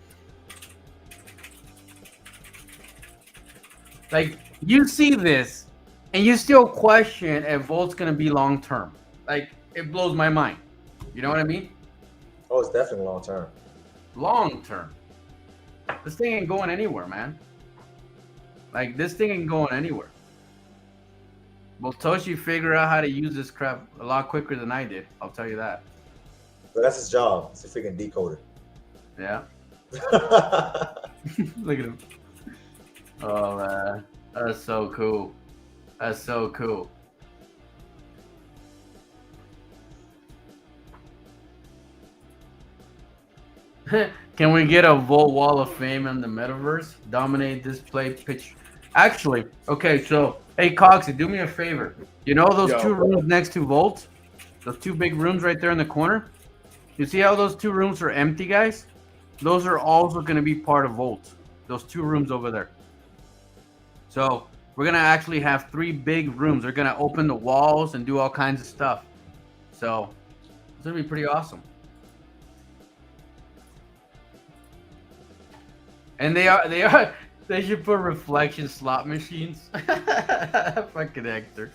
Like you see this, and you still question if Volt's gonna be long term. Like it blows my mind. You know what I mean? Oh, it's definitely long term. Long term. This thing ain't going anywhere, man. Like this thing ain't going anywhere. Well, Toshi figure out how to use this crap a lot quicker than I did. I'll tell you that. But that's his job. It's a freaking decoder. Yeah. Look at him. Oh man, that's so cool. That's so cool. Can we get a Volt Wall of Fame in the metaverse? Dominate display pitch. Actually, okay, so hey Coxie, do me a favor. You know those two rooms next to Volt? Those two big rooms right there in the corner? You see how those two rooms are empty, guys? Those are also going to be part of Volt. Those two rooms over there. So we're going to actually have 3 big rooms. They're going to open the walls and do all kinds of stuff. So it's going to be pretty awesome. And they should put reflection slot machines. Fucking Hector.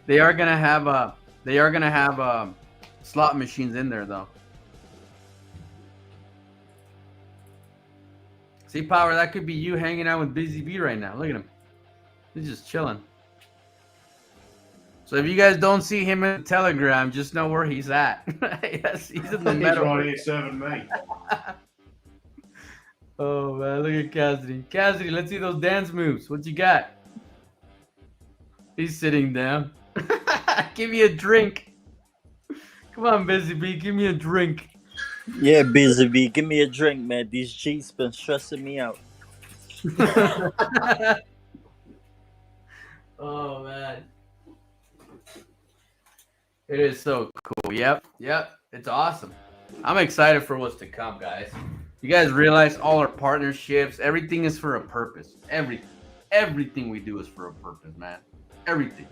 They are gonna have slot machines in there though. See, Power, that could be you hanging out with Busy Bee right now. Look at him. He's just chilling. So if you guys don't see him in Telegram, just know where he's at. Yes, he's in the He's right here serving me. Oh man, look at Cassidy. Cassidy, let's see those dance moves. What you got? He's sitting down. Give me a drink. Come on, Busy Bee, give me a drink. Yeah, Busy Bee, give me a drink, man. These G's been stressing me out. Oh man. It is so cool. Yep. It's awesome. I'm excited for what's to come, guys. You guys realize all our partnerships, everything is for a purpose. Everything we do is for a purpose, man. Everything.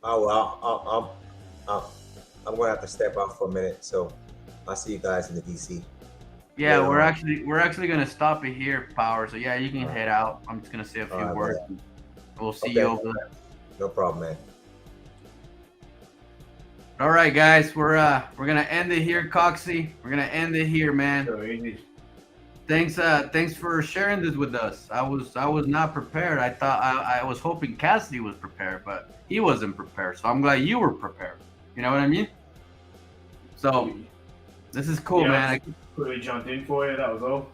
Oh well, I'm gonna have to step out for a minute, so I'll see you guys in the DC. Yeah, we're actually gonna stop it here, Power. So yeah, you can head out. I'm just gonna say a few words. And we'll see you over there. No problem, man. All right, guys, we're gonna end it here, Coxie. We're gonna end it here, man. So easy. Thanks for sharing this with us. I was not prepared. I thought I was hoping Cassidy was prepared, but he wasn't prepared. So I'm glad you were prepared. You know what I mean? So this is cool, man. Quickly jumped in for you. That was all.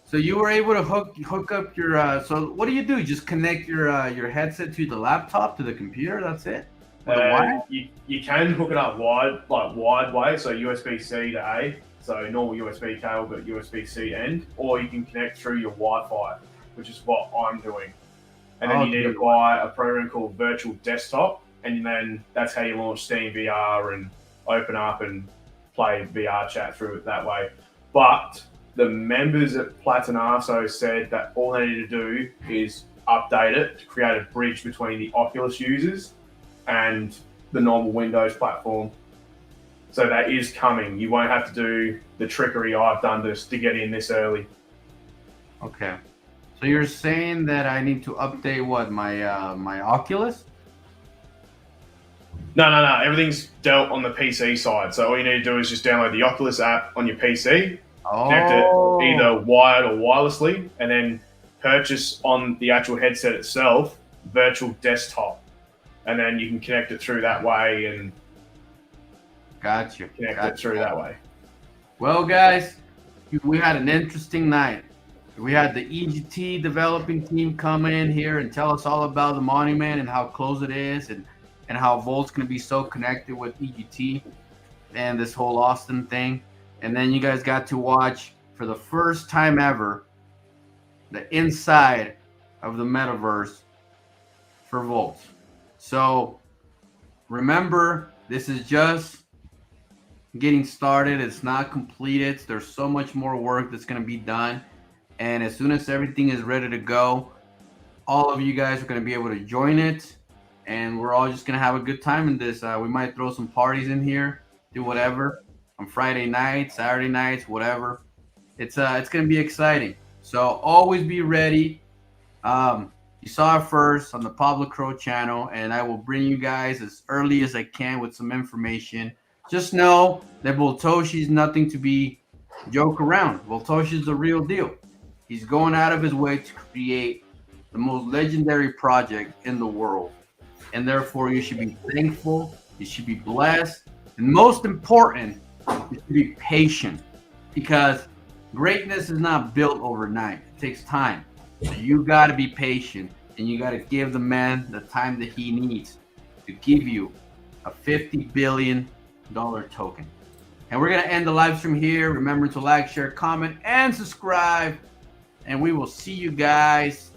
So you were able to hook up your. So what do? You just connect your headset to the laptop to the computer. That's it. You can hook it up wide way, so USB-C to A. So normal USB cable, but USB-C end, or you can connect through your Wi-Fi, which is what I'm doing. And then you need to buy a program called Virtual Desktop, and then that's how you launch Steam VR and open up and play VR chat through it that way. But the members at Platanazo said that all they need to do is update it to create a bridge between the Oculus users and the normal Windows platform. So that is coming. You won't have to do the trickery I've done to get in this early. Okay. So you're saying that I need to update what my Oculus? No. Everything's dealt on the PC side. So all you need to do is just download the Oculus app on your PC, connect it either wired or wirelessly, and then purchase on the actual headset itself virtual desktop, and then you can connect it through that way and Gotcha. connect it through that way. Well, guys, we had an interesting night. We had the EGT developing team come in here and tell us all about the monument and how close it is, and how Volt's going to be so connected with EGT and this whole Austin thing. And then you guys got to watch, for the first time ever, the inside of the metaverse for Volt. So remember, this is just getting started. It's not completed. There's so much more work that's going to be done. And as soon as everything is ready to go, all of you guys are going to be able to join it. And we're all just going to have a good time in this. We might throw some parties in here, do whatever on Friday nights, Saturday nights, whatever. It's going to be exciting. So always be ready. You saw it first on the Pablo Crow channel, and I will bring you guys as early as I can with some information. Just know that Voltoshi is nothing to be joke around. Voltoshi is the real deal. He's going out of his way to create the most legendary project in the world. And therefore, you should be thankful, you should be blessed, and most important, you should be patient, because greatness is not built overnight. It takes time. So you got to be patient, and you got to give the man the time that he needs to give you a $50 billion token. And we're going to end the live stream here. Remember to like, share, comment, and subscribe. And we will see you guys